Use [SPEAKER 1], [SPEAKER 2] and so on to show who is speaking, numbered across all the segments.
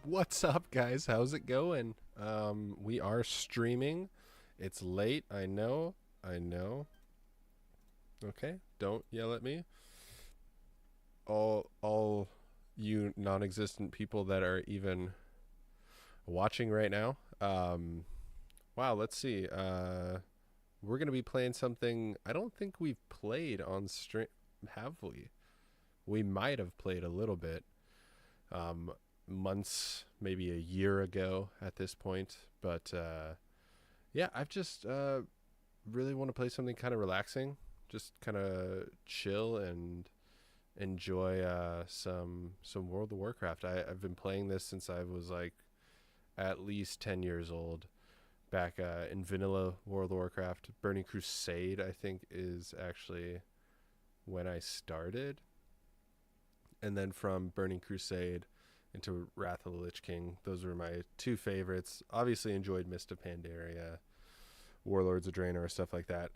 [SPEAKER 1] What's up, guys? How's it going? We are streaming. It's late. I know. I know. Okay. Don't yell at me. All you non-existent people that are even watching right now. Wow. Let's see. We're gonna be playing something I don't think we've played on stream. Have we? We might have played a little bit. Um, Months, maybe a year ago at this point. But yeah, I've just really want to play something kind of relaxing, just kind of chill and enjoy some World of Warcraft. I've been playing this since I was like at least 10 years old. Back in vanilla World of Warcraft, Burning Crusade, I think, is actually when I started, and then from Burning Crusade into Wrath of the Lich King. Those were my two favorites. Obviously enjoyed Mist of Pandaria, Warlords of Draenor, stuff like that.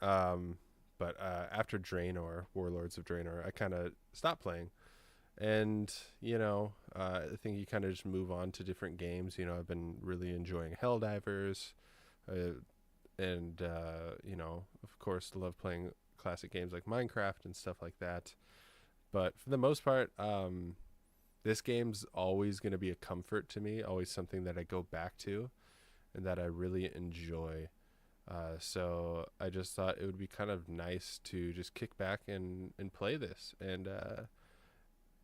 [SPEAKER 1] But after Draenor, Warlords of Draenor, I kind of stopped playing. And, I think you kind of just move on to different games. I've been really enjoying Helldivers. Of course, love playing classic games like Minecraft and stuff like that. But for the most part, this game's always going to be a comfort to me, always something that I go back to and that I really enjoy. So I just thought it would be kind of nice to just kick back and play this. And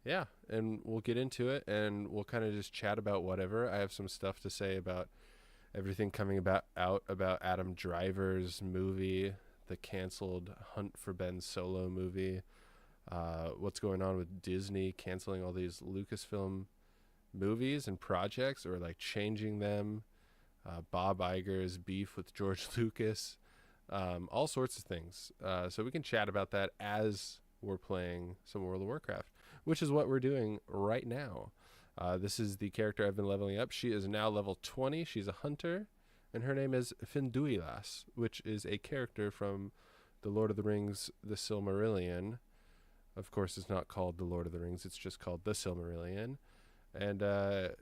[SPEAKER 1] yeah, and we'll get into it and we'll kind of just chat about whatever. I have some stuff to say about everything coming out about Adam Driver's movie, the canceled Hunt for Ben Solo movie. What's going on with Disney canceling all these Lucasfilm movies and projects, or like changing them. Bob Iger's beef with George Lucas, all sorts of things. So we can chat about that as we're playing some World of Warcraft, which is what we're doing right now. This is the character I've been leveling up. She is now level 20. She's a hunter, and her name is Finduilas, which is a character from The Lord of the Rings, The Silmarillion. Of course, it's not called The Lord of the Rings. It's just called The Silmarillion. And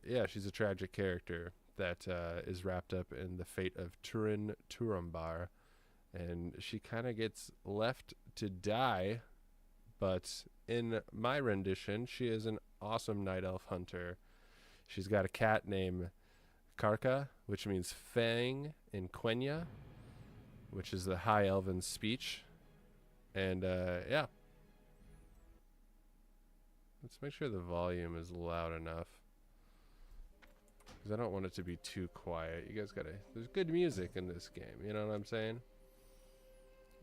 [SPEAKER 1] yeah, she's a tragic character that is wrapped up in the fate of Turin Turambar. And she kind of gets left to die. But in my rendition, she is an awesome night elf hunter. She's got a cat named Karka, which means fang in Quenya, which is the high elven speech. And yeah. Let's make sure the volume is loud enough, because I don't want it to be too quiet. You guys gotta, there's good music in this game, you know what I'm saying?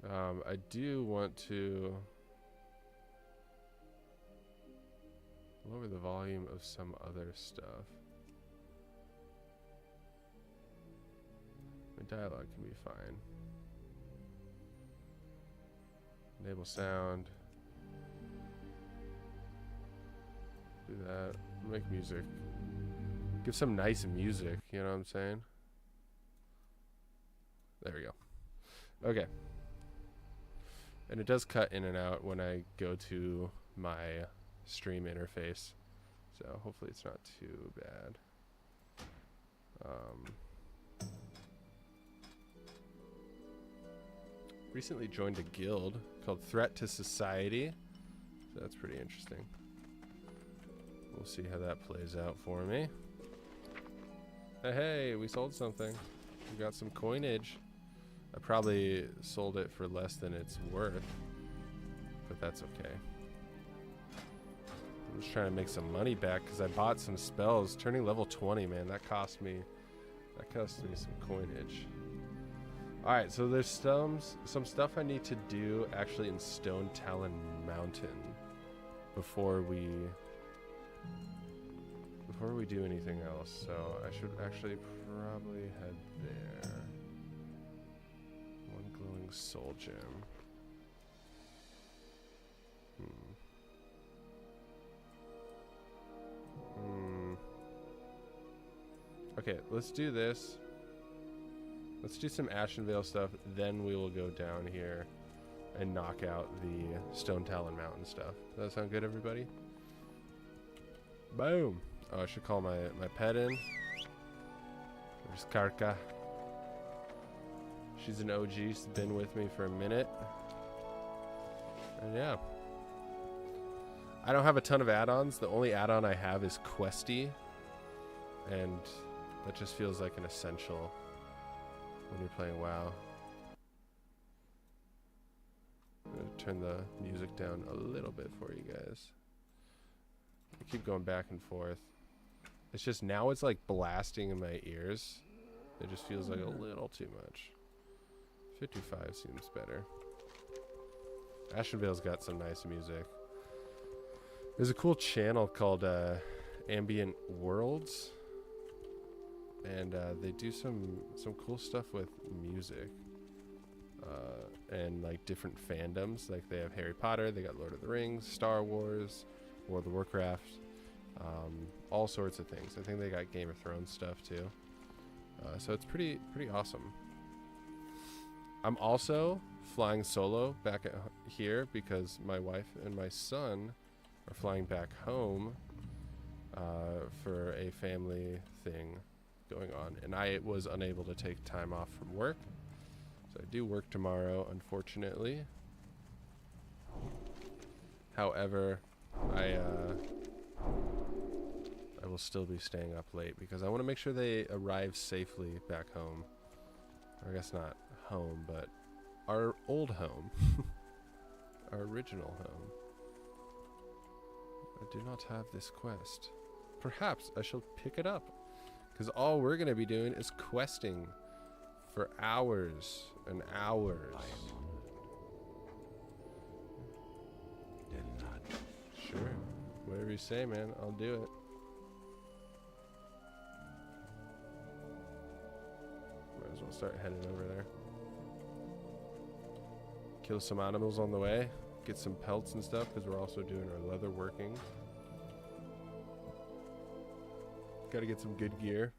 [SPEAKER 1] I do want to lower the volume of some other stuff. My dialogue can be fine. Enable sound. Do that. Make music. Give some nice music, you know what I'm saying? There we go. Okay. And it does cut in and out when I go to my stream interface. So hopefully it's not too bad. Recently joined a guild called Threat to Society. So that's pretty interesting. We'll see how that plays out for me. Hey, we sold something. We got some coinage. I probably sold it for less than it's worth, but that's okay. I'm just trying to make some money back because I bought some spells. Turning level 20, man, that cost me some coinage. Alright, so there's some stuff I need to do actually in Stone Talon Mountain before we do anything else. So I should actually probably head there. One glowing soul gem. Okay, let's do this. Let's do some Ashenvale stuff, then we will go down here and knock out the Stone Talon Mountain stuff. Does that sound good, everybody? Boom. Oh, I should call my pet in. There's Karka. She's an OG. She's been with me for a minute. And yeah. I don't have a ton of add-ons. The only add-on I have is Questy. And that just feels like an essential when you're playing WoW. I'm going to turn the music down a little bit for you guys. I keep going back and forth. It's just now it's like blasting in my ears. It just feels like a little too much. 55 seems better. Ashenvale's got some nice music. There's a cool channel called Ambient Worlds, and they do some cool stuff with music and like different fandoms. Like they have Harry Potter, they got Lord of the Rings, Star Wars, World of Warcraft, all sorts of things. I think they got Game of Thrones stuff too. So it's pretty awesome. I'm also flying solo back at here because my wife and my son are flying back home for a family thing going on, and I was unable to take time off from work, so I do work tomorrow, unfortunately. However, I will still be staying up late because I want to make sure they arrive safely back home. Or I guess not home, but our old home. Our original home. I do not have this quest. Perhaps I shall pick it up, because all we're going to be doing is questing for hours and hours. Sure. Whatever you say, man. I'll do it. Might as well start heading over there. Kill some animals on the way. Get some pelts and stuff, because we're also doing our leather working. Gotta get some good gear.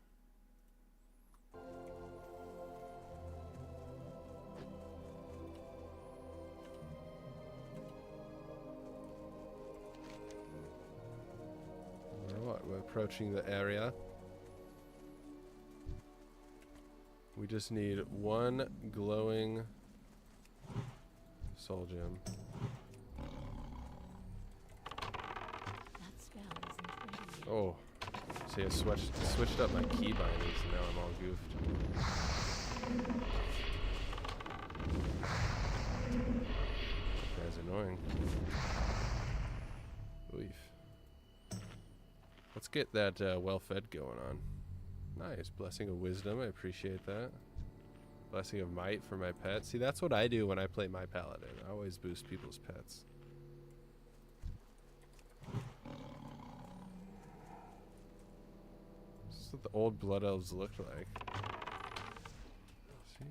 [SPEAKER 1] We're approaching the area. We just need one glowing soul gem. Oh, see, I switched up my key bindings, and now I'm all goofed. That's annoying. Oof. Let's get that well-fed going on. Nice. Blessing of wisdom. I appreciate that. Blessing of might for my pet. See, that's what I do when I play my paladin. I always boost people's pets. This is what the old blood elves looked like. See?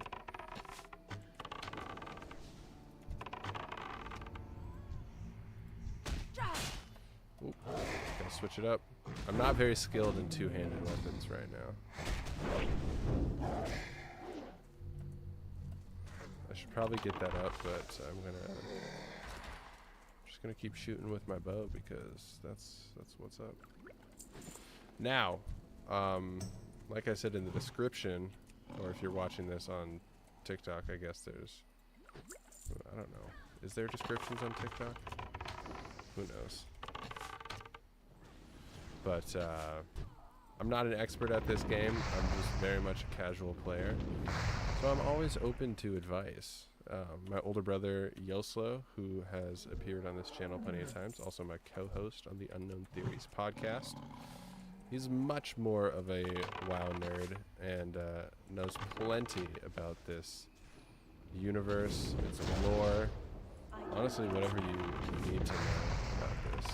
[SPEAKER 1] Oop. Gotta switch it up. I'm not very skilled in two-handed weapons right now. I should probably get that up, but I'm just gonna keep shooting with my bow because that's what's up. Now, like I said in the description, or if you're watching this on TikTok, I guess there's, I don't know. Is there descriptions on TikTok? Who knows? But I'm not an expert at this game. I'm just very much a casual player. So I'm always open to advice. My older brother, Yoslo, who has appeared on this channel plenty of times, also my co-host on the Unknown Theories podcast. He's much more of a WoW nerd and knows plenty about this universe, its lore, honestly, whatever you need to know about this.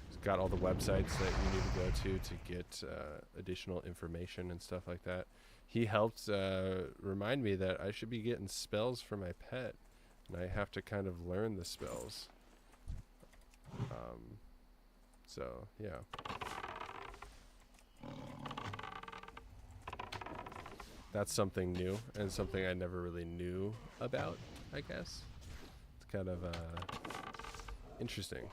[SPEAKER 1] He's got all the websites that you need to go to get additional information and stuff like that. He helped remind me that I should be getting spells for my pet, and I have to kind of learn the spells. So, yeah. That's something new, and something I never really knew about, I guess. It's kind of interesting.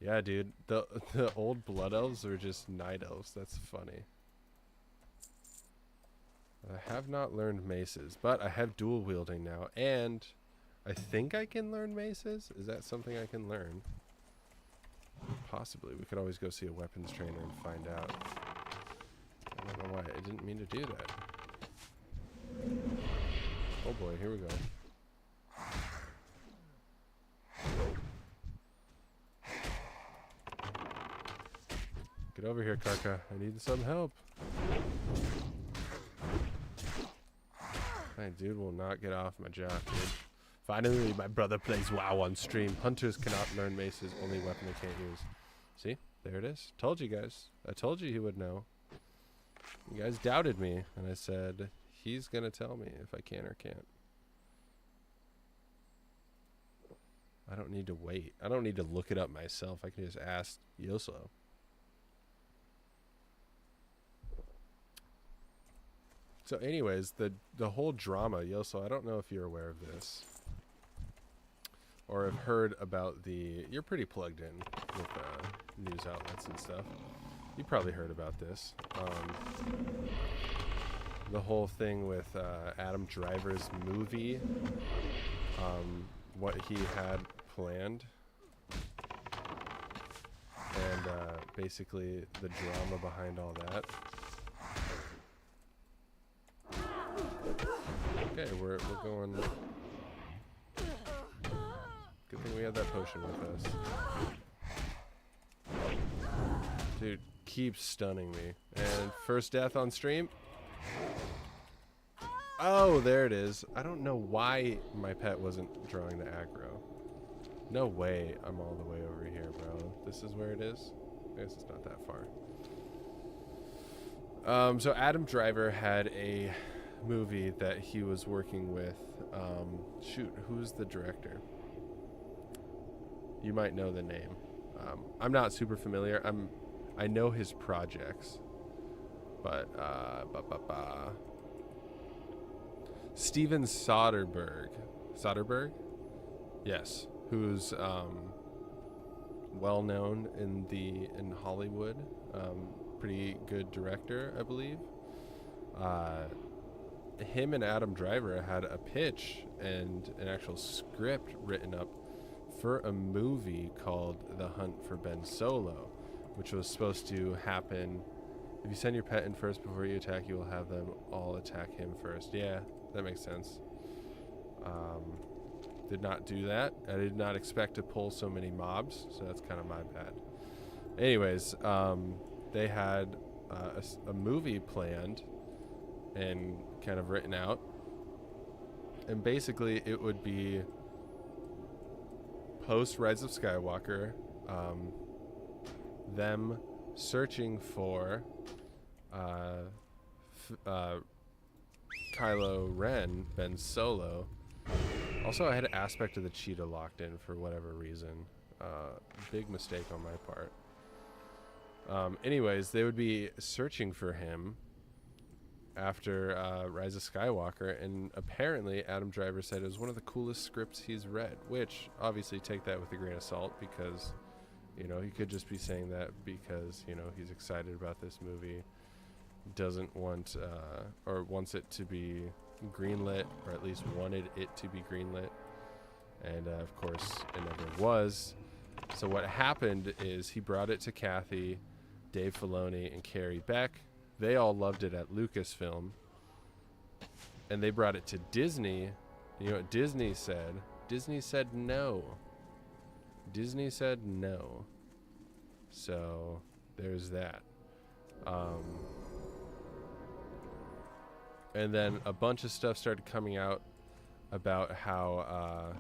[SPEAKER 1] Yeah, dude. The old blood elves are just night elves. That's funny. I have not learned maces, but I have dual wielding now, and I think I can learn maces. Is that something I can learn? Possibly. We could always go see a weapons trainer and find out. I don't know why. I didn't mean to do that. Oh boy, here we go. Get over here, Karka. I need some help. My dude will not get off my jock, dude. Finally, my brother plays WoW on stream. Hunters cannot learn maces, only weapon they can't use. See? There it is. Told you guys. I told you he would know. You guys doubted me, and I said, he's going to tell me if I can or can't. I don't need to wait. I don't need to look it up myself. I can just ask Yoso. So anyways, the whole drama, Yoso, I don't know if you're aware of this. Or have heard about the... You're pretty plugged in with news outlets and stuff. You probably heard about this. The whole thing with Adam Driver's movie. What he had planned. And basically the drama behind all that. Okay, we're going... Good thing we had that potion with us. Dude, keeps stunning me. And first death on stream. Oh, there it is. I don't know why my pet wasn't drawing the aggro. No way I'm all the way over here, bro. This is where it is? I guess it's not that far. So Adam Driver had a movie that he was working with. Shoot, who's the director? You might know the name. I'm not super familiar. I know his projects, but Steven Soderbergh. Soderbergh? Yes, who's well known in Hollywood. Pretty good director, I believe. Him and Adam Driver had a pitch and an actual script written up for a movie called The Hunt for Ben Solo, which was supposed to happen. If you send your pet in first before you attack, you will have them all attack him first. Yeah, that makes sense. Did not do that. I did not expect to pull so many mobs, so that's kind of my bad. Anyways, they had a movie planned and kind of written out, and basically it would be post Rise of Skywalker, them searching for Kylo Ren, Ben Solo. Also, I had an aspect of the cheetah locked in for whatever reason. Big mistake on my part. Anyways, they would be searching for him after Rise of Skywalker, and apparently Adam Driver said it was one of the coolest scripts he's read, which obviously take that with a grain of salt, because you know, he could just be saying that because, you know, he's excited about this movie, doesn't want or wants it to be greenlit, or at least wanted it to be greenlit, and of course it never was. So what happened is he brought it to Kathy, Dave Filoni, and Carrie Beck. They all loved it at Lucasfilm, and they brought it to Disney. You know what Disney said? Disney said no. Disney said no. So there's that. And then a bunch of stuff started coming out about how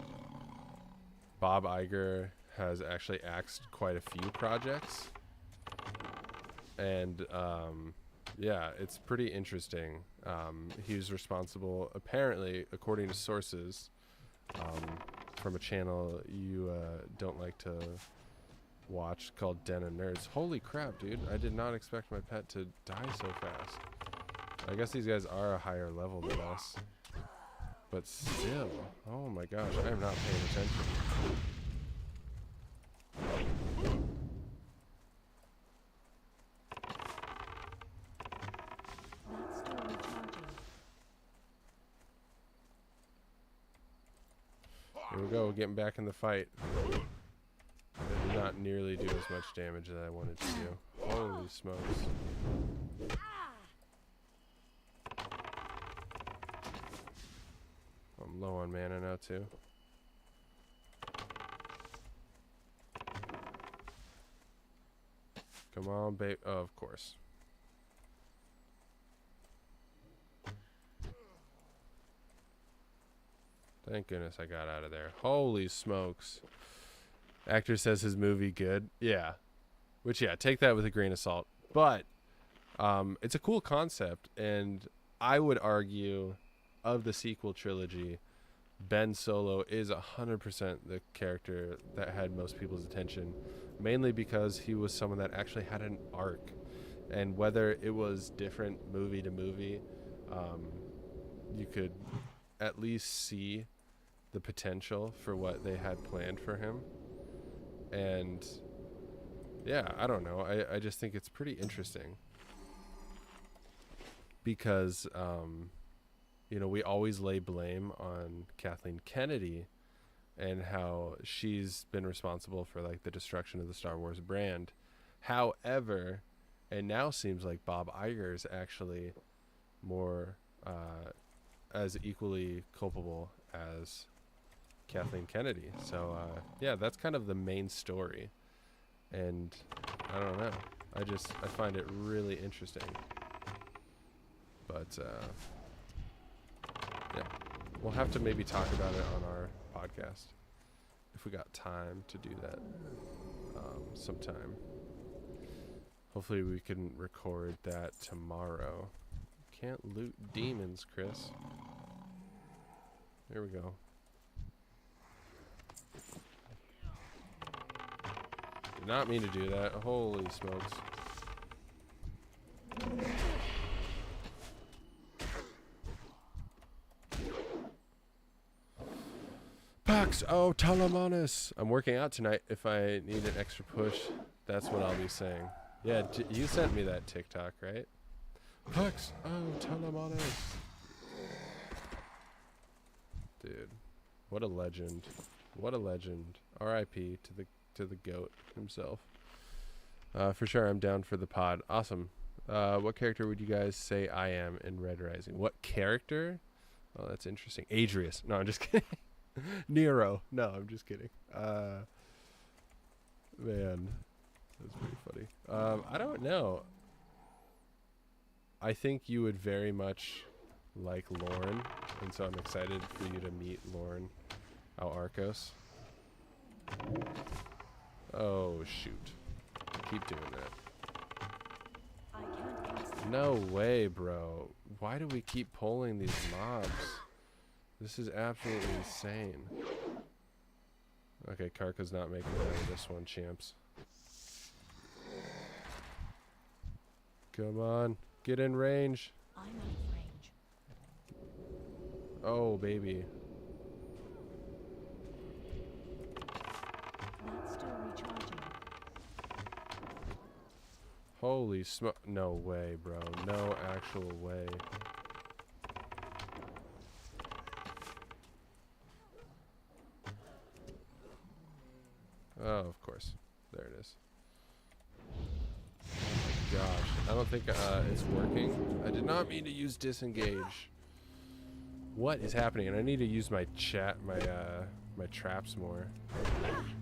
[SPEAKER 1] Bob Iger has actually axed quite a few projects. And yeah, it's pretty interesting. He was responsible, apparently, according to sources, from a channel you don't like to watch called Den of Nerds. Holy crap, dude. I did not expect my pet to die so fast. I guess these guys are a higher level than us. But still. Oh my gosh, I am not paying attention. we go. We're getting back in the fight. That did not nearly do as much damage as I wanted to do. Holy smokes. I'm low on mana now too. Come on, babe. Oh, of course. Thank goodness I got out of there. Holy smokes. Actor says his movie good. Yeah. Which, yeah, take that with a grain of salt. But it's a cool concept. And I would argue, of the sequel trilogy, Ben Solo is 100% the character that had most people's attention. Mainly because he was someone that actually had an arc. And whether it was different movie to movie, you could at least see the potential for what they had planned for him. And yeah, I don't know. I just think it's pretty interesting because, you know, we always lay blame on Kathleen Kennedy and how she's been responsible for like the destruction of the Star Wars brand. However, it now seems like Bob Iger is actually more as equally culpable as Kathleen Kennedy. So yeah, that's kind of the main story. And I don't know. I find it really interesting. But yeah, we'll have to maybe talk about it on our podcast if we got time to do that sometime. Hopefully we can record that tomorrow. Can't loot demons, Chris. There we go. Did not mean to do that. Holy smokes. Pax oh Talamanus. I'm working out tonight. If I need an extra push, that's what I'll be saying. Yeah, you sent me that TikTok, right? Pax oh Talamanus. Dude, what a legend. What a legend. R.I.P. to the GOAT himself. For sure, I'm down for the pod. Awesome. What character would you guys say I am in Red Rising? What character? Oh, that's interesting. Adrius. No, I'm just kidding. Nero. No, I'm just kidding. Man, that's pretty funny. I don't know. I think you would very much like Lauren, and so I'm excited for you to meet Lauren out Arcos. Oh, shoot. Keep doing that. No way, bro. Why do we keep pulling these mobs? This is absolutely insane. Okay, Karka's not making it out of this one, champs. Come on. Get in range.
[SPEAKER 2] I'm out of range.
[SPEAKER 1] Oh, baby.
[SPEAKER 2] That's still recharging.
[SPEAKER 1] Holy smoke. No way, bro. No actual way. Oh, of course. There it is. Oh my gosh. I don't think it's working. I did not mean to use disengage. What is happening? And I need to use my my traps more.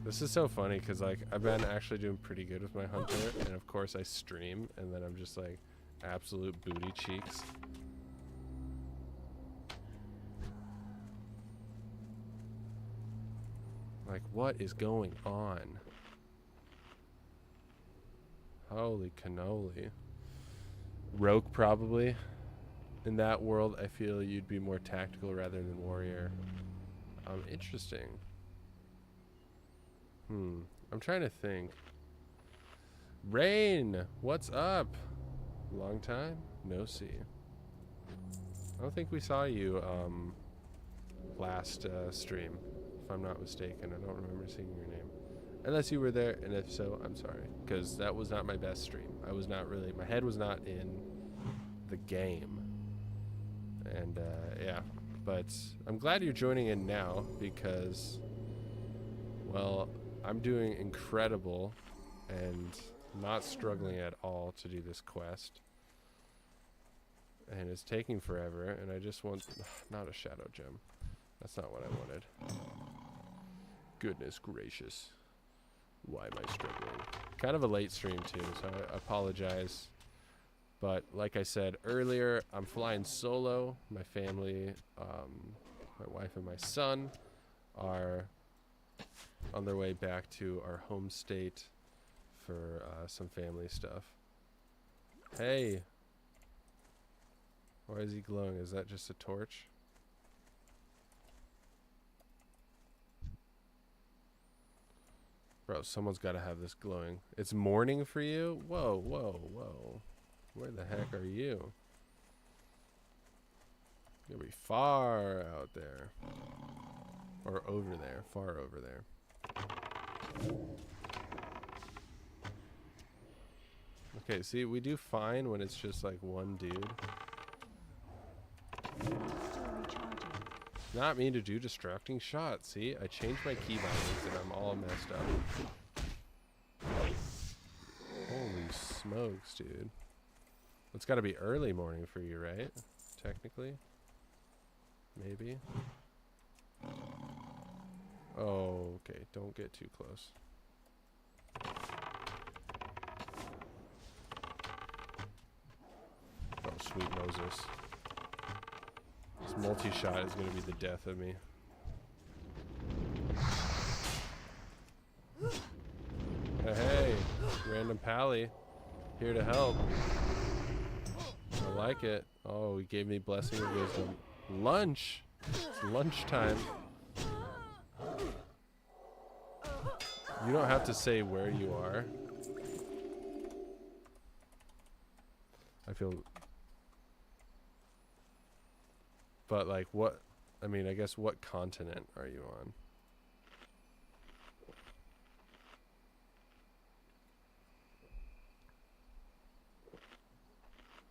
[SPEAKER 1] This is so funny because like I've been actually doing pretty good with my hunter, and of course I stream, and then I'm just like absolute booty cheeks. Like, what is going on? Holy cannoli. Rogue, probably. In that world, I feel you'd be more tactical rather than warrior. Interesting. I'm trying to think. Rain, what's up? Long time? No see. I don't think we saw you last stream, if I'm not mistaken. I don't remember seeing your name. Unless you were there, and if so, I'm sorry. Because that was not my best stream. I was not really, my head was not in the game. And yeah, but I'm glad you're joining in now because Well, I'm doing incredible and not struggling at all to do this quest. And it's taking forever, and I just want... Not a shadow gem. That's not what I wanted. Goodness gracious. Why am I struggling? Kind of a late stream too, so I apologize. But like I said earlier, I'm flying solo. My family, my wife and my son are on their way back to our home state for some family stuff. Hey! Why is he glowing? Is that just a torch? Bro, someone's got to have this glowing. It's morning for you? Whoa, whoa, whoa. Where the heck are you? You'll be far out there. Or over there. Far over there. Okay, see, we do fine when it's just like one dude.
[SPEAKER 2] Still recharging.
[SPEAKER 1] Not mean to do distracting shots. See, I changed my key bindings and I'm all messed up. Holy smokes, dude. It's got to be early morning for you, right? Technically. Maybe. Oh, okay. Don't get too close. Oh, sweet Moses. This multi-shot is going to be the death of me. Hey, random pally. Here to help. I like it. Oh, he gave me blessing of wisdom. Lunch! It's lunchtime. You don't have to say where you are. I feel... But like what, I mean, I guess what continent are you on?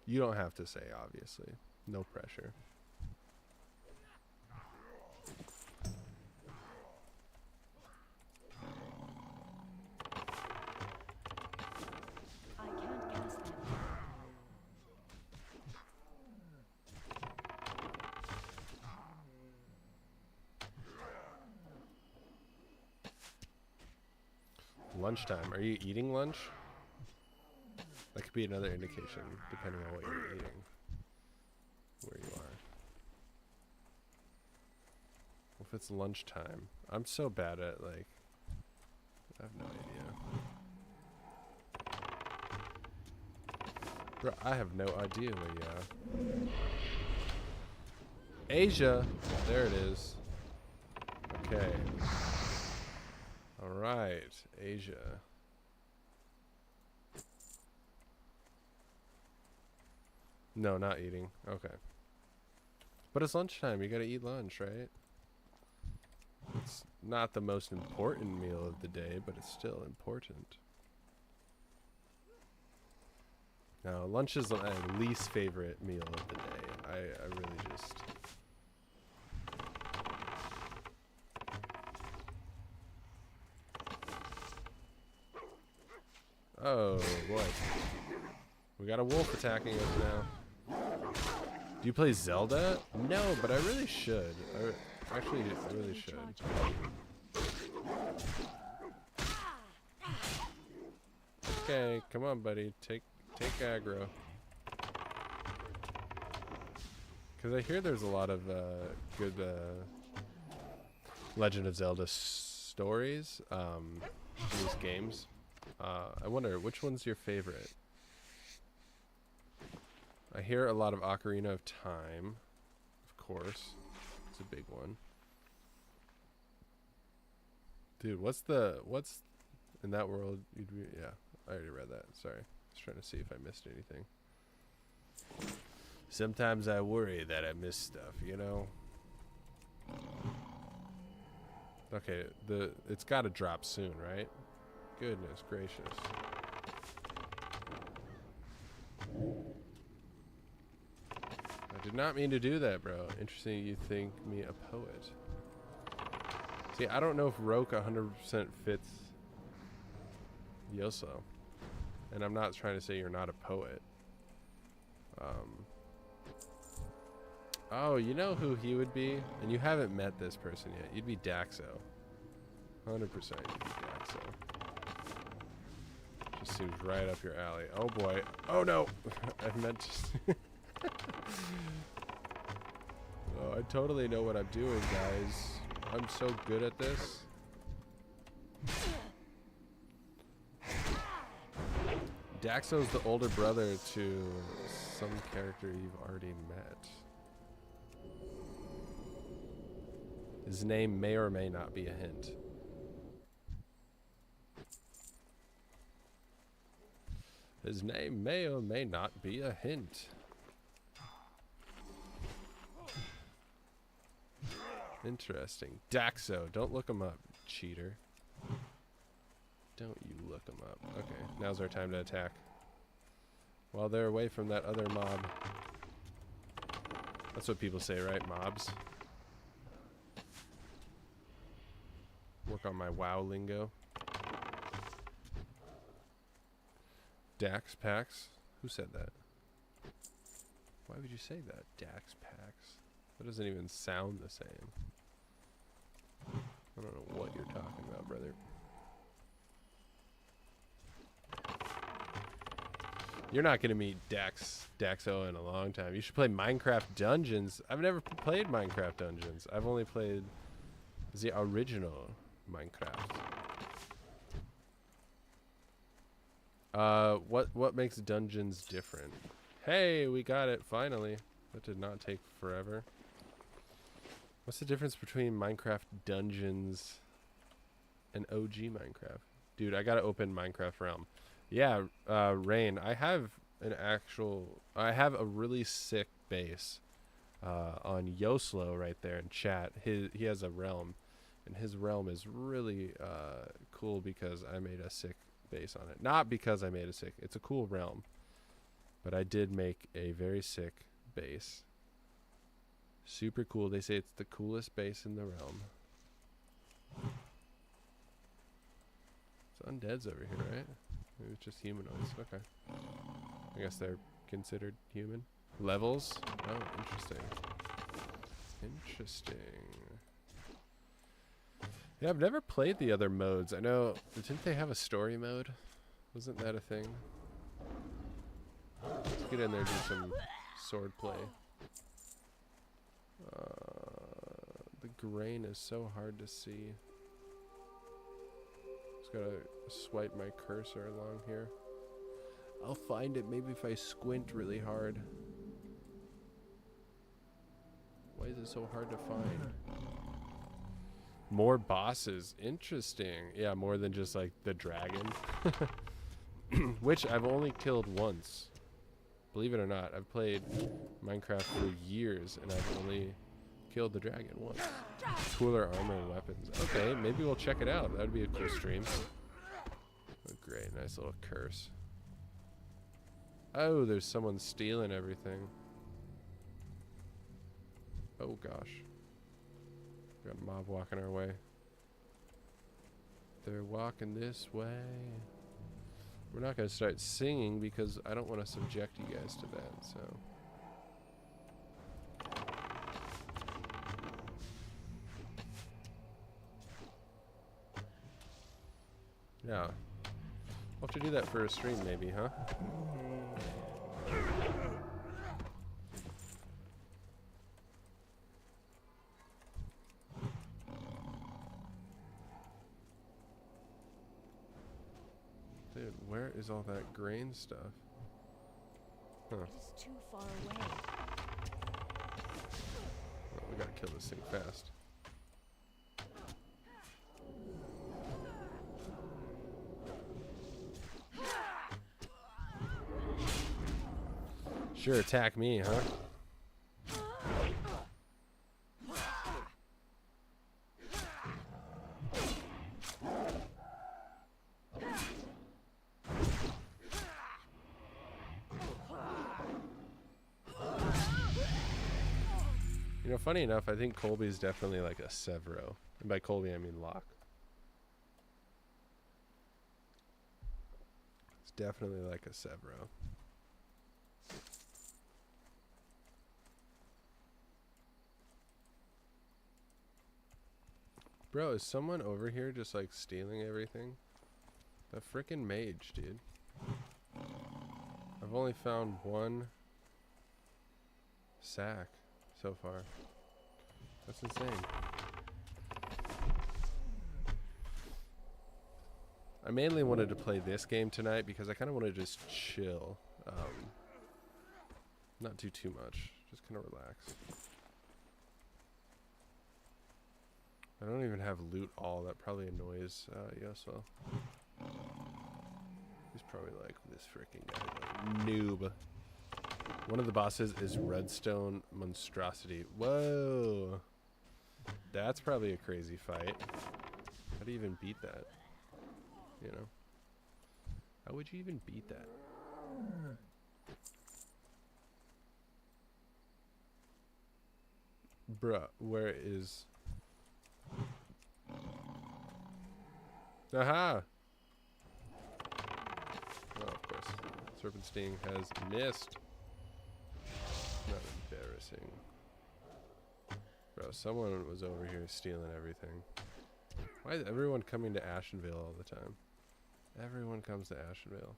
[SPEAKER 1] You don't have to say, obviously. No pressure.
[SPEAKER 2] I can't cast that.
[SPEAKER 1] Lunchtime. Are you eating lunch? That could be another indication, depending on what you're eating. Where you are. If it's lunchtime. I'm so bad at, like... I have no idea. Bro, I have no idea where you are. Asia! There it is. Okay. Alright, Asia. No, not eating. Okay. But it's lunchtime. You gotta eat lunch, right? It's not the most important meal of the day, but it's still important. No, lunch is my least favorite meal of the day. I really just... Oh, boy. We got a wolf attacking us now. Do you play Zelda? No, but I really should. I really should. Okay, come on, buddy. Take aggro. Because I hear there's a lot of good Legend of Zelda stories in these games. I wonder, which one's your favorite? I hear a lot of Ocarina of Time, of course. It's a big one. Dude, what's in that world? Yeah, I already read that. Sorry. I was trying to see if I missed anything. Sometimes I worry that I miss stuff, you know? Okay, it's got to drop soon, right? Goodness gracious. I did not mean to do that, bro. Interesting you think me a poet. See, I don't know if Roke 100% fits Yoslo. And I'm not trying to say you're not a poet. Oh, you know who he would be? And you haven't met this person yet. You'd be Daxo. 100% you'd be Daxo. Just seems right up your alley. Oh boy. Oh no! I meant to... Oh, I totally know what I'm doing, guys. I'm so good at this. Daxo's the older brother to some character you've already met. His name may or may not be a hint. His name may or may not be a hint. Interesting. Daxo. Don't look him up, cheater. Don't you look him up. Okay, now's our time to attack. While they're away from that other mob. That's what people say, right? Mobs. Work on my WoW lingo. Dax Pax? Who said that? Why would you say that? Dax Pax? That doesn't even sound the same. I don't know what you're talking about, brother. You're not going to meet Daxo in a long time. You should play Minecraft Dungeons. I've never played Minecraft Dungeons. I've only played the original Minecraft. What makes Dungeons different? Hey, we got it finally. That did not take forever. What's the difference between Minecraft Dungeons and OG Minecraft? Dude, I gotta open Minecraft Realm. Yeah, Rain, I have a really sick base on Yoslo right there in chat. He has a realm, and his realm is really cool because I made a sick base on it. Not because I made a sick, it's a cool realm, but I did make a very sick base. Super cool. They say it's the coolest base in the realm. It's undeads over here, right? Maybe it's just humanoids. Okay. I guess they're considered human. Levels? Oh, interesting. Interesting. Yeah, I've never played the other modes. I know, didn't they have a story mode? Wasn't that a thing? Let's get in there and do some sword play. The grain is so hard to see. Just gotta swipe my cursor along here. I'll find it maybe if I squint really hard. Why is it so hard to find? More bosses. Interesting. Yeah, more than just like the dragon. Which I've only killed once. Believe it or not, I've played Minecraft for years and I've only killed the dragon once. Cooler armor and weapons. Okay, maybe we'll check it out. That would be a cool stream. Oh, great. Nice little curse. Oh, there's someone stealing everything. Oh, gosh. We got a mob walking our way. They're walking this way. We're not going to start singing because I don't want to subject you guys to that, so. Yeah. We'll have to do that for a stream maybe, huh? Dude, where is all that grain stuff? Huh.
[SPEAKER 2] It is too far away.
[SPEAKER 1] Well, we gotta kill this thing fast. Sure, attack me, huh? You know, funny enough, I think Colby's definitely like a Severo. And by Colby, I mean Locke. It's definitely like a Severo. Bro, is someone over here just like stealing everything? The frickin' mage, dude. I've only found one sack so far. That's insane. I mainly wanted to play this game tonight because I kind of want to just chill. Not do too much. Just kind of relax. I don't even have loot all. That probably annoys Yoso. He's probably like, this freaking guy, like, noob. One of the bosses is Redstone Monstrosity. Whoa. That's probably a crazy fight. How do you even beat that? You know? How would you even beat that? Bruh, where is... Aha! Oh, of course. Serpent Sting has missed. Not embarrassing. Bro, someone was over here stealing everything. Why is everyone coming to Ashenvale all the time? Everyone comes to Ashenvale.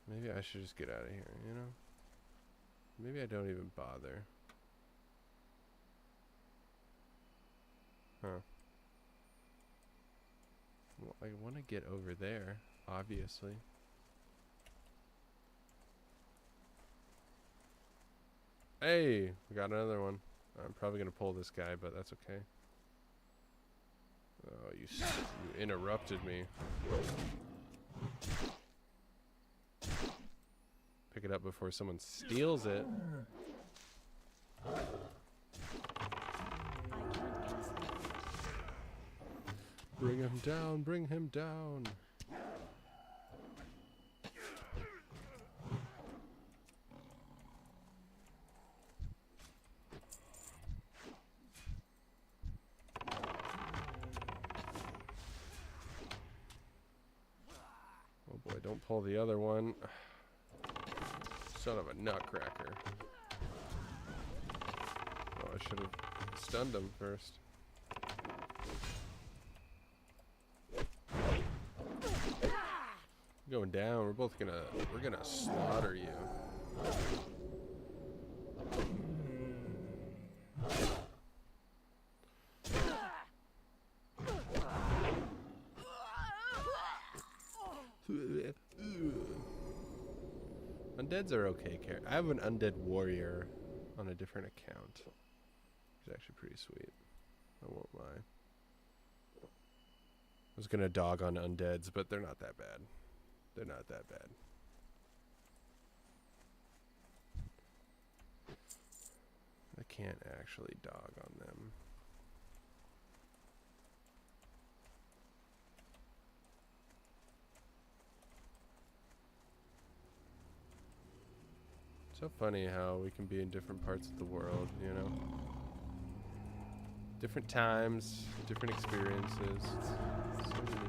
[SPEAKER 1] Maybe I should just get out of here, you know? Maybe I don't even bother. Huh. Well, I want to get over there, obviously. Hey, we got another one. I'm probably going to pull this guy, but that's okay. Oh, you interrupted me. Pick it up before someone steals it. Bring him down, bring him down. Oh boy, don't pull the other one. Son of a nutcracker. Oh, I should have stunned him first. Going down. We're gonna slaughter you. Undeads are okay. I have an undead warrior on a different account. It's actually pretty sweet. I won't lie. I was gonna dog on undeads, but they're not that bad. They're not that bad. I can't actually dog on them. So funny how we can be in different parts of the world, you know? Different times, different experiences. It's so unique.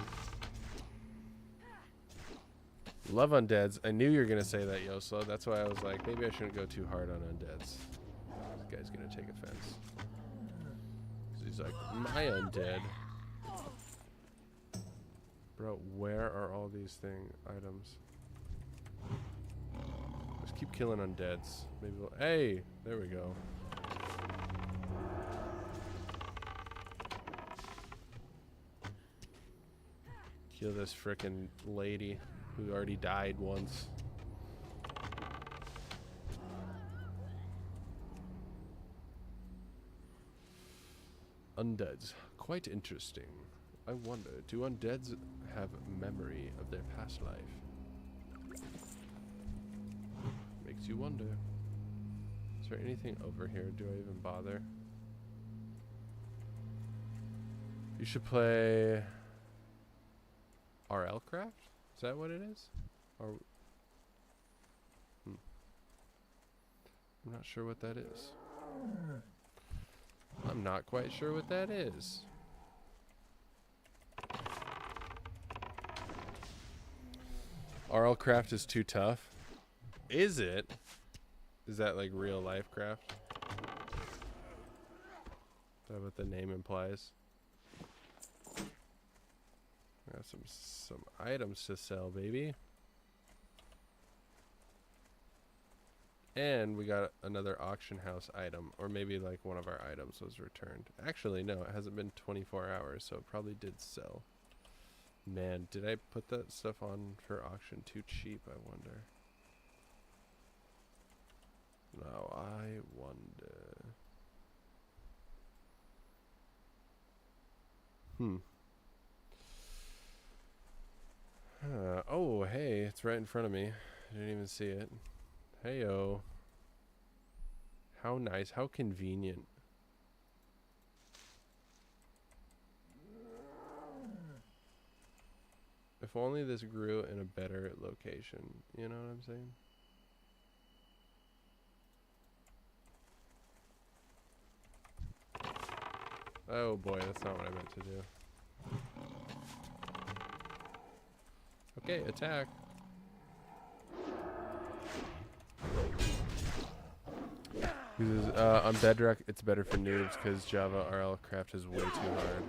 [SPEAKER 1] Love undeads. I knew you were going to say that, Yoslo. That's why I was like, maybe I shouldn't go too hard on undeads. This guy's going to take offense. 'Cause he's like, my undead. Bro, where are all these items? Just keep killing undeads. Maybe we'll... Hey! There we go. Kill this frickin' lady who already died once. Undeads. Quite interesting. I wonder, do undeads have memory of their past life? Makes you wonder. Is there anything over here? Do I even bother? You should play... RL Craft? Is that what it is? Or I'm not sure what that is. I'm not quite sure what that is. RL craft is too tough. Is it? Is that like real life craft? Is that what the name implies? Got some items to sell, baby. And we got another auction house item, or maybe like one of our items was returned. Actually, no, it hasn't been 24 hours, so it probably did sell. Man, did I put that stuff on for auction too cheap, I wonder? No, I wonder. Oh, hey, it's right in front of me. I didn't even see it. Heyo. How nice, how convenient. If only this grew in a better location. You know what I'm saying? Oh boy, that's not what I meant to do. Okay, attack. On Bedrock, it's better for noobs because Java RL craft is way too hard.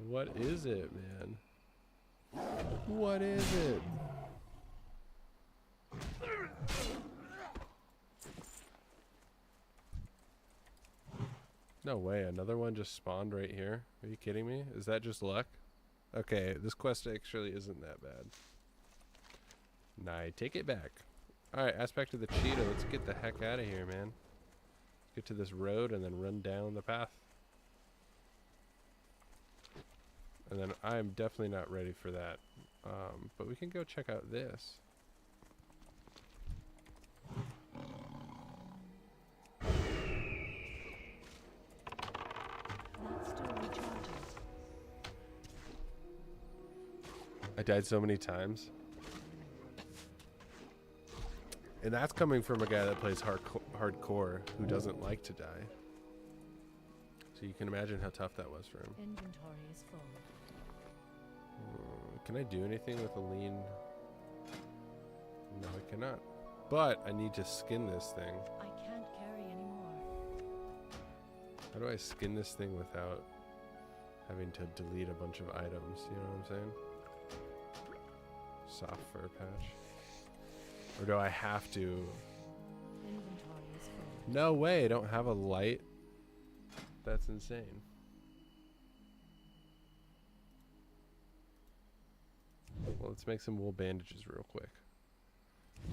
[SPEAKER 1] What is it, man? What is it? No way, another one just spawned right here. Are you kidding me? Is that just luck? Okay, this quest actually isn't that bad. Nah, I take it back. Alright, aspect of the Cheetah. Let's get the heck out of here, man. Let's get to this road and then run down the path. And then I'm definitely not ready for that. But we can go check out this.
[SPEAKER 2] That's still recharging.
[SPEAKER 1] I died so many times. And that's coming from a guy that plays hardcore who doesn't like to die. So you can imagine how tough that was for him.
[SPEAKER 2] Inventory is full.
[SPEAKER 1] Can I do anything with a lean? No, I cannot. But I need to skin this thing.
[SPEAKER 2] I can't carry anymore.
[SPEAKER 1] How do I skin this thing without having to delete a bunch of items? You know what I'm saying? Soft fur patch. Or do I have to?
[SPEAKER 2] Inventory is full.
[SPEAKER 1] No way, I don't have a light. That's insane. Well, let's make some wool bandages real quick.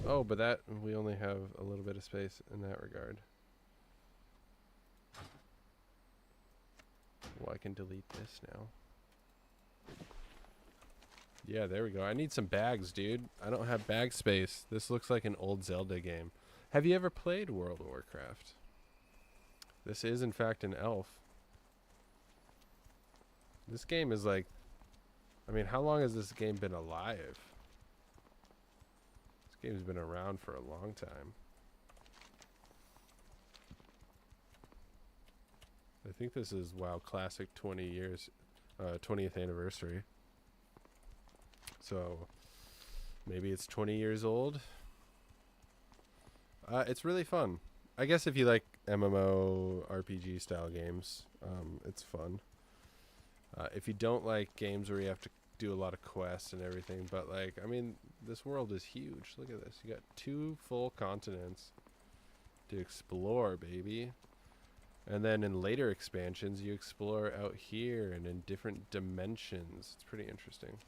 [SPEAKER 1] Oh, but that, we only have a little bit of space in that regard. Well, I can delete this now. Yeah, there we go. I need some bags, dude. I don't have bag space. This looks like an old Zelda game. Have you ever played World of Warcraft? This is, in fact, an elf. This game is like... I mean, how long has this game been alive? This game's been around for a long time. I think this is WoW Classic 20 years, 20th anniversary. So, maybe it's 20 years old. It's really fun. I guess if you like MMO RPG style games, it's fun. If you don't like games where you have to do a lot of quests and everything, but like, I mean, this world is huge. Look at this. You got 2 full continents to explore, baby. And then in later expansions, you explore out here and in different dimensions. It's pretty interesting.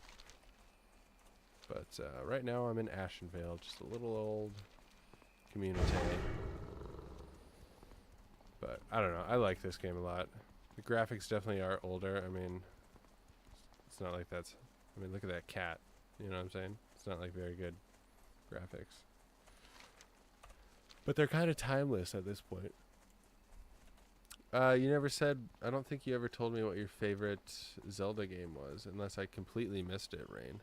[SPEAKER 1] But right now I'm in Ashenvale, just a little old community. But I don't know, I like this game a lot. The graphics definitely are older. I mean, it's not like that's... I mean, look at that cat. You know what I'm saying? It's not like very good graphics. But they're kind of timeless at this point. You never said... I don't think you ever told me what your favorite Zelda game was, unless I completely missed it, Rain.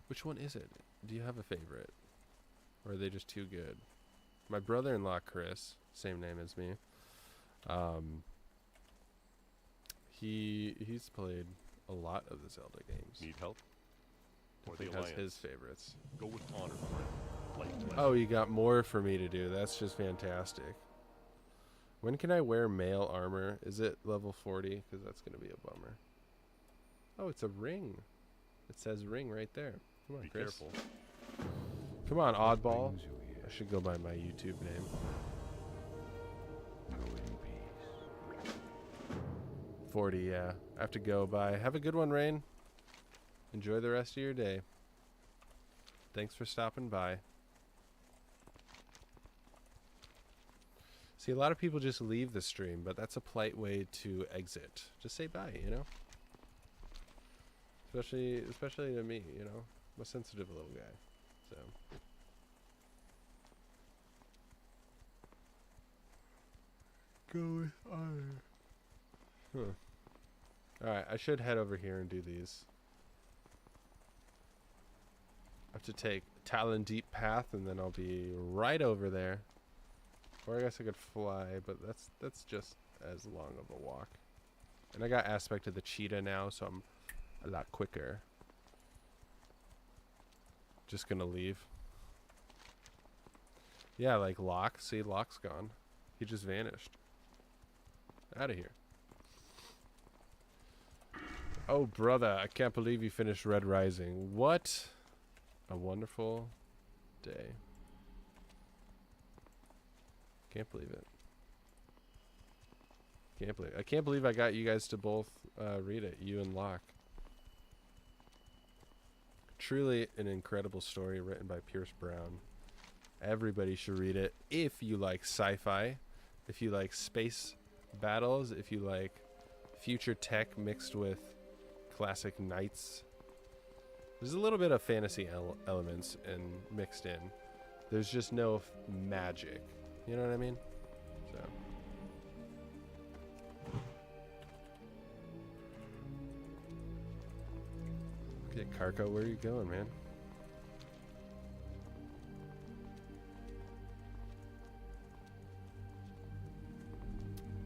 [SPEAKER 1] Which one is it? Do you have a favorite? Or are they just too good? My brother-in-law Chris, same name as me. He's played a lot of the Zelda games.
[SPEAKER 3] Need help? Or the
[SPEAKER 1] He has
[SPEAKER 3] Alliance?
[SPEAKER 1] his favorites.
[SPEAKER 3] Go with honor, friend. Light to
[SPEAKER 1] Oh, you got more for me to do. That's just fantastic. When can I wear male armor? Is it level 40? Because that's going to be a bummer. Oh, it's a ring. It says ring right there. Come on,
[SPEAKER 3] Be
[SPEAKER 1] Chris.
[SPEAKER 3] careful.
[SPEAKER 1] Come on, Oddball. I should go by my YouTube name. 40, yeah. I have to go. Bye. Have a good one, Rain. Enjoy the rest of your day. Thanks for stopping by. See, a lot of people just leave the stream, but that's a polite way to exit. Just say bye, you know? Especially to me, you know? I'm a sensitive little guy. So. Go with honor. Huh. Alright, I should head over here and do these. I have to take Talon Deep Path and then I'll be right over there. Or I guess I could fly, but that's just as long of a walk. And I got Aspect of the Cheetah now, so I'm a lot quicker. Just gonna leave. Yeah, like Locke. See, Locke's gone. He just vanished. Out of here. Oh, brother, I can't believe you finished Red Rising. What a wonderful day. Can't believe it. I can't believe I got you guys to both read it, you and Locke. Truly an incredible story written by Pierce Brown. Everybody should read it if you like sci-fi, if you like space battles, if you like future tech mixed with classic knights. There's a little bit of fantasy elements and mixed in. There's just no magic. You know what I mean? So. Okay, Karko, where are you going, man?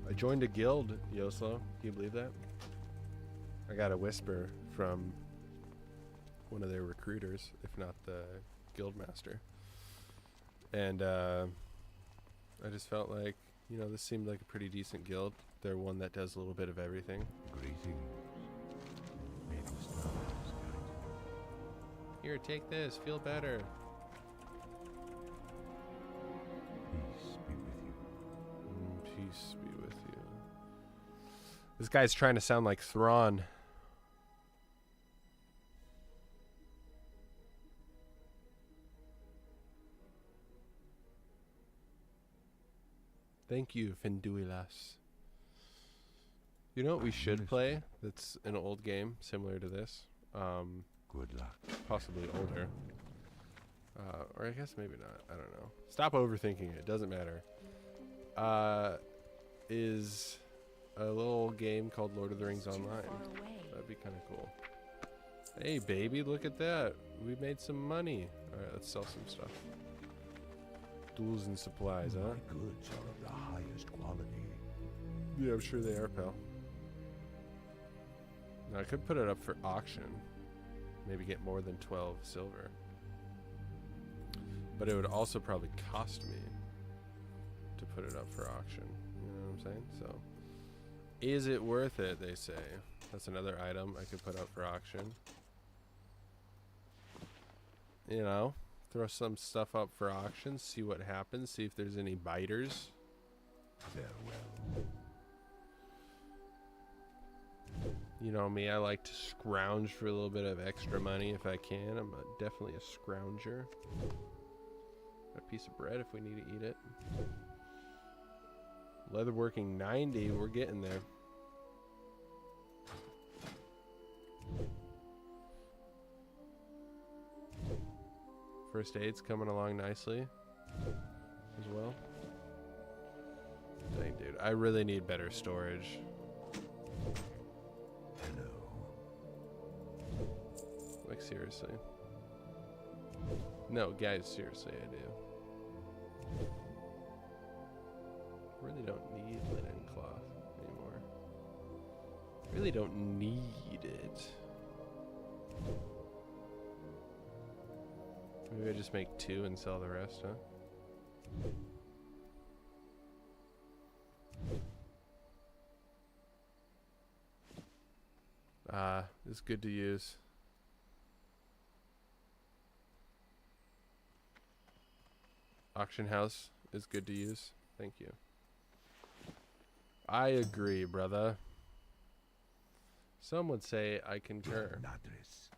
[SPEAKER 1] I joined a guild, Yoslo. Can you believe that? I got a whisper from one of their recruiters, if not the guild master. And I just felt like, you know, this seemed like a pretty decent guild. They're one that does a little bit of everything.
[SPEAKER 4] Greetings. May the stars guide you.
[SPEAKER 1] Here, take this. Feel better.
[SPEAKER 4] Peace be with you.
[SPEAKER 1] Peace be with you. This guy's trying to sound like Thrawn. Thank you, Finduilas. You know what we should play? That's an old game similar to this.
[SPEAKER 4] Good luck.
[SPEAKER 1] Possibly older. Or I guess maybe not. I don't know. Stop overthinking it. Doesn't matter. Is a little game called Lord of the Rings Online. That'd be kind of cool. Hey, baby, look at that. We made some money. All right, let's sell some stuff. Tools and supplies, huh?
[SPEAKER 4] My goods are of the highest quality.
[SPEAKER 1] Yeah, I'm sure they are, pal. Now, I could put it up for auction. Maybe get more than 12 silver. But it would also probably cost me to put it up for auction. You know what I'm saying? So, is it worth it, they say. That's another item I could put up for auction. You know, throw some stuff up for auction, see what happens, see if there's any biters.
[SPEAKER 4] Farewell.
[SPEAKER 1] You know me, I like to scrounge for a little bit of extra money if I can. I'm definitely a scrounger. Got a piece of bread if we need to eat it. Leatherworking 90, we're getting there. First aid's coming along nicely as well. Dang, dude, I really need better storage.
[SPEAKER 4] Hello.
[SPEAKER 1] Like, seriously. No, guys, seriously, I do. Really don't need linen cloth anymore. Really don't need it. Maybe I just make 2 and sell the rest, huh? It's good to use. Auction house is good to use. Thank you. I agree, brother. Some would say I concur.
[SPEAKER 4] Madres.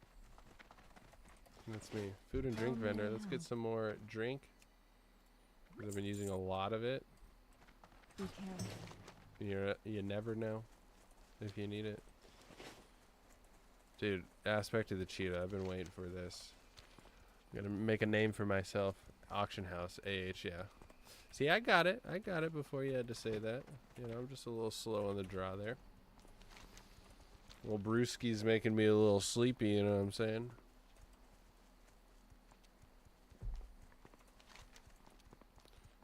[SPEAKER 1] That's me. Food and drink vendor. Let's get some more drink. 'Cause I've been using a lot of it.
[SPEAKER 2] Be careful.
[SPEAKER 1] You never know if you need it. Dude, Aspect of the Cheetah. I've been waiting for this. I'm gonna make a name for myself. Auction house. AH, yeah. See, I got it. I got it before you had to say that. You know, I'm just a little slow on the draw there. Well, Brewski's making me a little sleepy, you know what I'm saying?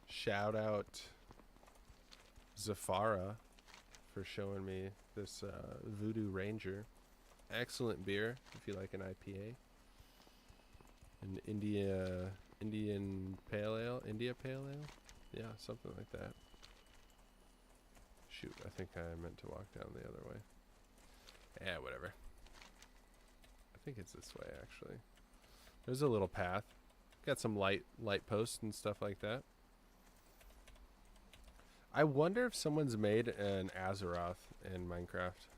[SPEAKER 1] Shout out Zafara for showing me this Voodoo Ranger. Excellent beer if you like an IPA. An Indian Pale Ale? India Pale Ale? Yeah, something like that. Shoot, I think I meant to walk down the other way. Yeah, whatever. I think it's this way, actually. There's a little path. Got some light posts and stuff like that. I wonder if someone's made an Azeroth in Minecraft.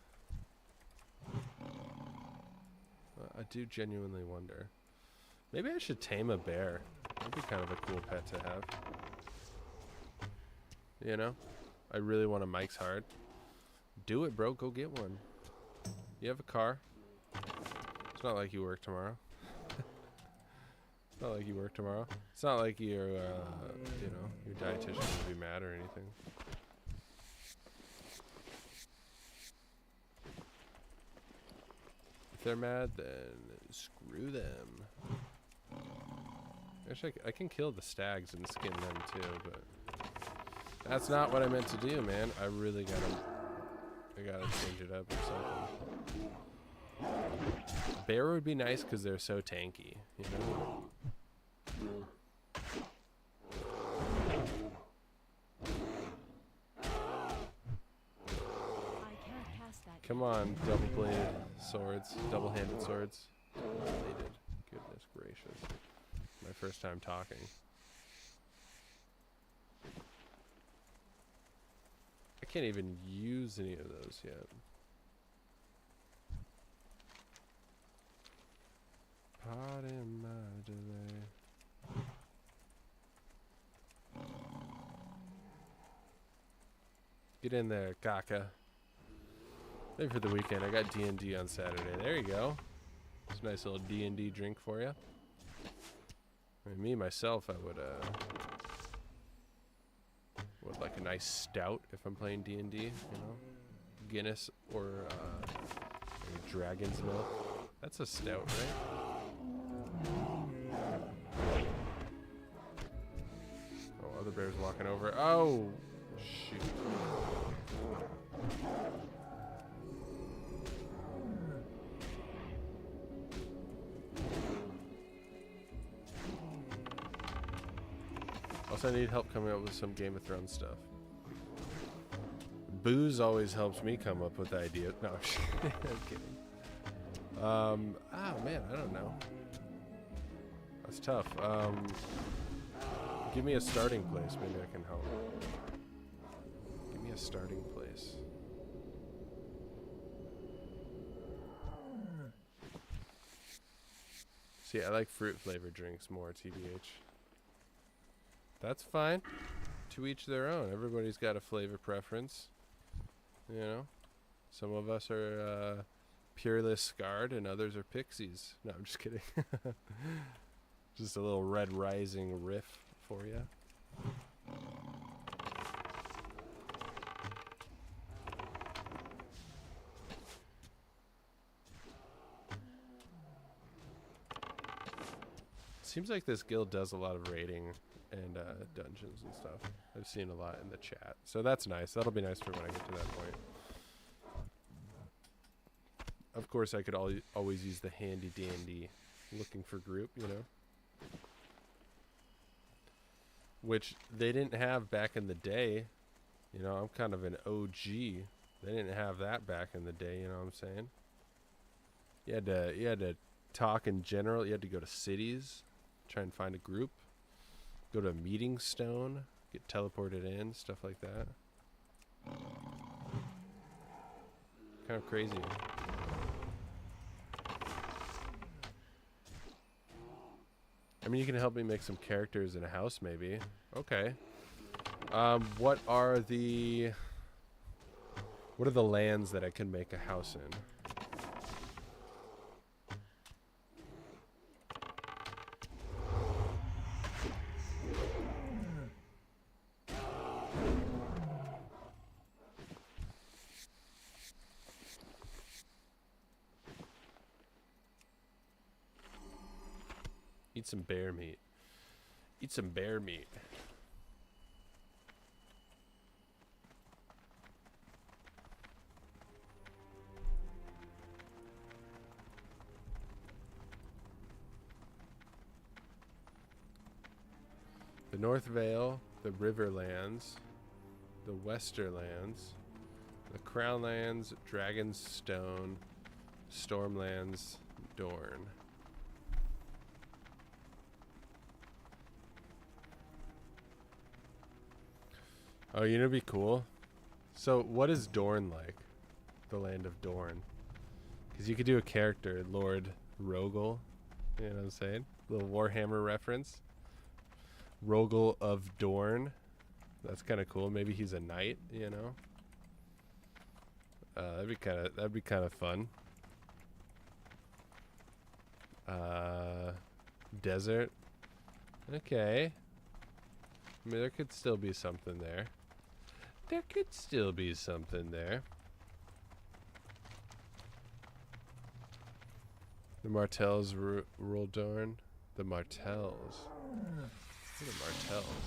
[SPEAKER 1] I do genuinely wonder. Maybe I should tame a bear. That'd be kind of a cool pet to have. You know? I really want a Mike's Hard. Do it, bro. Go get one. You have a car. It's not like you work tomorrow. It's not like you work tomorrow. It's not like you're, you know, your dietitian would be mad or anything. If they're mad, then screw them. Actually, I can kill the stags and skin them too, but that's not what I meant to do, man. I really gotta change it up or something. Bear would be nice because they're so tanky, you know?
[SPEAKER 2] I can't cast that.
[SPEAKER 1] Come on, double-bladed swords, double-handed swords. Double-bladed. Goodness gracious. My first time talking. I can't even use any of those yet. Pardon my delay. Get in there, Kaka. Maybe for the weekend. I got D&D on Saturday. There you go. It's a nice little D&D drink for you. I mean, me myself, I would like a nice stout if I'm playing D&D, you know? Guinness or Dragon's Milk. That's a stout, right? Oh, other bear's walking over. Oh, shoot. Also, I need help coming up with some Game of Thrones stuff. Booze always helps me come up with ideas. No, I'm kidding. Oh man, I don't know. That's tough. Give me a starting place. Maybe I can help. Give me a starting place. See, I like fruit flavored drinks more, TBH. That's fine. To each their own. Everybody's got a flavor preference. You know? Some of us are Peerless Scarred and others are Pixies. No, I'm just kidding. Just a little Red Rising riff for you. Seems like this guild does a lot of raiding and dungeons and stuff. I've seen a lot in the chat, so that's nice. That'll be nice for when I get to that point. Of course, I could always use the handy dandy looking for group, you know, which they didn't have back in the day. You know, I'm kind of an OG. They didn't have that back in the day. You know what I'm saying? You had to talk in general. You had to go to cities, try and find a group, go to a meeting stone, get teleported in, stuff like that. Kind of crazy. I mean, you can help me make some characters in a house, maybe. Okay. What are the lands that I can make a house in? Eat some bear meat. Eat some bear meat. The North Vale, the Riverlands, the Westerlands, the Crownlands, Dragonstone, Stormlands, Dorne. Oh, you know what'd be cool? So, what is Dorne like? The land of Dorne. Because you could do a character, Lord Rogel. You know what I'm saying? Little Warhammer reference. Rogel of Dorne. That's kind of cool. Maybe he's a knight, you know? That'd be kind of fun. Desert. Okay. I mean, there could still be something there. There could still be something there. The Martells rule Dorne. The Martells. What are the Martells?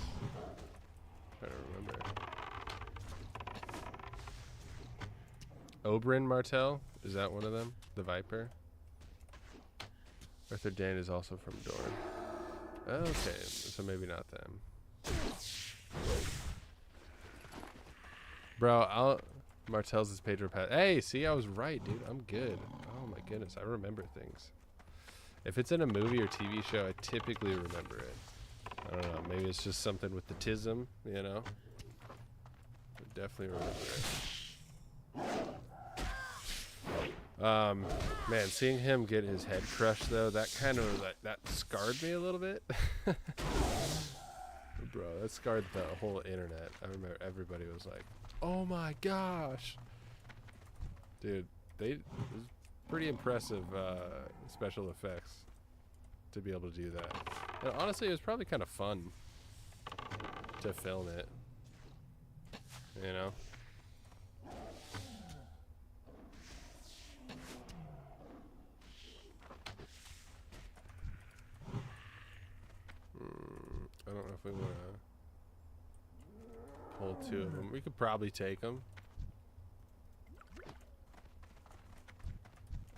[SPEAKER 1] I'm trying to remember. Oberyn Martell? Is that one of them? The Viper? Arthur Dane is also from Dorne. Okay, so maybe not them. Bro, Martell's is Pedro Pat. Hey, see, I was right, dude. I'm good. Oh my goodness, I remember things. If it's in a movie or TV show, I typically remember it. I don't know. Maybe it's just something with the tism, you know. I definitely remember it. Man, seeing him get his head crushed though, that kind of that scarred me a little bit. Bro, that scarred the whole internet. I remember everybody was like, "Oh my gosh, dude!" It was pretty impressive special effects to be able to do that. And honestly, it was probably kind of fun to film it. You know. I don't know if we want to pull two of them. We could probably take them.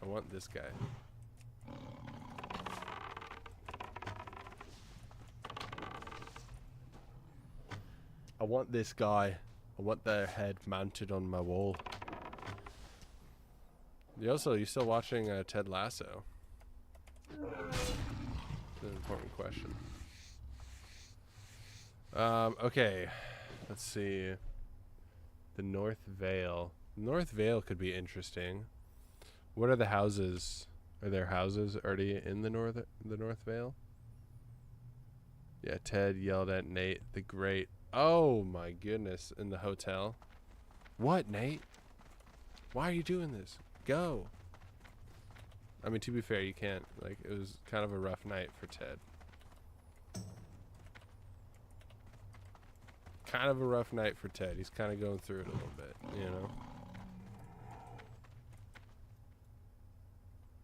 [SPEAKER 1] I want this guy. I want this guy. I want their head mounted on my wall. You still watching Ted Lasso? It's an important question. Okay, let's see. The North Vale. North Vale could be interesting. What are the houses? Are there houses already in the North Vale? Yeah, Ted yelled at Nate the Great. Oh my goodness, in the hotel. What, Nate? Why are you doing this? Go. I mean, to be fair, you can't. Like, it was kind of a rough night for Ted. Kind of a rough night for Ted. He's kind of going through it a little bit, you know.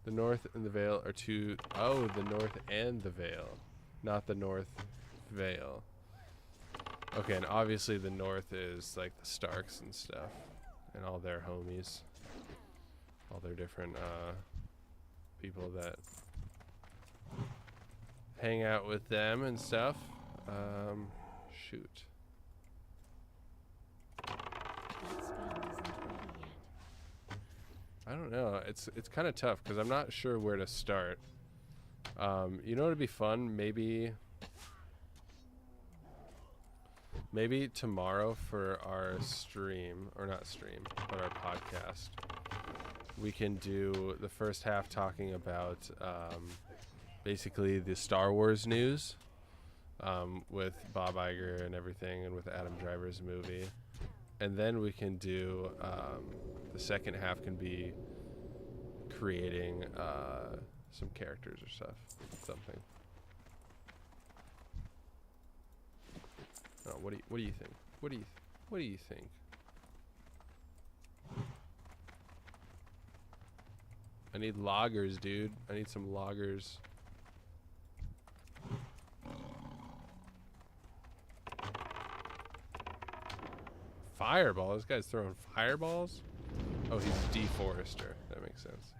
[SPEAKER 1] The North and the Vale are two. Oh, the North and the Vale, not the North Vale. Okay, and obviously the north is like the Starks and stuff, and all their homies, all their different people that hang out with them and stuff. Shoot.
[SPEAKER 2] That spell isn't ready yet.
[SPEAKER 1] I don't know. It's kind of tough because I'm not sure where to start. You know, it'd be fun. Maybe tomorrow for our stream, or not stream, but our podcast, we can do the first half talking about basically the Star Wars news with Bob Iger and everything, and with Adam Driver's movie. And then we can do the second half can be creating some characters or something. Oh, what do you think? What do you think? I need loggers, dude. I need some loggers. Fireball? This guy's throwing fireballs? Oh, he's a deforester. That makes sense.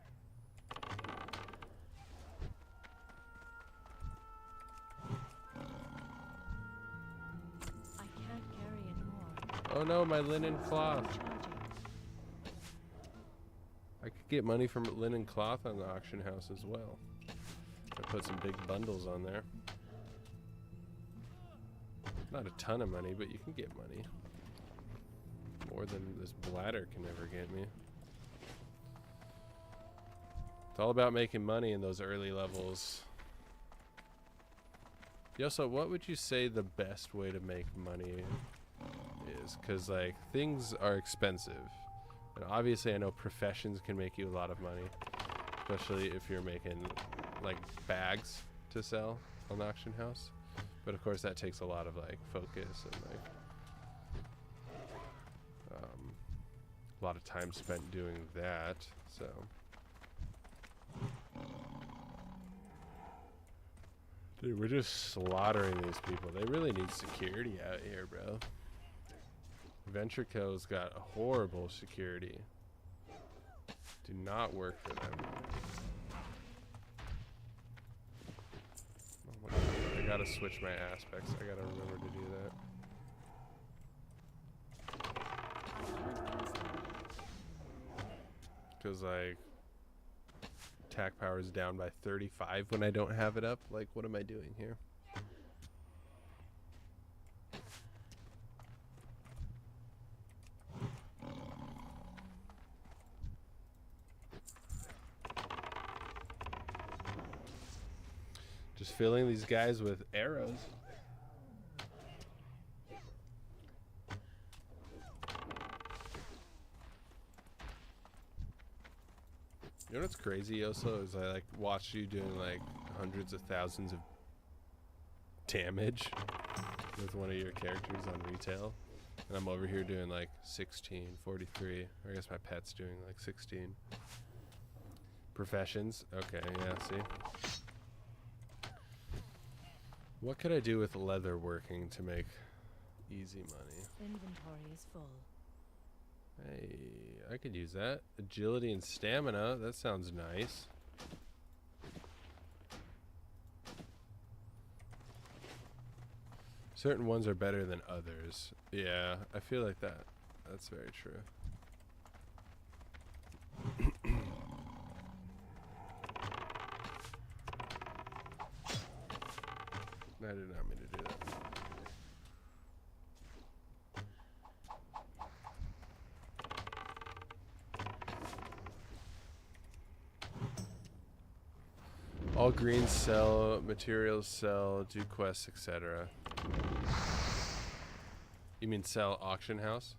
[SPEAKER 2] I can't carry anymore.
[SPEAKER 1] Oh no, my linen cloth.
[SPEAKER 2] Charging.
[SPEAKER 1] I could get money from linen cloth on the auction house as well. I put some big bundles on there. Not a ton of money, but you can get money. More than this bladder can ever get me. It's all about making money in those early levels. Yo, so what would you say the best way to make money is? Because, like, things are expensive. And obviously I know professions can make you a lot of money. Especially if you're making, like, bags to sell on the auction house. But of course that takes a lot of, like, focus and, like, a lot of time spent doing that, so. Dude, we're just slaughtering these people. They really need security out here, bro. Venture Co's got horrible security. Do not work for them. Oh my God, I gotta switch my aspects. I gotta remember to do that. Because, like, attack power is down by 35 when I don't have it up. Like, what am I doing here? Just filling these guys with arrows. You know what's crazy, Yoso, is I, like, watch you doing, like, hundreds of thousands of damage with one of your characters on retail. And I'm over here doing, like, 16, 43. I guess my pet's doing, like, 16. Professions. Okay, yeah, see? What could I do with leather working to make easy money?
[SPEAKER 2] Inventory is full.
[SPEAKER 1] Hey, I could use that. Agility and stamina. That sounds nice. Certain ones are better than others. Yeah, I feel like that. That's very true. I did not mean to do that. All greens sell, materials sell, do quests, etc. You mean sell auction house?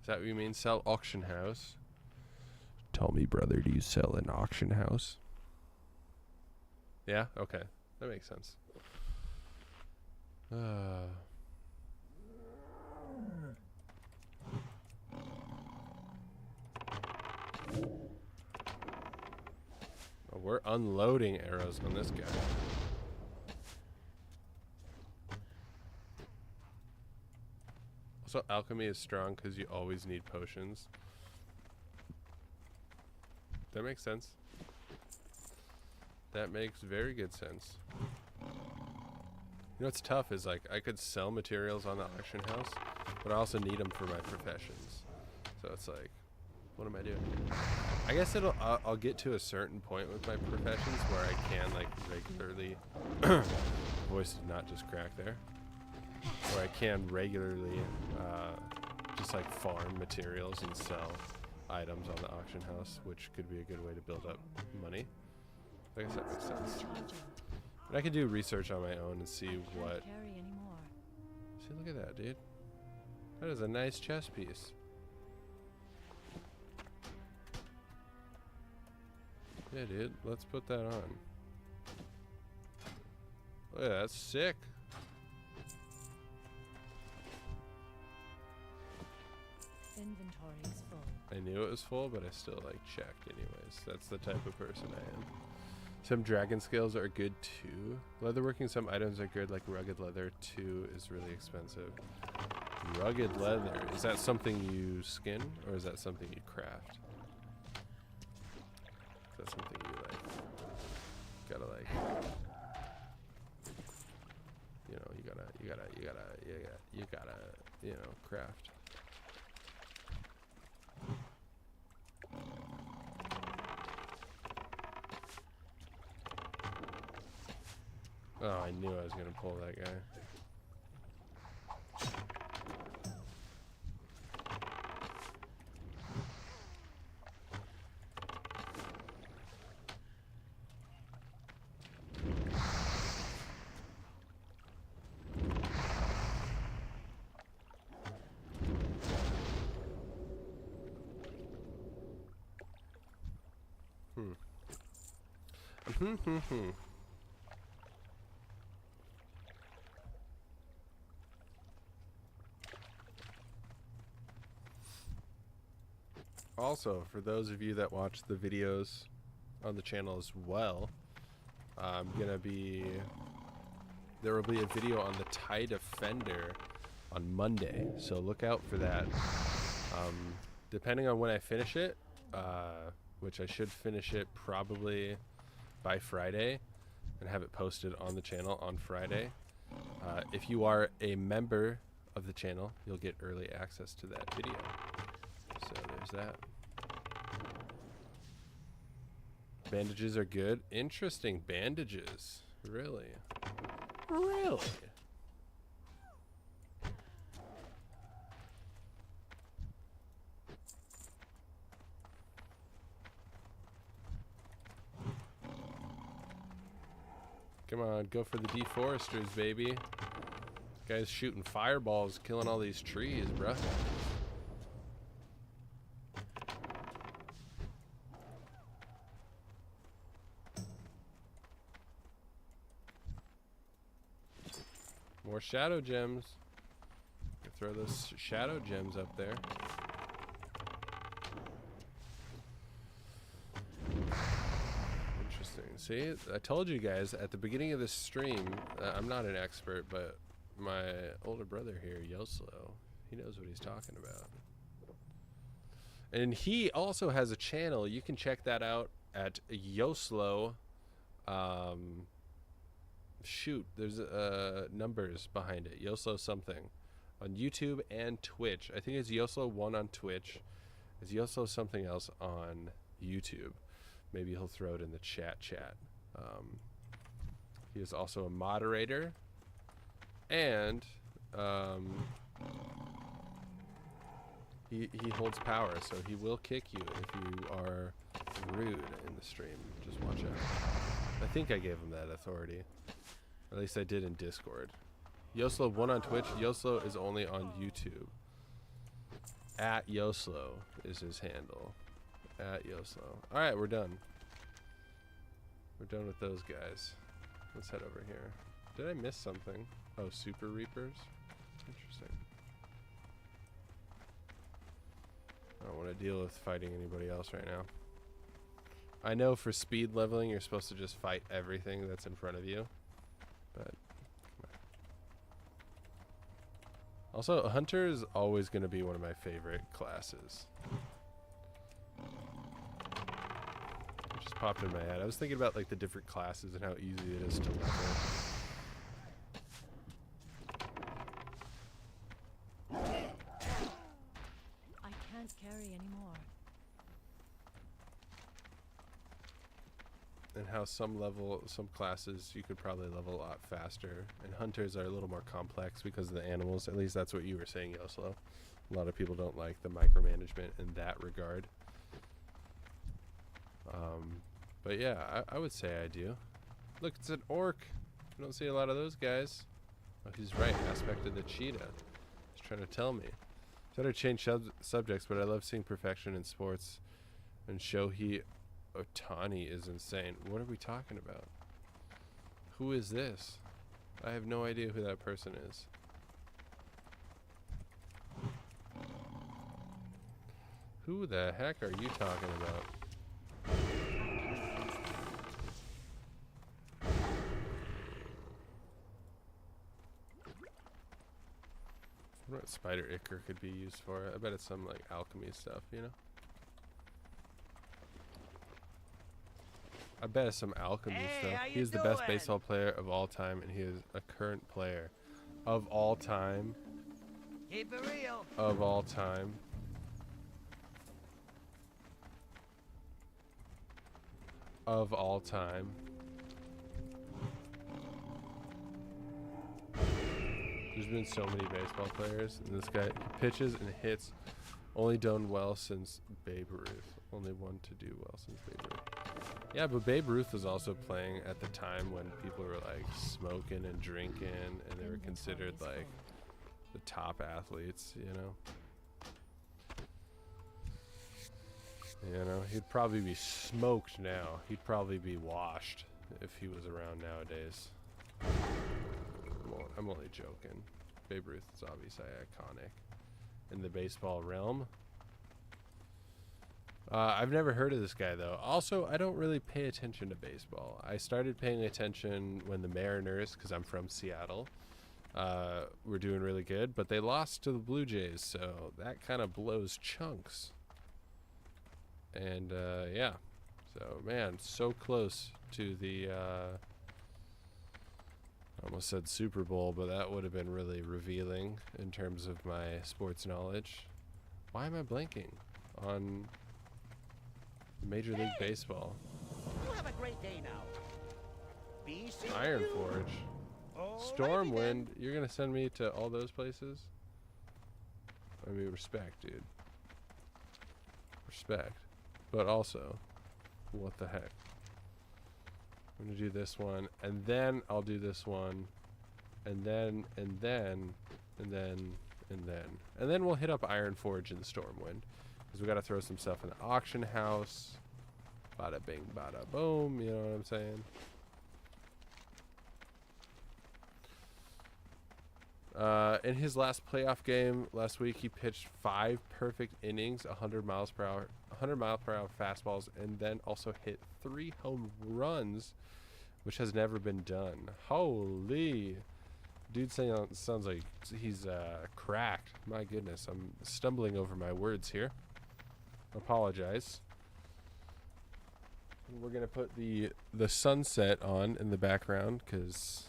[SPEAKER 1] Is that what you mean? Sell auction house? Tell me, brother, do you sell an auction house? Yeah? Okay. That makes sense. Oh, we're unloading arrows on this guy. Also, alchemy is strong because you always need potions. That makes sense. That makes very good sense. You know what's tough is like I could sell materials on the auction house, but I also need them for my professions. So it's like, what am I doing? I guess I'll get to a certain point with my professions where I can like regularly voice did not just crack there. Where I can regularly just like farm materials and sell items on the auction house, which could be a good way to build up money. I guess that makes sense. But I could do research on my own and see what.
[SPEAKER 2] Carry anymore.
[SPEAKER 1] See, look at that, dude. That is a nice chess piece. Yeah, dude. Let's put that on. Oh, yeah, that's sick.
[SPEAKER 2] Inventory is full.
[SPEAKER 1] I knew it was full, but I still like checked anyways. That's the type of person I am. Some dragon scales are good too. Leatherworking, some items are good, like rugged leather too is really expensive. Rugged leather, is that something you skin or is that something you craft? Is that something you like? Gotta like, you know, you gotta, you know, craft. Oh, I knew I was gonna pull that guy. Also, for those of you that watch the videos on the channel as well, there will be a video on the TIE Defender on Monday, so look out for that. Depending on when I finish it, which I should finish it probably by Friday and have it posted on the channel on Friday. If you are a member of the channel, you'll get early access to that video. So there's that. Bandages are good. Interesting bandages. Really? Really? Come on, go for the deforesters, baby. Guy's shooting fireballs, killing all these trees, bruh. More shadow gems. Throw those shadow gems up there. Interesting. See, I told you guys at the beginning of this stream, I'm not an expert, but my older brother here, Yoslo, he knows what he's talking about. And he also has a channel. You can check that out at Yoslo. Shoot, there's numbers behind it. Yoslo something on YouTube and Twitch. I think it's Yoslo1 on Twitch. It's Yoslo something else on YouTube. Maybe he'll throw it in the chat. He is also a moderator, and he holds power, so he will kick you if you are rude in the stream. Just watch out. I think I gave him that authority. At least I did in Discord. Yoslo1 on Twitch. Yoslo is only on YouTube. At Yoslo is his handle. At Yoslo. Alright, we're done. We're done with those guys. Let's head over here. Did I miss something? Oh, Super Reapers? Interesting. I don't want to deal with fighting anybody else right now. I know for speed leveling, you're supposed to just fight everything that's in front of you. But also, a hunter is always going to be one of my favorite classes. It just popped in my head. I was thinking about like the different classes and how easy it is to level.
[SPEAKER 2] I can't carry anymore.
[SPEAKER 1] And how some classes you could probably level a lot faster, and hunters are a little more complex because of the animals. At least that's what you were saying, Yoslo. A lot of people don't like the micromanagement in that regard. But yeah, I would say I do. Look, it's an orc. You don't see a lot of those guys. Oh, he's right. Aspect of the cheetah. He's trying to tell me. Try to change subjects, but I love seeing perfection in sports. And Shohei Ohtani is insane. What are we talking about? Who is this? I have no idea who that person is. Who the heck are you talking about? I wonder what spider ichor could be used for. I bet it's some like alchemy stuff, you know? I bet it's some alchemy stuff. He is the best baseball player of all time, and he is a current player of all time.
[SPEAKER 5] Keep it real.
[SPEAKER 1] Of all time. Of all time. There's been so many baseball players, and this guy pitches and hits. Only done well since Babe Ruth. Only one to do well since Babe Ruth. Yeah, but Babe Ruth was also playing at the time when people were like smoking and drinking, and they were considered like the top athletes, you know. You know, he'd probably be smoked now. He'd probably be washed if he was around nowadays. I'm only joking. Babe Ruth is obviously iconic in the baseball realm. I've never heard of this guy, though. Also, I don't really pay attention to baseball. I started paying attention when the Mariners, because I'm from Seattle, were doing really good, but they lost to the Blue Jays, so that kind of blows chunks. And, yeah. So, man, so close to the, I almost said Super Bowl, but that would have been really revealing in terms of my sports knowledge. Why am I blanking on Major League Baseball?
[SPEAKER 5] You have a great day now. Be safe.
[SPEAKER 1] Iron Forge. Stormwind. You're going to send me to all those places? I mean, respect, dude. Respect. But also, what the heck? I'm going to do this one, and then I'll do this one, and then we'll hit up Iron Forge and Stormwind, because we got to throw some stuff in the auction house. Bada bing, bada boom, you know what I'm saying? In his last playoff game last week, he pitched 5 perfect innings, 100 mile per hour fastballs, and then also hit 3 home runs, which has never been done. Holy, dude, sounds like he's cracked. My goodness, I'm stumbling over my words here. Apologize. We're gonna put the sunset on in the background because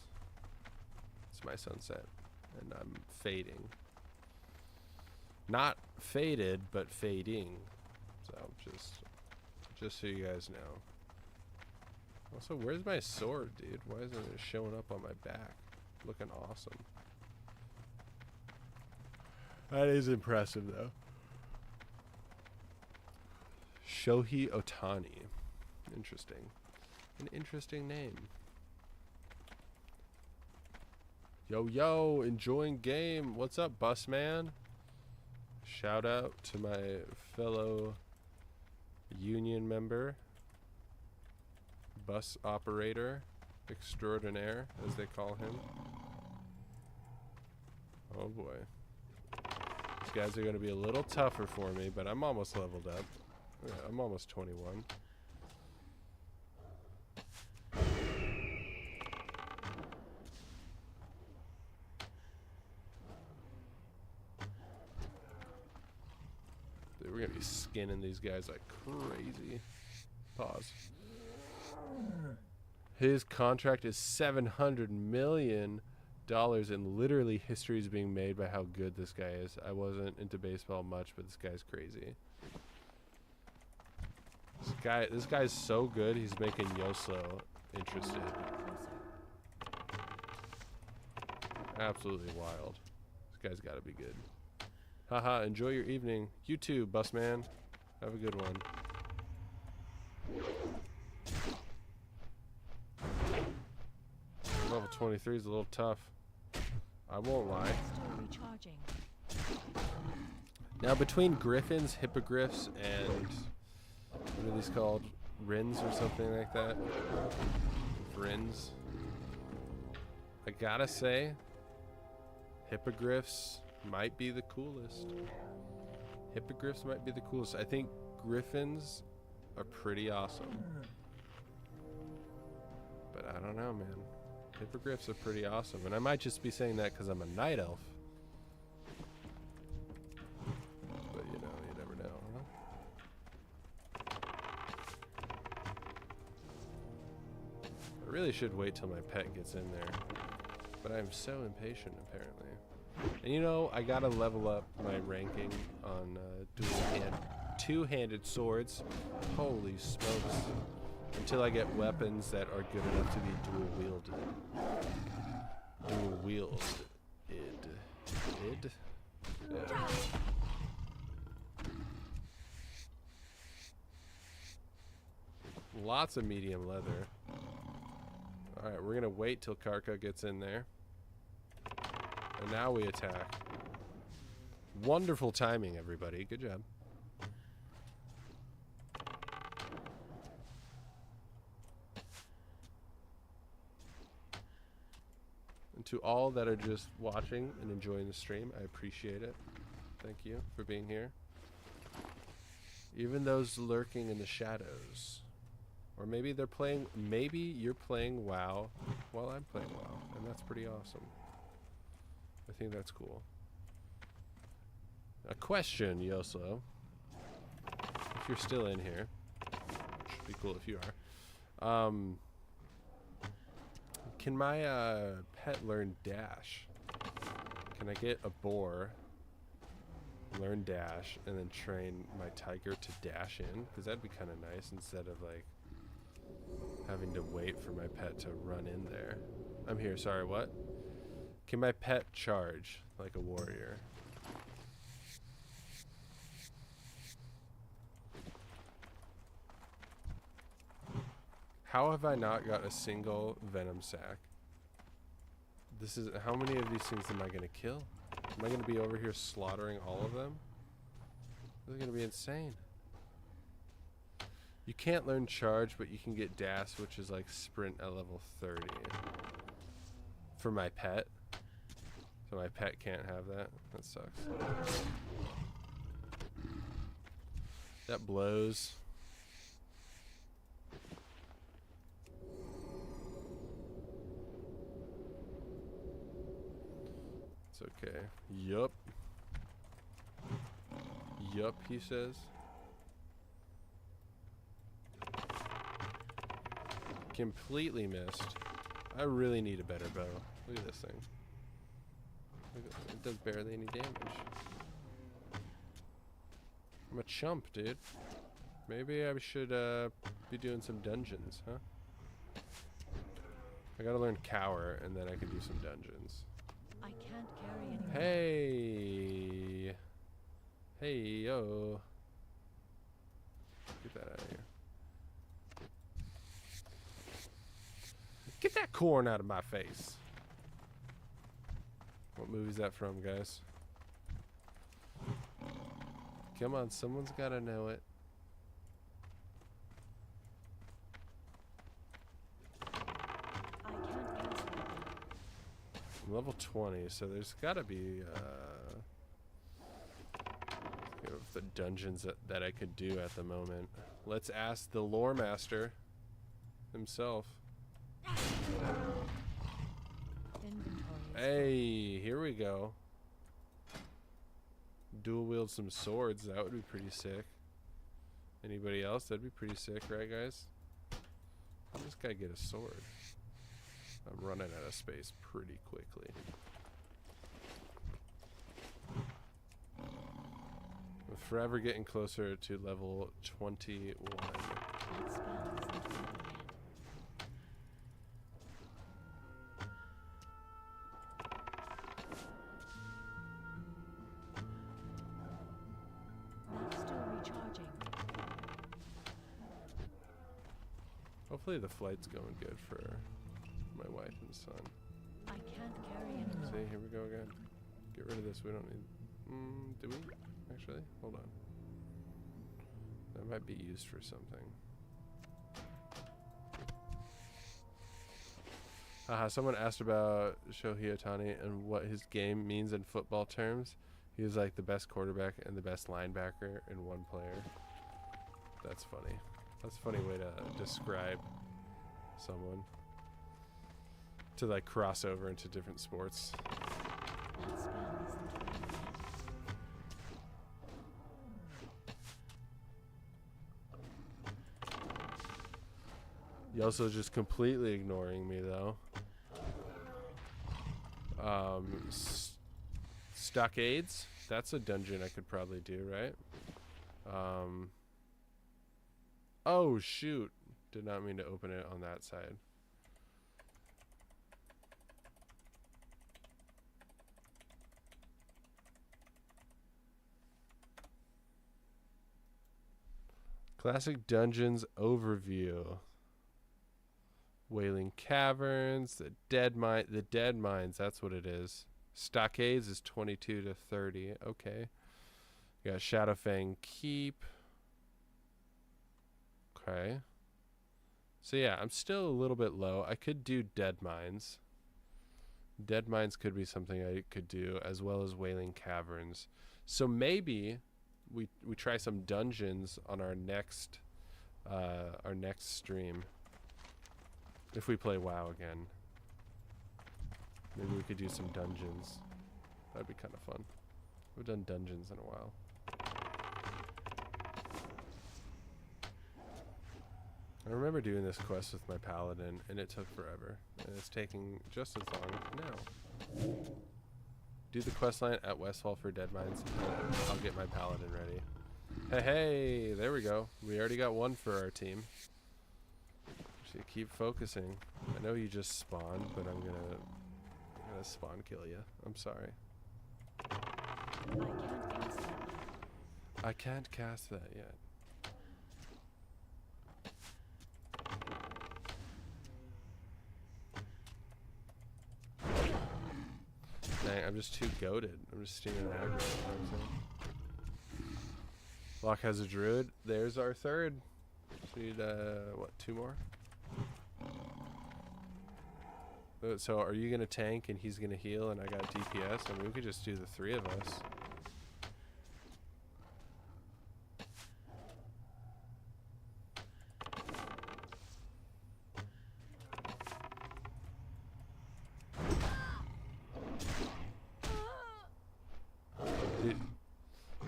[SPEAKER 1] it's my sunset. And I'm fading. Not faded, but fading. So just so you guys know. Also, where's my sword, dude? Why isn't it showing up on my back? Looking awesome. That is impressive, though. Shohei Ohtani. Interesting. An interesting name. Yo, enjoying game. What's up, bus man? Shout out to my fellow union member, bus operator extraordinaire, as they call him. Oh boy. These guys are going to be a little tougher for me, but I'm almost leveled up. Yeah, I'm almost 21. We're gonna be skinning these guys like crazy. Pause. His contract is $700 million, and literally history is being made by how good this guy is. I wasn't into baseball much, but this guy's crazy. This guy's so good. He's making Yoslo interested. Absolutely wild. This guy's got to be good. Haha, enjoy your evening. You too, Busman. Have a good one. Level 23 is a little tough. I won't lie.
[SPEAKER 2] Still recharging.
[SPEAKER 1] Now, between griffins, hippogriffs, and what are these called? Rins or something like that? Rins. I gotta say, hippogriffs might be the coolest. Hippogriffs might be the coolest. I think griffins are pretty awesome. But I don't know, man. Hippogriffs are pretty awesome. And I might just be saying that because I'm a night elf. But you know, you never know, huh? I really should wait till my pet gets in there. But I'm so impatient, apparently. And you know, I gotta level up my ranking on two-handed swords. Holy smokes. Until I get weapons that are good enough to be dual-wielded. Dual-wielded. Yeah. Lots of medium leather. Alright, we're gonna wait till Karka gets in there. And now we attack. Wonderful timing, everybody. Good job. And to all that are just watching and enjoying the stream, I appreciate it. Thank you for being here. Even those lurking in the shadows. Or maybe they're playing, maybe you're playing WoW while I'm playing WoW. And that's pretty awesome. I think that's cool. A question, Yoslo. If you're still in here. Should be cool if you are. Can my pet learn dash? Can I get a boar, learn dash, and then train my tiger to dash in? Because that'd be kind of nice instead of like having to wait for my pet to run in there. I'm here, sorry, what? Can my pet charge like a warrior? How have I not got a single venom sac? This is, how many of these things am I gonna kill? Am I gonna be over here slaughtering all of them? This is gonna be insane. You can't learn charge, but you can get dash, which is like sprint at level 30. For my pet. So my pet can't have that. That sucks. That blows. It's okay. Yup. Yup, he says. Completely missed. I really need a better bow. Look at this thing. It does barely any damage. I'm a chump, dude. Maybe I should be doing some dungeons, huh? I gotta learn cower, and then I can do some dungeons.
[SPEAKER 2] I can't carry anymore.
[SPEAKER 1] Hey! Hey, yo. Get that out of here. Get that corn out of my face. What movie's that from, guys? Come on, someone's gotta know it.
[SPEAKER 2] I can't cancel it.
[SPEAKER 1] I'm level 20, so there's gotta be the dungeons that I could do at the moment. Let's ask the lore master himself.
[SPEAKER 2] Inventory is
[SPEAKER 1] Hey, here we go. dual wield some swords. That would be pretty sick. Anybody else? That'd be pretty sick, right, guys? This guy get a sword. I'm running out of space pretty quickly. We're forever getting closer to level 21.
[SPEAKER 2] That spell isn't ready yet. I'm still recharging.
[SPEAKER 1] Hopefully the flight's going good for my wife and son.
[SPEAKER 2] I can't carry anymore.
[SPEAKER 1] See, here we go again. Get rid of this. We don't need... do we? Actually, hold on. That might be used for something. Someone asked about Shohei Ohtani and what his game means in football terms. He was like the best quarterback and the best linebacker in one player. That's funny. That's a funny way to describe someone. To like cross over into different sports.
[SPEAKER 2] That spell isn't ready yet.
[SPEAKER 1] You also just completely ignoring me though. Stockades. That's a dungeon I could probably do, right? Oh shoot! Did not mean to open it on that side. Classic Dungeons overview. Wailing Caverns, the Dead Mines, that's what it is. Stockades is 22 to 30. Okay. You got Shadowfang Keep. Okay. So yeah, I'm still a little bit low. I could do Dead Mines. Dead Mines could be something I could do, as well as Wailing Caverns. So maybe we try some dungeons on our next stream. If we play WoW again. Maybe we could do some dungeons. That'd be kind of fun. We've done dungeons in a while. I remember doing this quest with my paladin, and it took forever. And it's taking just as long now. Do the quest line at Westfall for Dead Mines, and I'll get my paladin ready. Hey, there we go. We already got one for our team. So keep focusing. I know you just spawned, but I'm gonna spawn kill you. I'm sorry.
[SPEAKER 2] I can't cast that yet.
[SPEAKER 1] I can't cast that yet. Dang, I'm just too goated. I'm just stealing aggro. You know what I'm saying? Locke has a druid. There's our third. So we need, what, 2 more? So are you going to tank and he's going to heal and I got DPS? I mean, we could just do the 3 of us.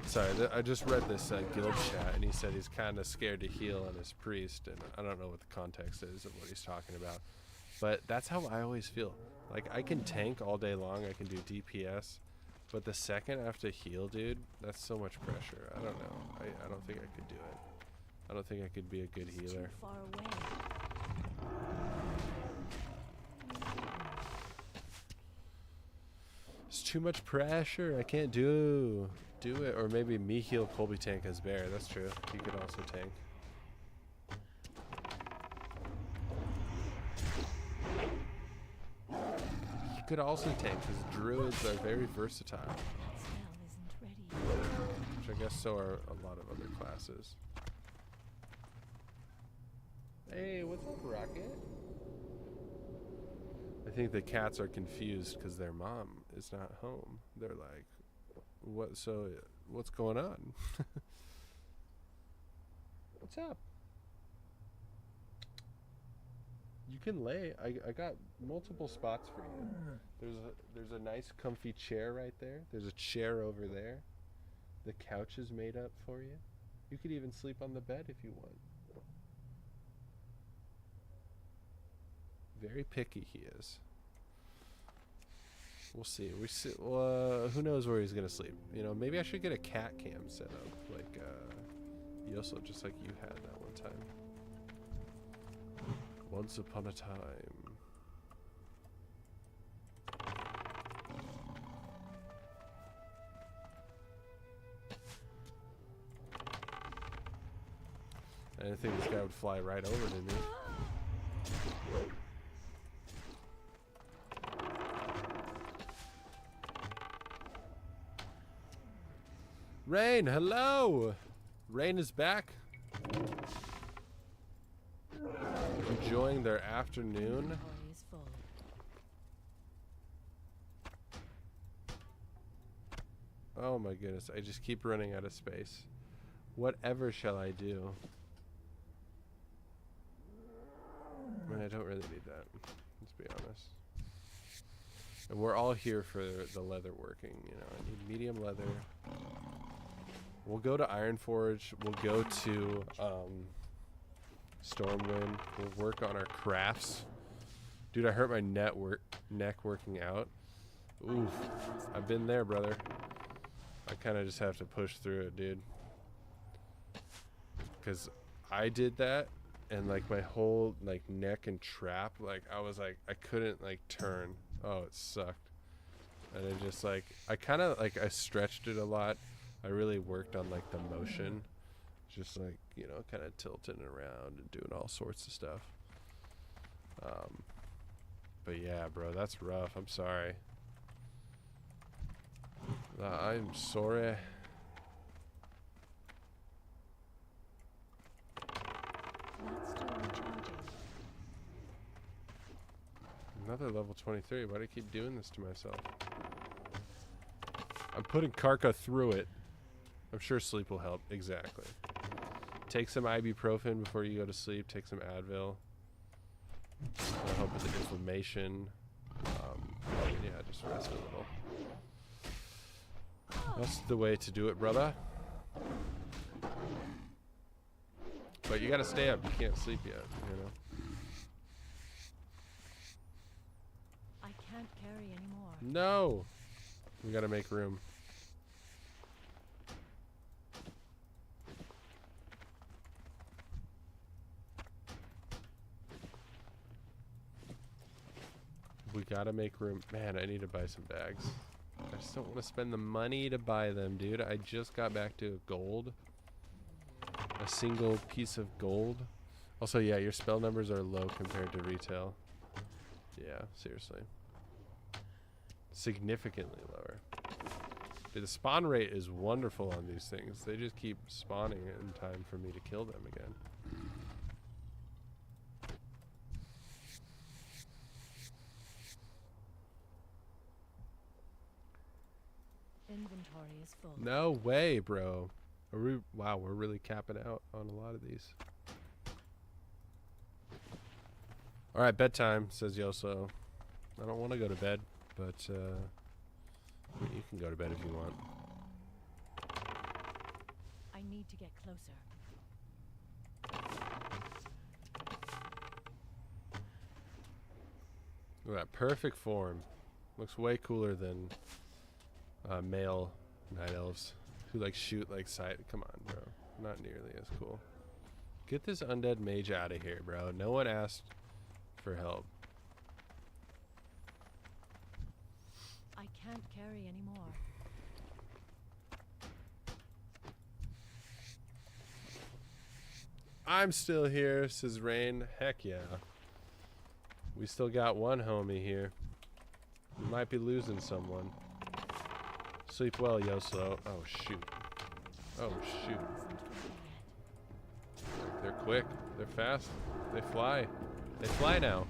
[SPEAKER 1] Sorry, I just read this guild chat, and he said he's kind of scared to heal on his priest, and I don't know what the context is of what he's talking about. But that's how I always feel. Like, I can tank all day long, I can do DPS, but the second I have to heal, dude, that's so much pressure. I don't know. I don't think I could do it. I don't think I could be a good
[SPEAKER 2] It's
[SPEAKER 1] healer.
[SPEAKER 2] too far away.
[SPEAKER 1] It's too much pressure. I can't do it. Or maybe me heal Colby tank as bear. That's true. He could also tank. He could also tank because druids are very versatile.
[SPEAKER 2] That spell isn't ready yet.
[SPEAKER 1] Which I guess so are a lot of other classes. Hey, what's up, Rocket? I think the cats are confused because their mom is not home. They're like, "What? So, what's going on? What's up? You can lay. I got multiple spots for you. There's a nice, comfy chair right there. There's a chair over there. The couch is made up for you. You could even sleep on the bed if you want. Very picky he is. We'll see. Who knows where he's gonna sleep? You know, maybe I should get a cat cam set up, like Yoso, just like you had that one time. Once upon a time. I didn't think this guy would fly right over to me. Rain, hello! Rain is back. Enjoying their afternoon.
[SPEAKER 2] Inventory is full.
[SPEAKER 1] Oh my goodness, I just keep running out of space. Whatever shall I do? I mean, I don't really need that, let's be honest. And we're all here for the leather working, you know. I need medium leather. We'll go to Ironforge. We'll go to Stormwind. We'll work on our crafts. Dude, I hurt my neck working out. Oof. I've been there, brother. I kind of just have to push through it, dude. Because I did that, and like my whole like neck and trap, like I was like, I couldn't like turn. Oh, it sucked. And it just like, I stretched it a lot. I really worked on like the motion, just like, you know, kind of tilting around and doing all sorts of stuff. But yeah, bro, that's rough. I'm sorry. I'm sorry.
[SPEAKER 2] That's still recharging.
[SPEAKER 1] Another level 23. Why do I keep doing this to myself? I'm putting Karka through it. I'm sure sleep will help. Exactly. Take some ibuprofen before you go to sleep. Take some Advil. That'll help with the inflammation. Yeah, just rest a little. That's the way to do it, brother. But you gotta stay up. You can't sleep yet, you know.
[SPEAKER 2] I can't carry anymore.
[SPEAKER 1] No! We gotta make room. We gotta make room. Man, I need to buy some bags. I just don't want to spend the money to buy them, dude. I just got back to gold. A single piece of gold. Also, yeah, your spell numbers are low compared to retail. Yeah, seriously. Significantly lower. Dude, the spawn rate is wonderful on these things. They just keep spawning in time for me to kill them again.
[SPEAKER 2] Inventory is full.
[SPEAKER 1] No way, bro. Wow, we're really capping out on a lot of these. Alright, bedtime, says Yoso. I don't want to go to bed, but you can go to bed if you want.
[SPEAKER 2] I need to get closer.
[SPEAKER 1] Look at that perfect form. Looks way cooler than male night elves who like shoot like sight. Come on, bro. Not nearly as cool. Get this undead mage out of here, bro. No one asked for help.
[SPEAKER 2] I can't carry anymore.
[SPEAKER 1] I'm still here, says Rain. Heck yeah. We still got one homie here. We might be losing someone. Sleep well, Yoso. Oh, shoot. Oh, shoot. They're quick. They're fast. They fly. They fly now.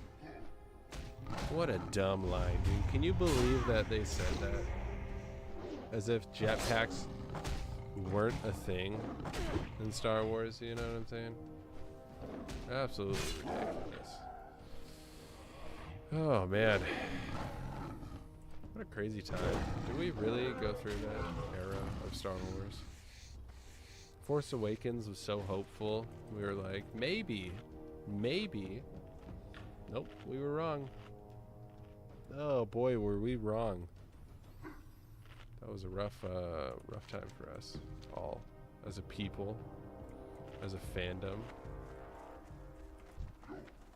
[SPEAKER 1] What a dumb line, dude. Can you believe that they said that? As if jetpacks weren't a thing in Star Wars, you know what I'm saying? Absolutely ridiculous. Oh, man. What a crazy time. Did we really go through that era of Star Wars? Force Awakens was so hopeful. We were like, maybe. Nope, we were wrong. Oh boy, were we wrong. That was a rough time for us all, as a people, as a fandom.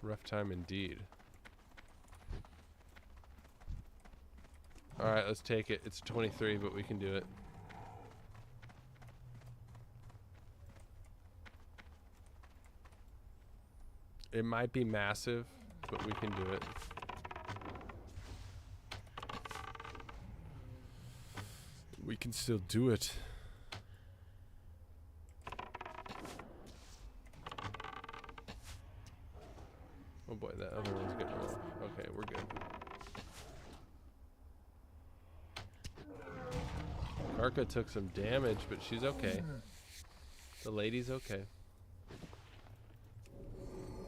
[SPEAKER 1] Rough time indeed. Alright, let's take it. It's 23, but we can do it. It might be massive, but we can do it. We can still do it. Oh boy, that other one's getting low. Okay, we're good. Karka took some damage, but she's okay. The lady's okay.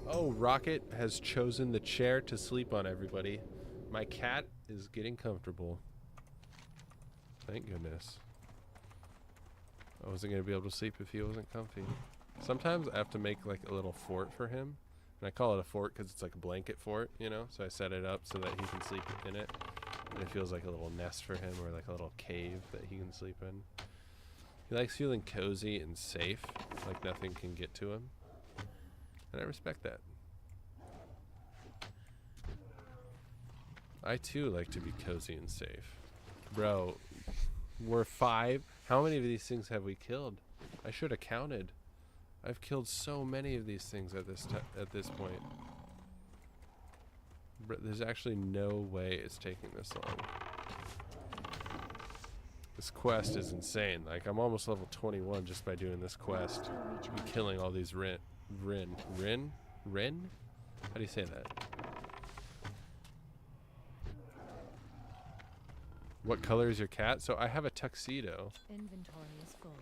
[SPEAKER 1] Oh, Rocket has chosen the chair to sleep on, everybody. My cat is getting comfortable. Thank goodness. I wasn't going to be able to sleep if he wasn't comfy. Sometimes I have to make like a little fort for him. And I call it a fort because it's like a blanket fort, you know? So I set it up so that he can sleep in it. And it feels like a little nest for him, or like a little cave that he can sleep in. He likes feeling cozy and safe, like nothing can get to him. And I respect that. I too like to be cozy and safe. Bro, we're 5. How many of these things have we killed? I should have counted. I've killed so many of these things at this point. There's actually no way it's taking this long. This quest is insane. Like, I'm almost level 21 just by doing this quest. I'm killing all these Rin? How do you say that? What color is your cat? So I have a tuxedo.
[SPEAKER 2] Inventory is full.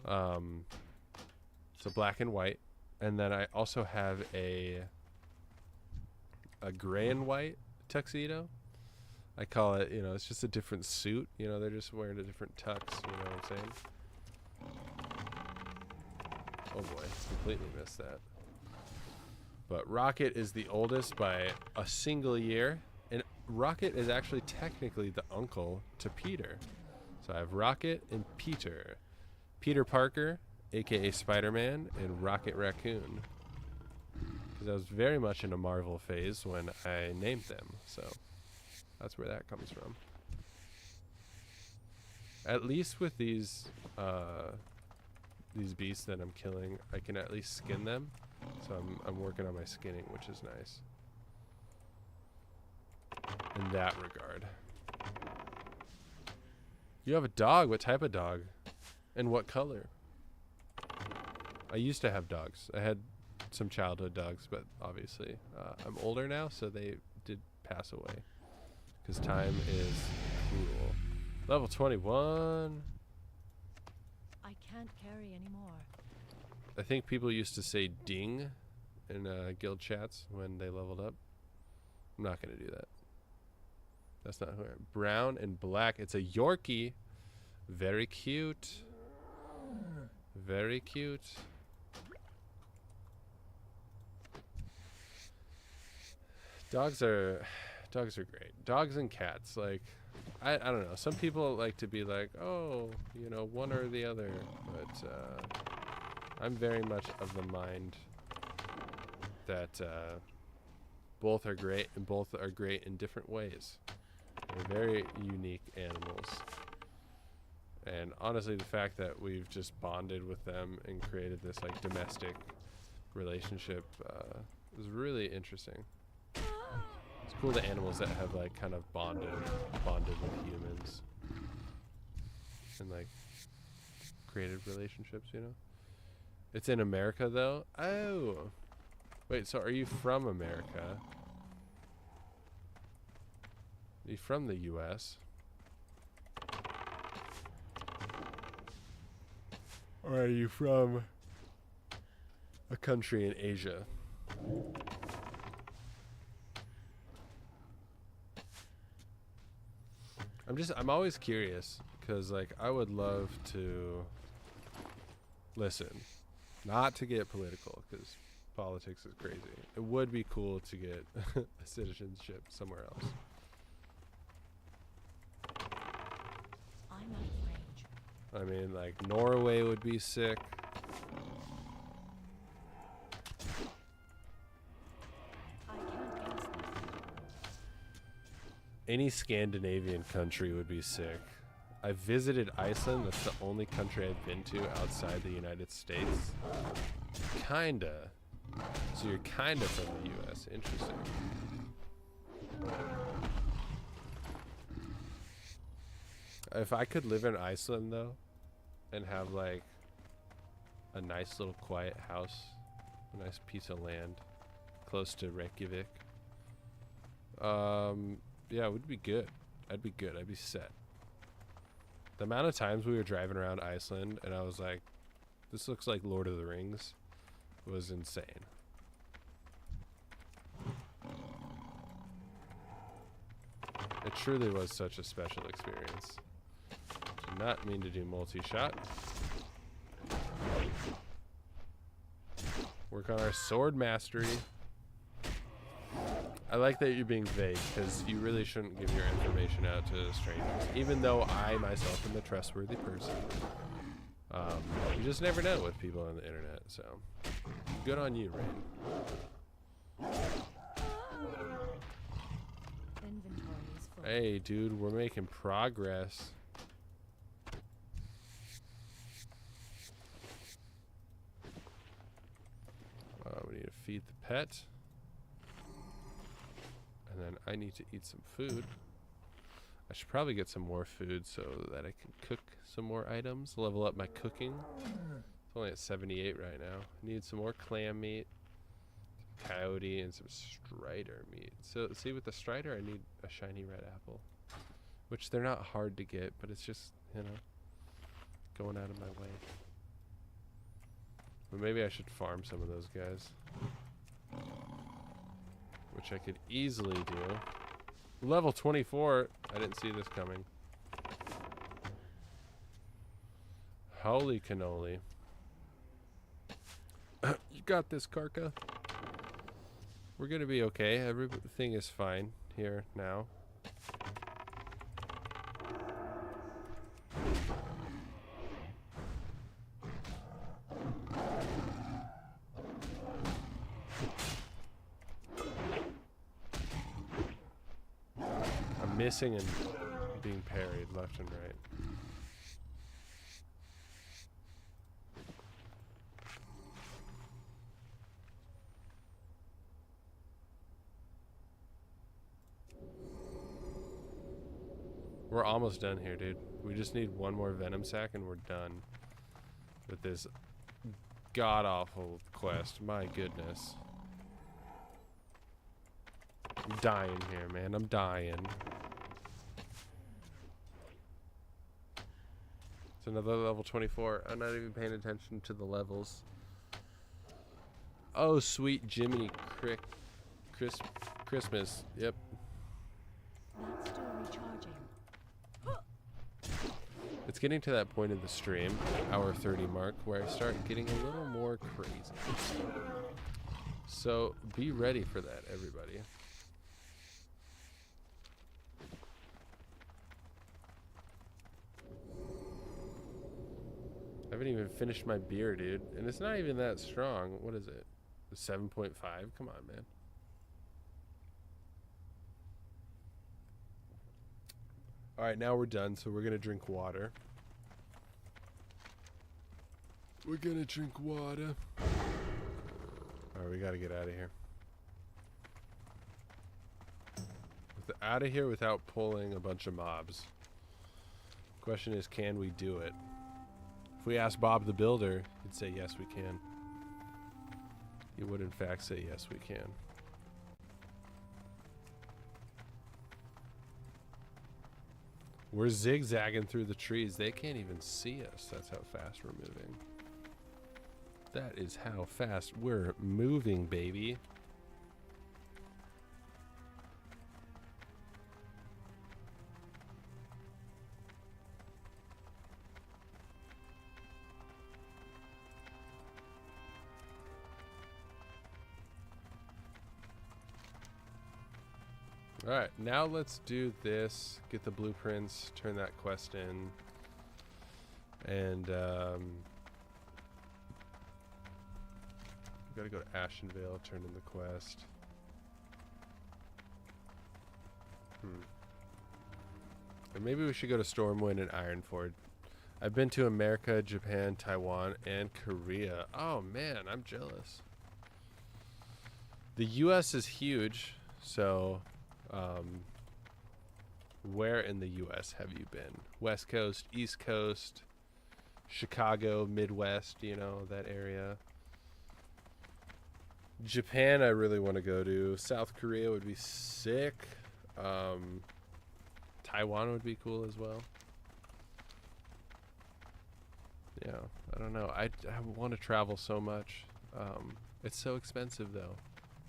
[SPEAKER 1] So black and white. And then I also have a gray and white tuxedo. I call it, you know, it's just a different suit. You know, they're just wearing a different tux, you know what I'm saying? Oh boy, completely missed that. But Rocket is the oldest by a single year. And Rocket is actually technically the uncle to Peter. So I have Rocket and Peter. Peter Parker, aka Spider-Man, and Rocket Raccoon. Because I was very much in a Marvel phase when I named them. So that's where that comes from. At least with these beasts that I'm killing, I can at least skin them. So I'm working on my skinning, which is nice. In that regard. You have a dog. What type of dog? And what color? I used to have dogs. I had some childhood dogs, but obviously I'm older now, so they did pass away. Because time is cruel. Level 21.
[SPEAKER 2] I can't carry anymore.
[SPEAKER 1] I think people used to say ding in guild chats when they leveled up. I'm not going to do that. That's not who I am. Brown and black. It's a Yorkie. Very cute. Very cute. Dogs are great. Dogs and cats, like, I don't know. Some people like to be like, oh, you know, one or the other. But I'm very much of the mind that both are great, and both are great in different ways. They're very unique animals. And honestly, the fact that we've just bonded with them and created this like domestic relationship is really interesting. It's cool, the animals that have like kind of bonded with humans and like created relationships, you know. It's in America though. Oh, wait. So are you from America? Are you from the U.S.? Or are you from a country in Asia? I'm always curious because like I would love to listen, not to get political because politics is crazy. It would be cool to get a citizenship somewhere else.
[SPEAKER 2] I'm out of range.
[SPEAKER 1] I mean, like Norway would be sick.
[SPEAKER 2] I can't pass this.
[SPEAKER 1] Any Scandinavian country would be sick. I visited Iceland. That's the only country I've been to outside the United States. Kinda. So you're kinda from the US. Interesting. If I could live in Iceland though, and have like a nice little quiet house, a nice piece of land close to Reykjavik, yeah, it would be good. I'd be good. I'd be set. The amount of times we were driving around Iceland and I was like, this looks like Lord of the Rings, was insane. It truly was such a special experience. Did not mean to do multi-shot. Work on our sword mastery. I like that you're being vague because you really shouldn't give your information out to strangers. Even though I myself am a trustworthy person. You just never know with people on the internet, so good on you, Rain.
[SPEAKER 2] Inventory is full.
[SPEAKER 1] Hey, dude, we're making progress. We need to feed the pet. And then I need to eat some food. I should probably get some more food so that I can cook some more items. Level up my cooking. It's only at 78 right now. I need some more clam meat, some coyote, and some strider meat. So see, with the strider, I need a shiny red apple, which they're not hard to get, but it's just, you know, going out of my way. But maybe I should farm some of those guys, which I could easily do. Level 24. I didn't see this coming. Holy cannoli. You got this, Karka. We're gonna be okay. Everything is fine here now. Missing and being parried left and right. We're almost done here, dude. We just need one more venom sack and we're done with this god-awful quest. My goodness. I'm dying here, man. I'm dying. It's another level 24. I'm not even paying attention to the levels. Oh, sweet Jiminy Christmas. Yep.
[SPEAKER 2] That's still recharging.
[SPEAKER 1] It's getting to that point in the stream, hour 30 mark, where I start getting a little more crazy. So be ready for that, everybody. I haven't even finished my beer, dude. And it's not even that strong. What is it? 7.5? Come on, man. Alright, now we're done, so we're going to drink water. We're going to drink water. Alright, we got to get out of here. Out of here without pulling a bunch of mobs. Question is, can we do it? If we ask Bob the Builder, he'd say yes, we can. He would in fact say yes, we can. We're zigzagging through the trees. They can't even see us. That's how fast we're moving. That is how fast we're moving, baby. All right, now let's do this. Get the blueprints, turn that quest in, and we gotta go to Ashenvale, turn in the quest. Or maybe we should go to Stormwind and Ironforge. I've been to America, Japan, Taiwan, and Korea. Oh man, I'm jealous. The U.S. is huge, so where in the U.S. have you been? West Coast, East Coast, Chicago, Midwest, you know, that area. Japan, I really want to go to. South Korea would be sick. Taiwan would be cool as well. Yeah, I don't know. I want to travel so much. It's so expensive, though.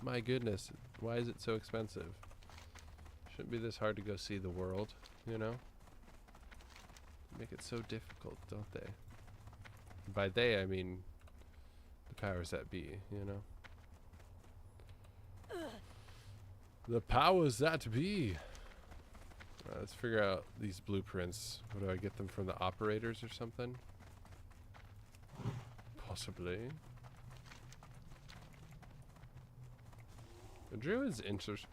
[SPEAKER 1] My goodness, why is it so expensive? Shouldn't be this hard to go see the world, you know? Make it so difficult, don't they? By they, I mean the powers that be, you know? The powers that be. Let's figure out these blueprints. What do I get them from the operators or something? Possibly. The Druid's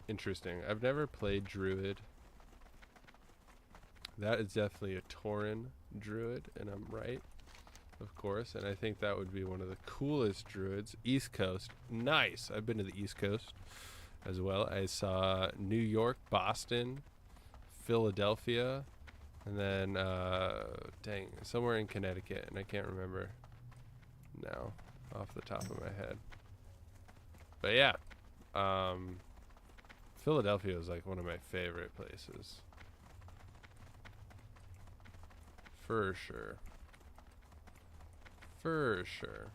[SPEAKER 1] interesting. I've never played Druid. That is definitely a Tauren Druid, and I'm right, of course. And I think that would be one of the coolest Druids. East Coast. Nice. I've been to the East Coast as well. I saw New York, Boston, Philadelphia, and then, dang, somewhere in Connecticut, and I can't remember now off the top of my head. But yeah, Philadelphia is like one of my favorite places. For sure. For sure.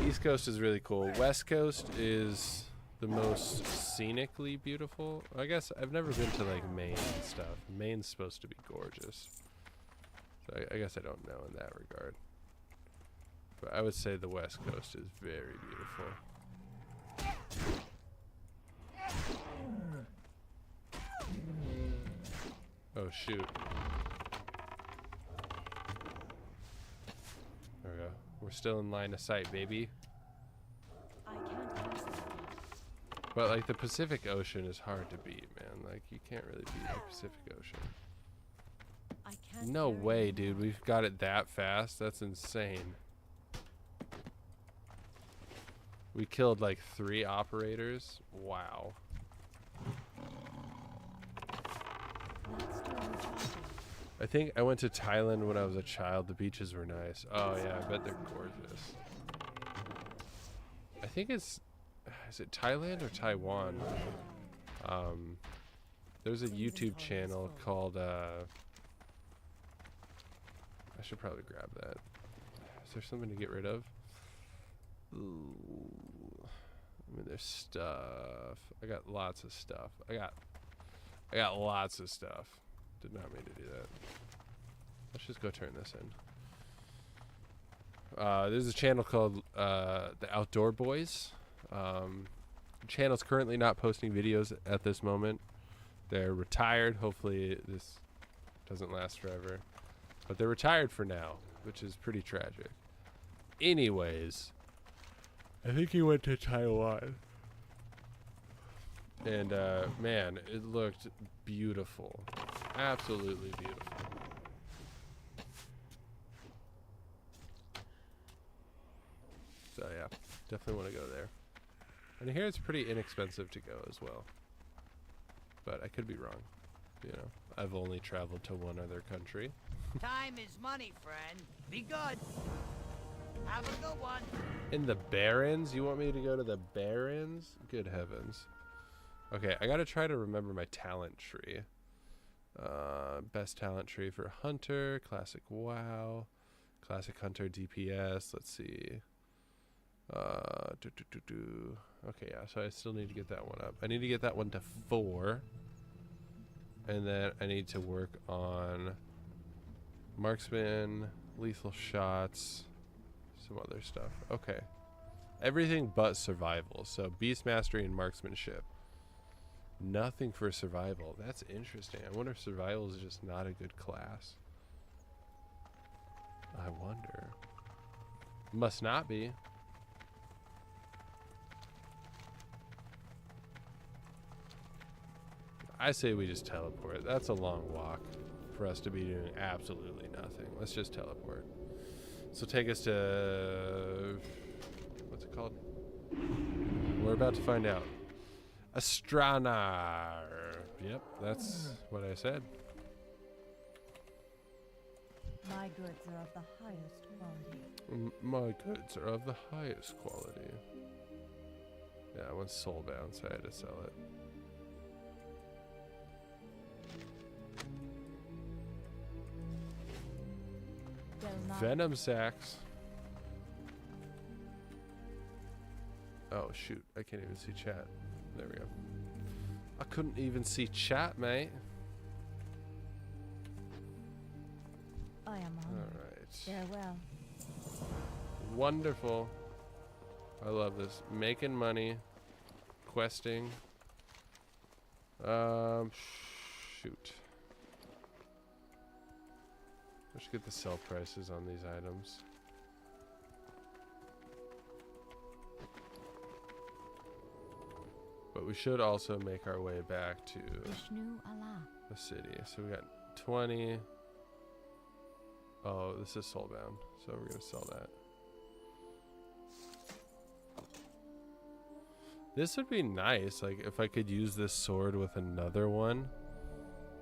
[SPEAKER 1] East Coast is really cool. West Coast is the most scenically beautiful. I guess I've never been to like Maine and stuff. Maine's supposed to be gorgeous. So I guess I don't know in that regard. But I would say the West Coast is very beautiful. Oh shoot. There we go. We're still in line of sight, baby.
[SPEAKER 2] I can't answer that.
[SPEAKER 1] But like the Pacific Ocean is hard to beat, man. Like you can't really beat the Pacific Ocean.
[SPEAKER 2] I can't
[SPEAKER 1] No
[SPEAKER 2] carry
[SPEAKER 1] way,
[SPEAKER 2] you
[SPEAKER 1] dude.
[SPEAKER 2] now.
[SPEAKER 1] We've got it that fast. That's insane. We killed like 3 operators. Wow.
[SPEAKER 2] Let's do our charging.
[SPEAKER 1] I think I went to Thailand when I was a child. The beaches were nice. Oh yeah, I bet they're gorgeous. I think is it Thailand or Taiwan? There's a YouTube channel called I should probably grab that. Is there something to get rid of? Ooh. I mean, there's stuff. I got lots of stuff. I got lots of stuff. Did not mean to do that. Let's just go turn this in. There's a channel called The Outdoor Boys. The channel's currently not posting videos at this moment. They're retired. Hopefully this doesn't last forever. But they're retired for now, which is pretty tragic. Anyways, I think he went to Taiwan. And man, it looked beautiful. Absolutely beautiful. So yeah, definitely want to go there. And I hear it's pretty inexpensive to go as well. But I could be wrong. You know, I've only traveled to one other country.
[SPEAKER 5] Time is money, friend. Be good. Have a good one.
[SPEAKER 1] In the Barrens? You want me to go to the Barrens? Good heavens. Okay, I gotta try to remember my talent tree. Best talent tree for Hunter, Classic WoW, Classic Hunter DPS. Let's see. Okay, yeah, so I still need to get that one up. I need to get that one to 4. And then I need to work on Marksman, lethal shots, some other stuff. Okay. Everything but survival. So beast mastery and marksmanship. Nothing for survival. That's interesting. I wonder if survival is just not a good class. I wonder. Must not be. I say we just teleport. That's a long walk for us to be doing absolutely nothing. Let's just teleport. So take us to... what's it called? We're about to find out. Astranar. Yep, that's what I said.
[SPEAKER 2] My goods are of the highest quality.
[SPEAKER 1] My goods are of the highest quality. Yeah, I went soulbound, so I had to sell it. Venom sacks. Oh shoot, I can't even see chat. There we go. I couldn't even see chat, mate.
[SPEAKER 2] I am on.
[SPEAKER 1] Alright.
[SPEAKER 2] Farewell.
[SPEAKER 1] Wonderful. I love this. Making money. Questing. Shoot. I should get the sell prices on these items. But we should also make our way back to
[SPEAKER 2] Vishnu Allah.
[SPEAKER 1] the city. So we got 20. Oh, this is soulbound. So we're going to sell that. This would be nice. Like if I could use this sword with another one,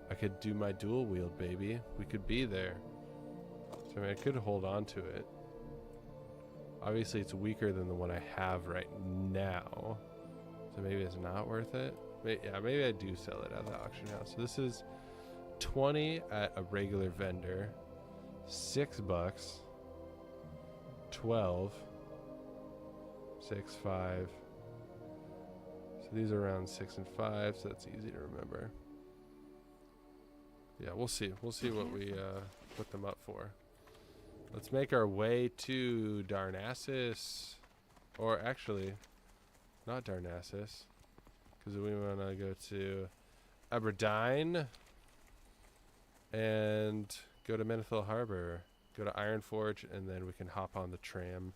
[SPEAKER 1] I could do my dual wield, baby. We could be there. So I mean, I could hold on to it. Obviously, it's weaker than the one I have right now. So maybe it's not worth it. Yeah, maybe I do sell it at the auction house. So this is 20 at a regular vendor. $6. 12. 6, 5. So these are around 6 and 5, so that's easy to remember. Yeah, we'll see. We'll see what we put them up for. Let's make our way to Darnassus. Or actually, not Darnassus. Because we want to go to Aberdeen. And go to Menethil Harbor. Go to Ironforge. And then we can hop on the tram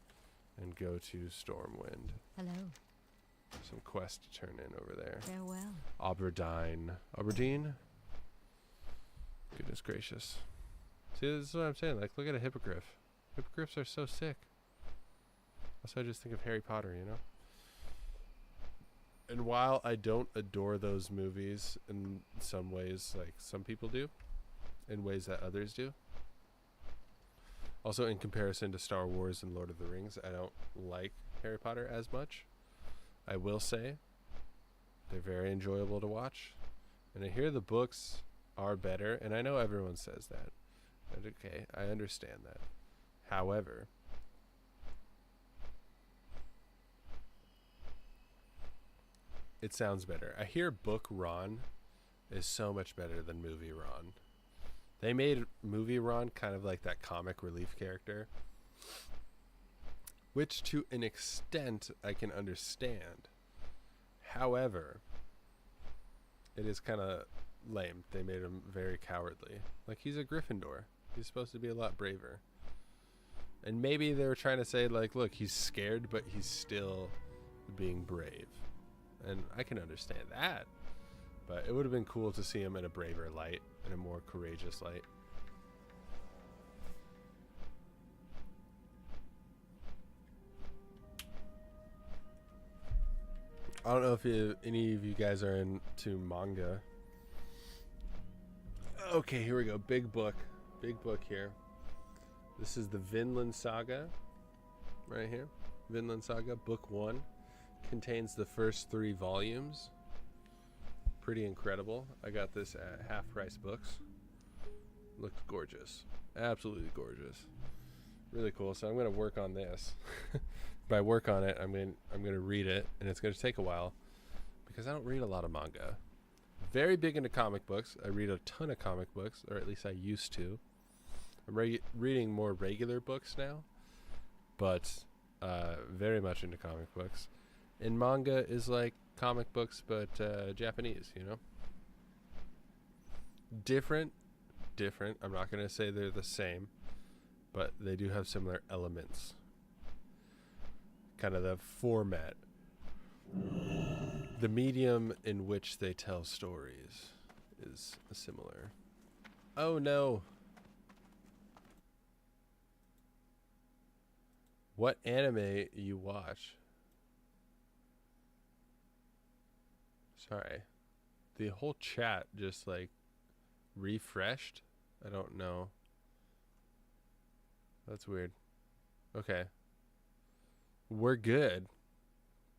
[SPEAKER 1] and go to Stormwind.
[SPEAKER 2] Hello.
[SPEAKER 1] Some quests to turn in over there.
[SPEAKER 2] Farewell.
[SPEAKER 1] Aberdeen. Aberdeen? Goodness gracious. See, this is what I'm saying. Like, look at a hippogriff. Hippogriffs are so sick. Also, I just think of Harry Potter, you know? And while I don't adore those movies in some ways, like some people do, in ways that others do, also in comparison to Star Wars and Lord of the Rings, I don't like Harry Potter as much. I will say they're very enjoyable to watch. And I hear the books are better, and I know everyone says that. But okay, I understand that. However, it sounds better. I hear book Ron is so much better than movie Ron. They made movie Ron kind of like that comic relief character, which to an extent I can understand. However, it is kind of lame. They made him very cowardly. Like, he's a Gryffindor. He's supposed to be a lot braver. And maybe they were trying to say, like, look, he's scared, but he's still being brave. And I can understand that. But it would have been cool to see him in a braver light, in a more courageous light. I don't know if any of you guys are into manga. Okay, here we go. Big book. Big book here. This is the Vinland Saga. Right here. Vinland Saga, book 1. Contains the first 3 volumes. Pretty incredible. I got this at Half Price Books. Looked gorgeous. Absolutely gorgeous. Really cool. So I'm going to work on this. By work on it, I'm going to read it, and it's going to take a while because I don't read a lot of manga. Very big into comic books. I read a ton of comic books, or at least I used to. I'm reading more regular books now, but very much into comic books. And manga is like comic books, but Japanese, you know? Different. I'm not going to say they're the same, but they do have similar elements. Kind of the format. The medium in which they tell stories is similar. Oh no. What anime you watch? Sorry. The whole chat just like refreshed. I don't know. That's weird. Okay. We're good.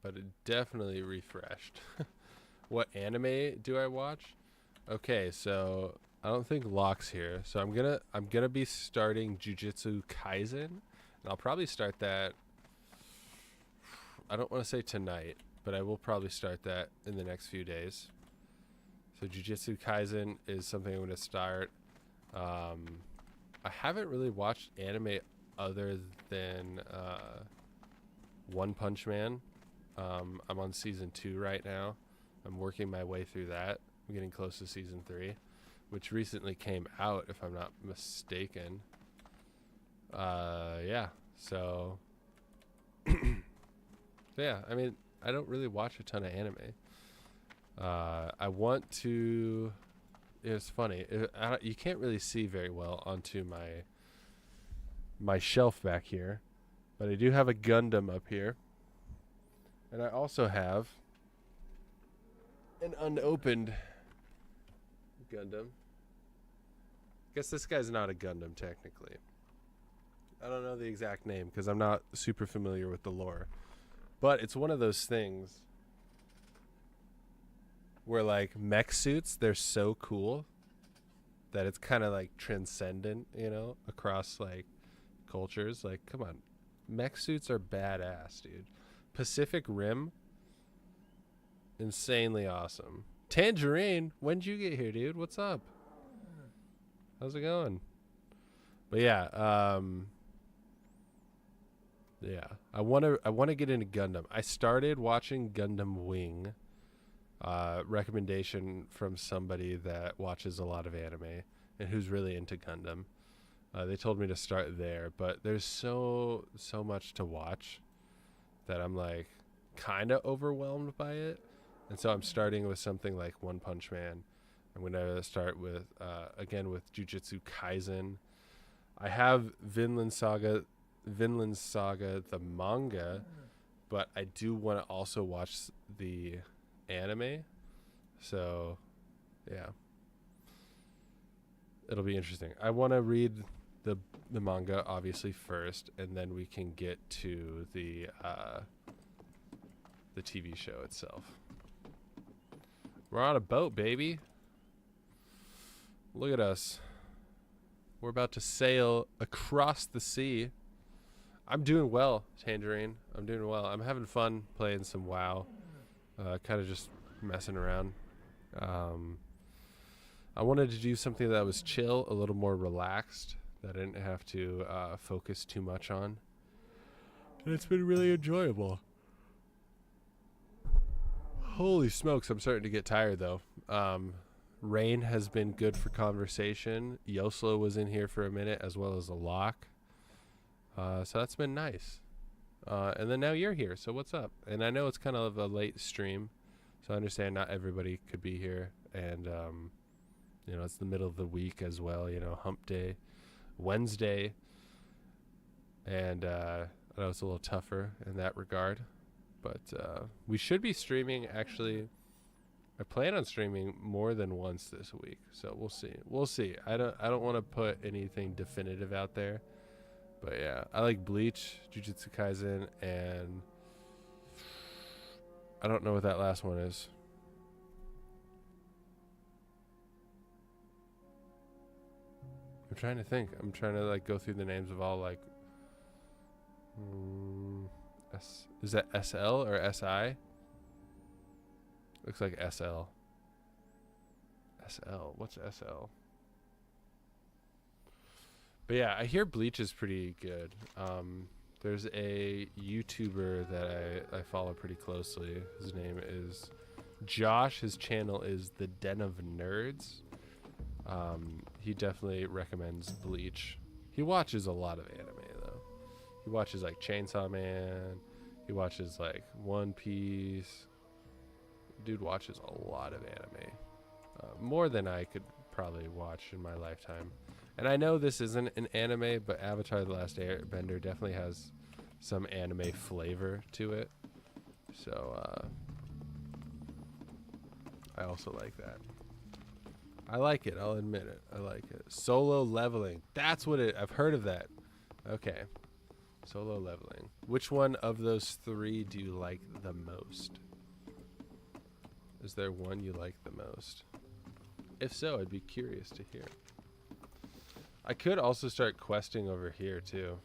[SPEAKER 1] But it definitely refreshed. What anime do I watch? Okay, so I don't think Locke's here. So I'm gonna be starting Jujutsu Kaisen. And I'll probably start that, I don't want to say tonight, but I will probably start that in the next few days. So Jujutsu Kaisen is something I'm going to start. I haven't really watched anime other than One Punch Man. I'm on season 2 right now. I'm working my way through that. I'm getting close to season 3, which recently came out, if I'm not mistaken. Yeah, so yeah, I mean, I don't really watch a ton of anime. I want to, it's funny, you can't really see very well onto my shelf back here, but I do have a Gundam up here, and I also have an unopened Gundam. Guess this guy's not a Gundam technically. I don't know the exact name because I'm not super familiar with the lore. But it's one of those things where, like, mech suits, they're so cool that it's kind of, like, transcendent, you know, across, like, cultures. Like, come on. Mech suits are badass, dude. Pacific Rim, insanely awesome. Tangerine, when'd you get here, dude? What's up? How's it going? But yeah, yeah, I want to get into Gundam. I started watching Gundam Wing, recommendation from somebody that watches a lot of anime and who's really into Gundam. They told me to start there, but there's so much to watch that I'm like kind of overwhelmed by it. And so I'm starting with something like One Punch Man. I'm going to start with, again, with Jujutsu Kaisen. I have Vinland Saga, the manga, but I do want to also watch the anime. So, yeah. It'll be interesting. I want to read the manga, obviously, first, and then we can get to the TV show itself. We're on a boat, baby. Look at us. We're about to sail across the sea. I'm doing well, Tangerine. I'm doing well. I'm having fun playing some WoW. Kind of just messing around. I wanted to do something that was chill, a little more relaxed, that I didn't have to focus too much on. And it's been really enjoyable. Holy smokes, I'm starting to get tired, though. Rain has been good for conversation. Yoslo was in here for a minute, as well as a lock. So that's been nice. And then now you're here, so what's up? And I know it's kind of a late stream, so I understand not everybody could be here. And, you know, it's the middle of the week as well, you know, hump day, Wednesday. And I know it's a little tougher in that regard. But we should be streaming, actually. I plan on streaming more than once this week, so we'll see. We'll see. I don't want to put anything definitive out there, but yeah, I like Bleach, Jujutsu Kaisen, and I don't know what that last one is. I'm trying to think. I'm trying to like go through the names of all like. Is that SL or SI? Looks like SL. SL. What's SL? But yeah, I hear Bleach is pretty good. There's a YouTuber that I follow pretty closely. His name is Josh. His channel is The Den of Nerds. He definitely recommends Bleach. He watches a lot of anime though. He watches like Chainsaw Man. He watches like One Piece. Dude watches a lot of anime. More than I could probably watch in my lifetime. And I know this isn't an anime, but Avatar: The Last Airbender definitely has some anime flavor to it. So I also like that. I like it. I'll admit it. I like it. Solo leveling. That's what it. I've heard of that. Okay. Solo leveling. Which one of those three do you like the most? Is there one you like the most? If so, I'd be curious to hear. I could also start questing over here too,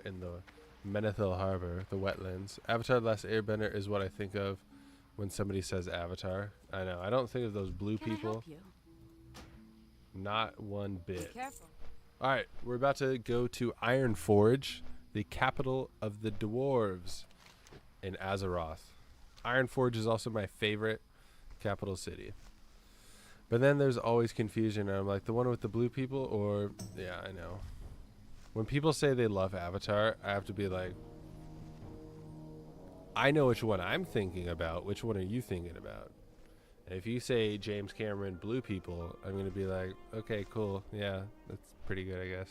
[SPEAKER 1] in the Menethil Harbor, the wetlands. Avatar: The Last Airbender is what I think of when somebody says Avatar. I know. I don't think of those blue
[SPEAKER 2] Can I
[SPEAKER 1] people.
[SPEAKER 2] help you?
[SPEAKER 1] Not one bit.
[SPEAKER 2] Be careful.
[SPEAKER 1] All right, we're about to go to Ironforge, the capital of the dwarves in Azeroth. Ironforge is also my favorite capital city. But then there's always confusion. And I'm like, the one with the blue people or... Yeah, I know. When people say they love Avatar, I have to be like, I know which one I'm thinking about. Which one are you thinking about? And if you say James Cameron blue people, I'm going to be like, okay, cool. Yeah, that's pretty good, I guess.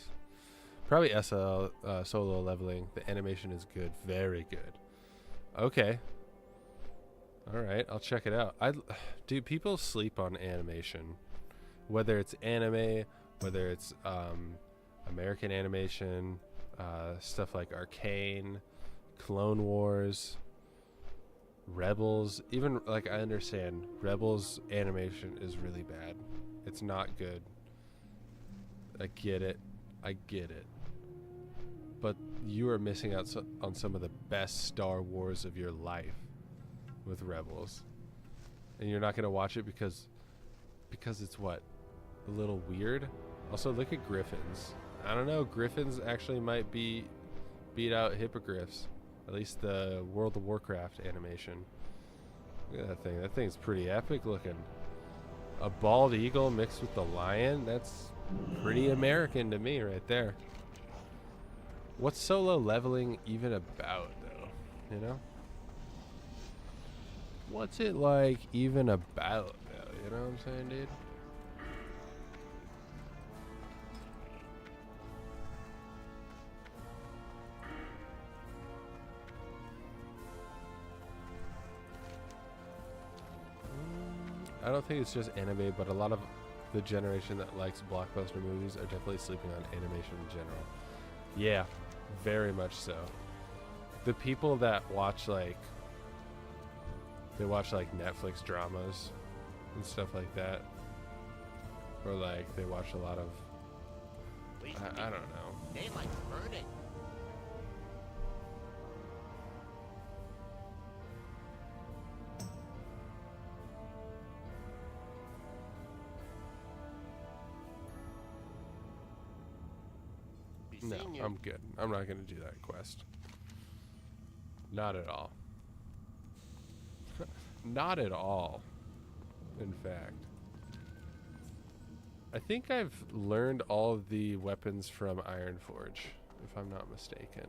[SPEAKER 1] Probably SL solo leveling. The animation is good. Very good. Okay. All right, I'll check it out. Do people sleep on animation? Whether it's anime, whether it's American animation, stuff like Arcane, Clone Wars, Rebels. Even, like, I understand Rebels animation is really bad. It's not good. I get it. But you are missing out on some of the best Star Wars of your life with Rebels. And you're not going to watch it because it's what? A little weird? Also, look at Griffins. I don't know. Griffins actually might beat out hippogriffs. At least the World of Warcraft animation. Look at that thing. That thing's pretty epic looking. A bald eagle mixed with the lion? That's pretty American to me right there. What's solo leveling even about, though? You know? What's it like even about, though? You know what I'm saying, dude? I don't think it's just anime, but a lot of the generation that likes blockbuster movies are definitely sleeping on animation in general. Yeah, very much so. The people that watch like Netflix dramas and stuff like that, or like they watch a lot of I don't know.
[SPEAKER 5] Daylight's burning.
[SPEAKER 1] No, I'm good. I'm not going to do that quest. Not at all. Not at all. In fact. I think I've learned all of the weapons from Ironforge, if I'm not mistaken.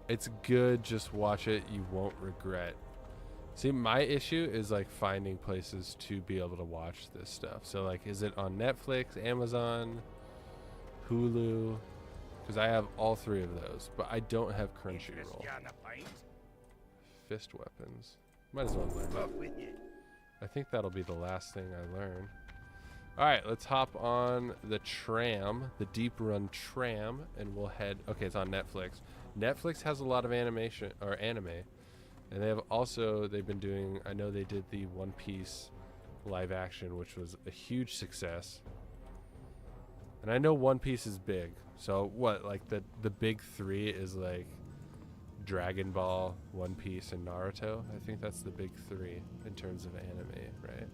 [SPEAKER 1] It's good, just watch it, you won't regret. See, my issue is like finding places to be able to watch this stuff. So like, is it on Netflix, Amazon, Hulu? Because I have all three of those, but I don't have Crunchyroll. Fist weapons. Might as well learn it. I think that'll be the last thing I learn. Alright, let's hop on the tram, the Deep Run tram, and we'll head... Okay, it's on Netflix. Netflix has a lot of animation, or anime. And they have also, they've been doing... I know they did the One Piece live action, which was a huge success. And I know One Piece is big. So what, like the big three is like Dragon Ball, One Piece, and Naruto. I think that's the big three in terms of anime, right?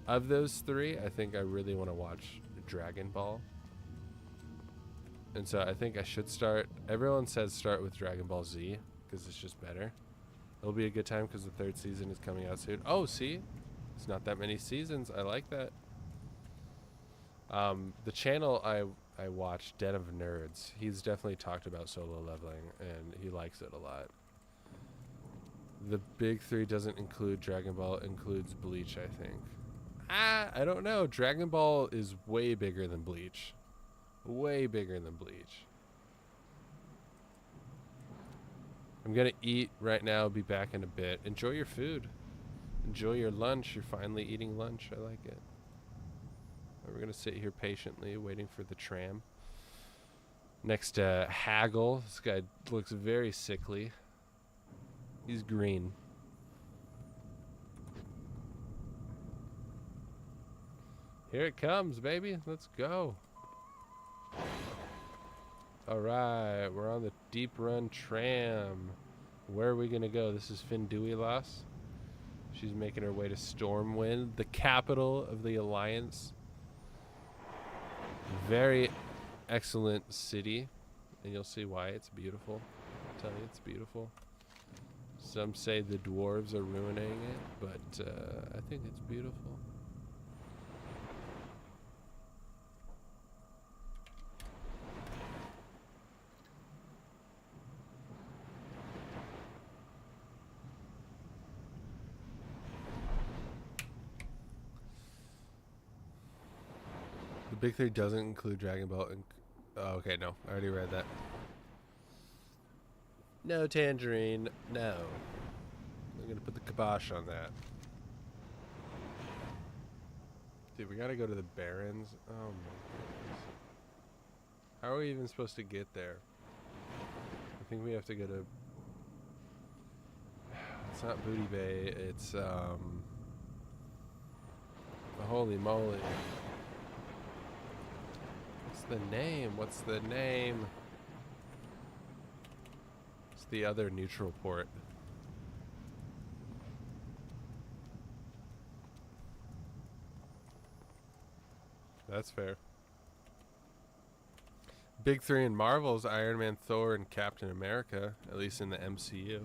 [SPEAKER 1] Of those three, I think I really want to watch Dragon Ball. And so I think I should start. Everyone says start with Dragon Ball Z because it's just better. It'll be a good time because the 3rd season is coming out soon. Oh, see? It's not that many seasons. I like that. The channel I watch, Den of Nerds, he's definitely talked about solo leveling, and he likes it a lot. The big 3 doesn't include Dragon Ball, it includes Bleach, I think. I don't know. Dragon Ball is way bigger than Bleach. Way bigger than Bleach. I'm gonna eat right now, be back in a bit. Enjoy your food. Enjoy your lunch. You're finally eating lunch. I like it. We're gonna sit here patiently waiting for the tram. Next to Haggle. This guy looks very sickly. He's green. Here it comes, baby. Let's go. Alright, we're on the Deep Run tram. Where are we gonna go? This is Finduilas. She's making her way to Stormwind, the capital of the Alliance. Very excellent city, and you'll see why. It's beautiful. I'll tell you, it's beautiful. Some say the dwarves are ruining it, but I think it's beautiful. The big 3 doesn't include Dragon Ball. Oh, okay, no. I already read that. No Tangerine. No. I'm going to put the kibosh on that. Dude, we got to go to the Barrens. Oh, my goodness. How are we even supposed to get there? I think we have to go to... It's not Booty Bay. It's, holy moly. What's the name? What's the name? It's the other neutral port. That's fair. Big 3 in Marvel's Iron Man, Thor, and Captain America, at least in the MCU.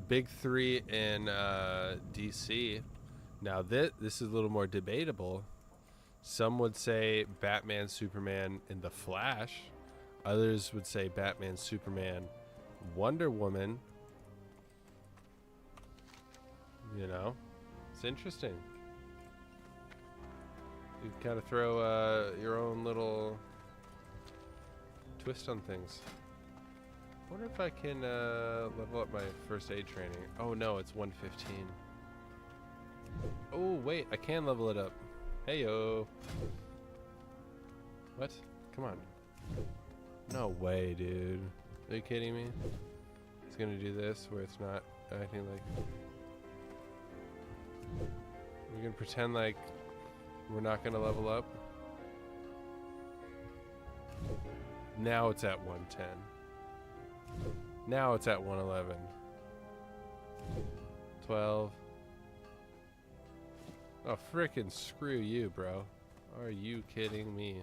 [SPEAKER 1] Big 3 in DC. Now this is a little more debatable. Some would say Batman, Superman, and The Flash. Others would say Batman, Superman, Wonder Woman. You know, it's interesting. You kind of throw your own little twist on things. I wonder if I can level up my first aid training. Oh no, it's 115. Oh wait, I can level it up. Heyo. What? Come on. No way, dude. Are you kidding me? It's gonna do this where it's not acting like... We're gonna pretend like we're not gonna level up. Now it's at 110. Now it's at 111. 12. Oh, frickin' screw you, bro. Are you kidding me?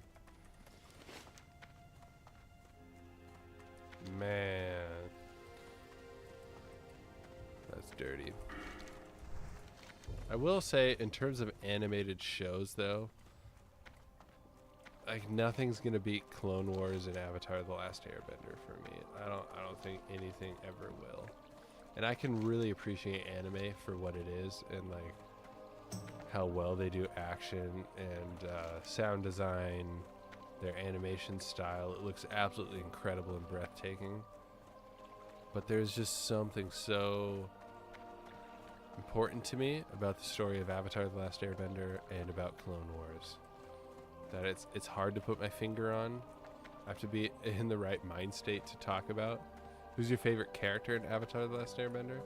[SPEAKER 1] Man. That's dirty. I will say, in terms of animated shows, though, like, nothing's gonna beat Clone Wars and Avatar: The Last Airbender for me. I don't think anything ever will. And I can really appreciate anime for what it is, and like how well they do action and sound design, their animation style. It looks absolutely incredible and breathtaking. But there's just something so important to me about the story of Avatar: The Last Airbender and about Clone Wars that it's hard to put my finger on. I have to be in the right mind state to talk about. Who's your favorite character in Avatar: The Last Airbender?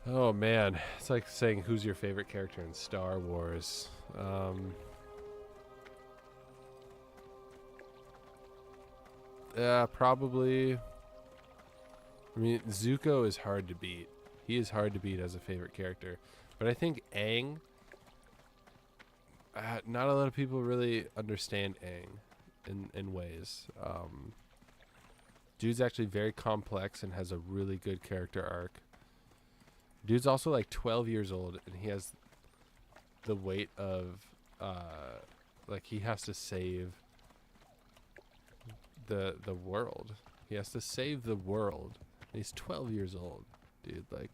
[SPEAKER 1] Oh man, it's like saying who's your favorite character in Star Wars. Yeah, probably. I mean, Zuko is hard to beat. He is hard to beat as a favorite character. But I think Aang, not a lot of people really understand Aang. in ways. Dude's actually very complex and has a really good character arc. Dude's also like 12 years old, and he has the weight of like he has to save the world. He has to save the world. And he's 12 years old, dude. Like,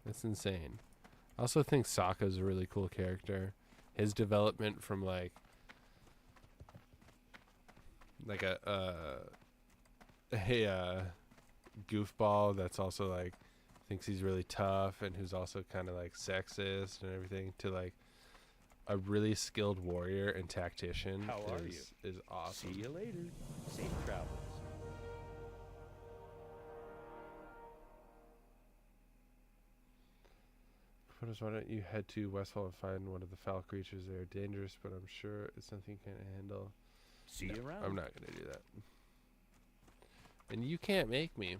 [SPEAKER 1] that's insane. I also think Sokka's a really cool character. His development from like a goofball that's also like thinks he's really tough and who's also kind of like sexist and everything to like a really skilled warrior and tactician.
[SPEAKER 3] How are
[SPEAKER 1] is awesome.
[SPEAKER 3] See you later. Safe travels.
[SPEAKER 1] Why don't you head to Westfall and find one of the foul creatures? They are dangerous, but I'm sure it's something you can't handle.
[SPEAKER 3] See you around.
[SPEAKER 1] I'm not gonna do that. And you can't make me.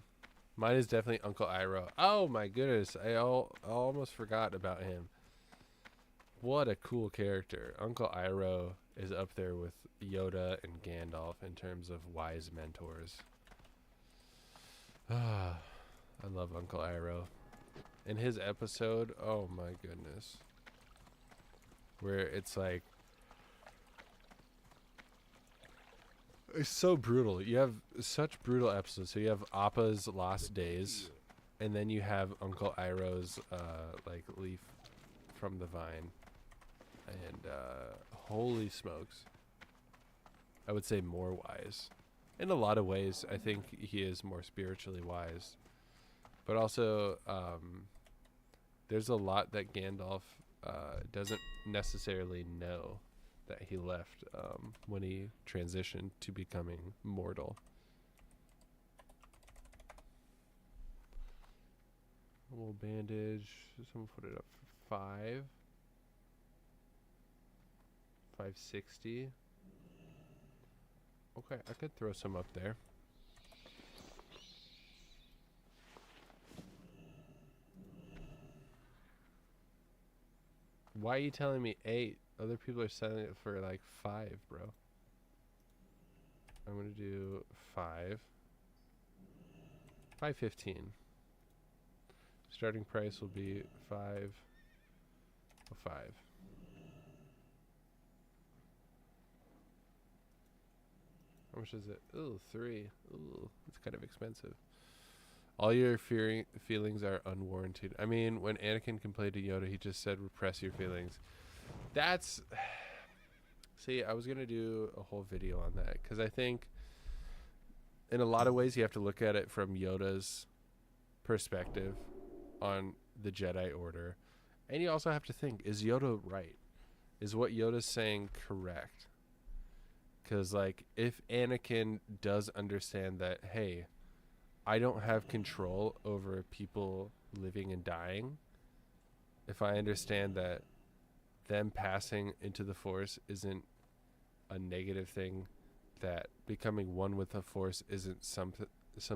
[SPEAKER 1] Mine is definitely Uncle Iroh. Oh my goodness, I almost forgot about him. What a cool character. Uncle Iroh is up there with Yoda and Gandalf in terms of wise mentors. I love Uncle Iroh. In his episode, oh my goodness, where it's like, it's so brutal. You have such brutal episodes. So you have Appa's Lost Days, and then you have Uncle Iroh's like leaf from the vine, and holy smokes, I would say more wise. In a lot of ways, I think he is more spiritually wise, but also there's a lot that Gandalf doesn't necessarily know that he left when he transitioned to becoming mortal. A little bandage. Someone put it up for 560. Okay, I could throw some up there. Why are you telling me 8? Other people are selling it for like 5, bro. I'm gonna do 5. 515. Starting price will be 505. How much is it? Ooh, 3. Ooh, it's kind of expensive. All your feelings are unwarranted. I mean, when Anakin complained to Yoda, he just said, repress your feelings. That's... See, I was going to do a whole video on that, because I think in a lot of ways you have to look at it from Yoda's perspective on the Jedi Order. And you also have to think, is Yoda right? Is what Yoda's saying correct? Because, like, if Anakin does understand that, hey, I don't have control over people living and dying, if I understand that them passing into the Force isn't a negative thing, that becoming one with the Force isn't some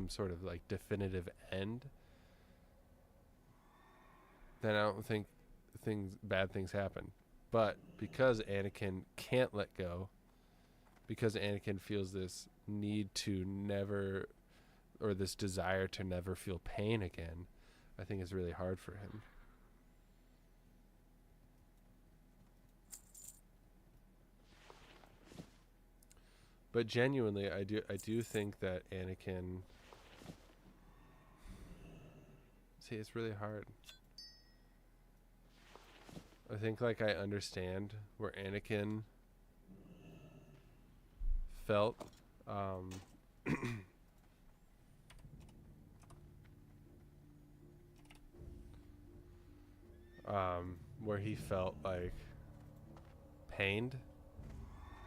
[SPEAKER 1] sort of like definitive end, then I don't think bad things happen. But because Anakin can't let go, because Anakin feels this need to never, or this desire to never feel pain again, I think it's really hard for him. But genuinely, I do think that Anakin... See, it's really hard. I think, like, I understand where Anakin felt. Where he felt, like, pained.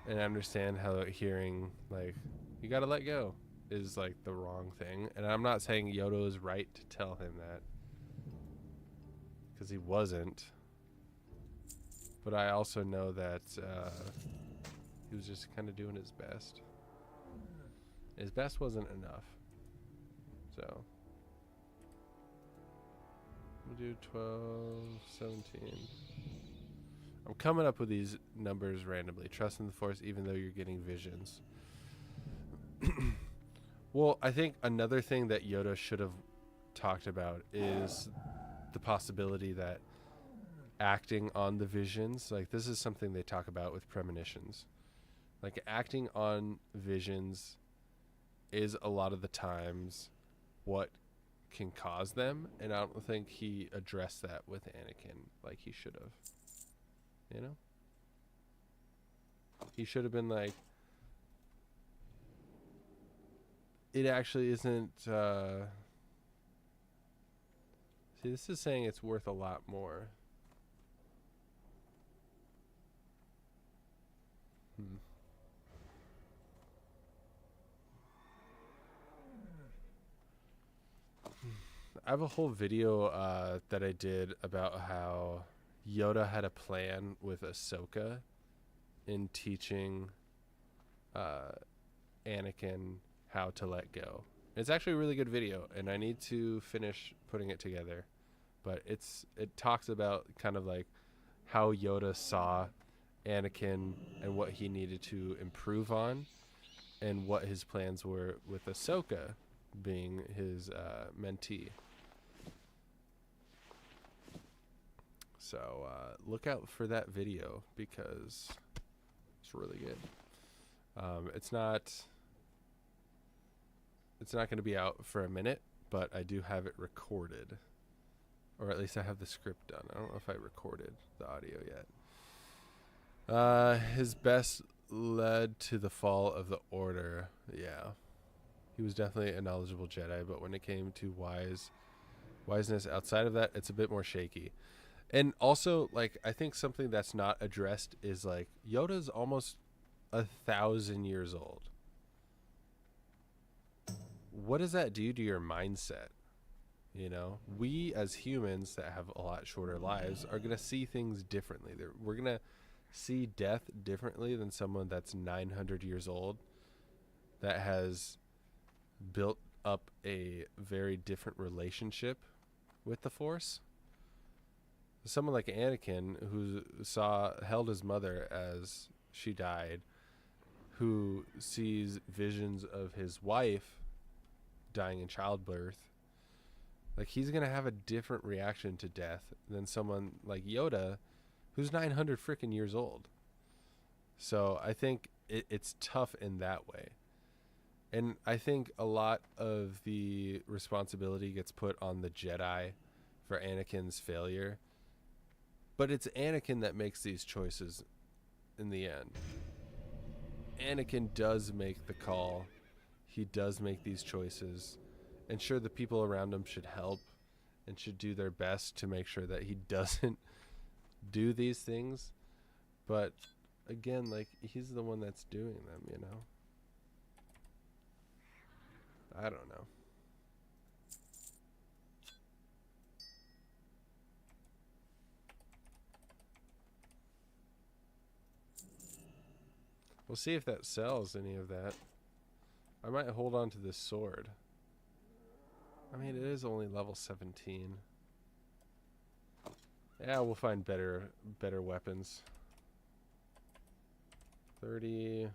[SPEAKER 1] And I understand how hearing, like, you gotta let go is, like, the wrong thing. And I'm not saying Yoda is right to tell him that, because he wasn't. But I also know that he was just kind of doing his best. His best wasn't enough. So we'll do 12, 17. I'm coming up with these numbers randomly. Trust in the Force even though you're getting visions. Well, I think another thing that Yoda should have talked about is the possibility that acting on the visions, like this is something they talk about with premonitions. Like acting on visions is a lot of the times what can cause them, and I don't think he addressed that with Anakin like he should have. You know? He should have been like, it actually isn't see, this is saying it's worth a lot more. I have a whole video that I did about how Yoda had a plan with Ahsoka in teaching Anakin how to let go. It's actually a really good video, and I need to finish putting it together. But it talks about kind of like how Yoda saw Anakin and what he needed to improve on, and what his plans were with Ahsoka being his mentee. So look out for that video because it's really good. It's not going to be out for a minute, but I do have it recorded, or at least I have the script done. I don't know if I recorded the audio yet. His best led to the fall of the Order. Yeah, he was definitely a knowledgeable Jedi, but when it came to wiseness outside of that, it's a bit more shaky. And also, like, I think something that's not addressed is like Yoda's almost 1,000 years old. What does that do to your mindset? You know, we as humans that have a lot shorter lives are going to see things differently. We're going to see death differently than someone that's 900 years old that has built up a very different relationship with the Force. Someone like Anakin, who held his mother as she died, who sees visions of his wife dying in childbirth, like he's gonna have a different reaction to death than someone like Yoda, who's 900 freaking years old. So I think it's tough in that way, and I think a lot of the responsibility gets put on the Jedi for Anakin's failure. But it's Anakin that makes these choices in the end. Anakin does make the call. He does make these choices. And sure, the people around him should help and should do their best to make sure that he doesn't do these things. But again, like, he's the one that's doing them, you know? I don't know. We'll see if that sells any of that. I might hold on to this sword. I mean, it is only level 17. Yeah, we'll find better weapons. 30,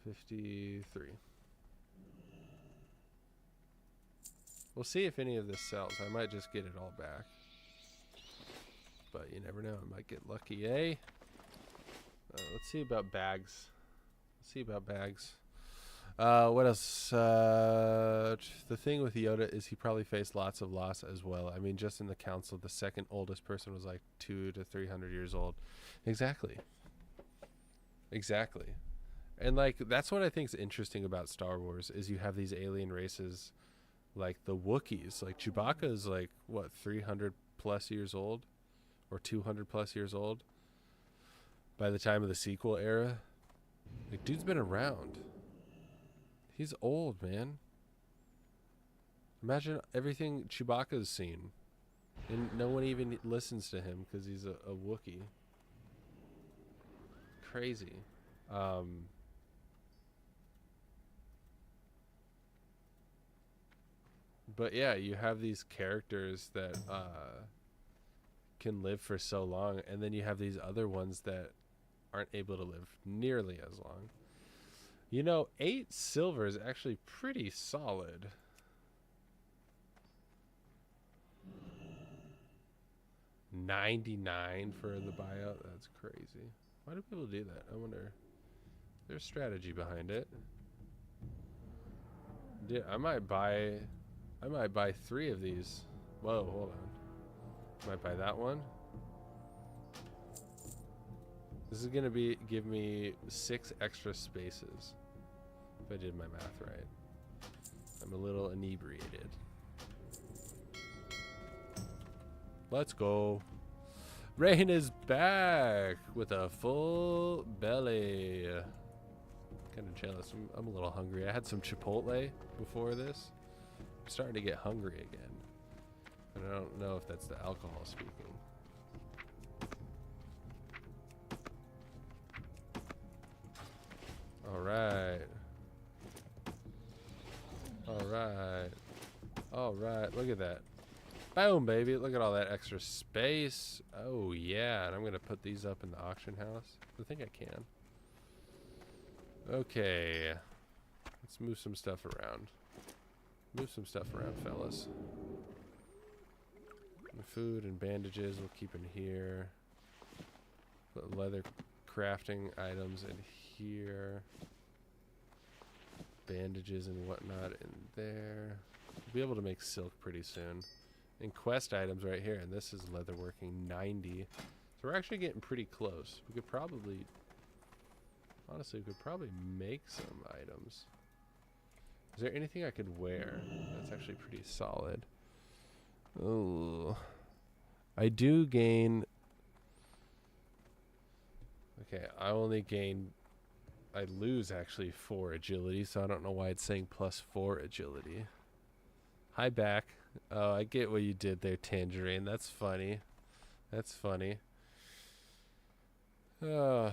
[SPEAKER 1] 53. We'll see if any of this sells. I might just get it all back. But you never know. I might get lucky, eh? Let's see about bags. What else? The thing with Yoda is he probably faced lots of loss as well. I mean, just in the council, the second oldest person was like 200 to 300 years old. Exactly. And like, that's what I think is interesting about Star Wars is you have these alien races like the Wookiees. Like Chewbacca is like, what, 300 plus years old? Or 200 plus years old by the time of the sequel era. Like, dude's been around. He's old, man. Imagine everything Chewbacca's seen. And no one even listens to him because he's a Wookiee. Crazy. But yeah, you have these characters that can live for so long, and then you have these other ones that aren't able to live nearly as long. You know, 8 silver is actually pretty solid. $99 for the buyout. That's crazy. Why do people do that? I wonder. There's strategy behind it. Dude, I might buy 3 of these. Whoa, hold on. Might buy that one. This is gonna give me 6 extra spaces. If I did my math right. I'm a little inebriated. Let's go. Rain is back with a full belly. Kind of jealous. I'm a little hungry. I had some Chipotle before this. I'm starting to get hungry again. And I don't know if that's the alcohol speaking. Alright. Alright. Alright. Look at that. Boom, baby. Look at all that extra space. Oh, yeah. And I'm going to put these up in the auction house. I think I can. Okay. Let's move some stuff around. Move some stuff around, fellas. The food and bandages we'll keep in here. Put leather crafting items in here. Bandages and whatnot in there. We'll be able to make silk pretty soon. And quest items right here. And this is leatherworking 90. So we're actually getting pretty close. We could probably... Honestly, we could probably make some items. Is there anything I could wear? That's actually pretty solid. Oh. I do gain... Okay, I only gain... I lose actually 4 agility, so I don't know why it's saying +4 agility. Hi, back. Oh, I get what you did there, Tangerine. That's funny. That's funny. And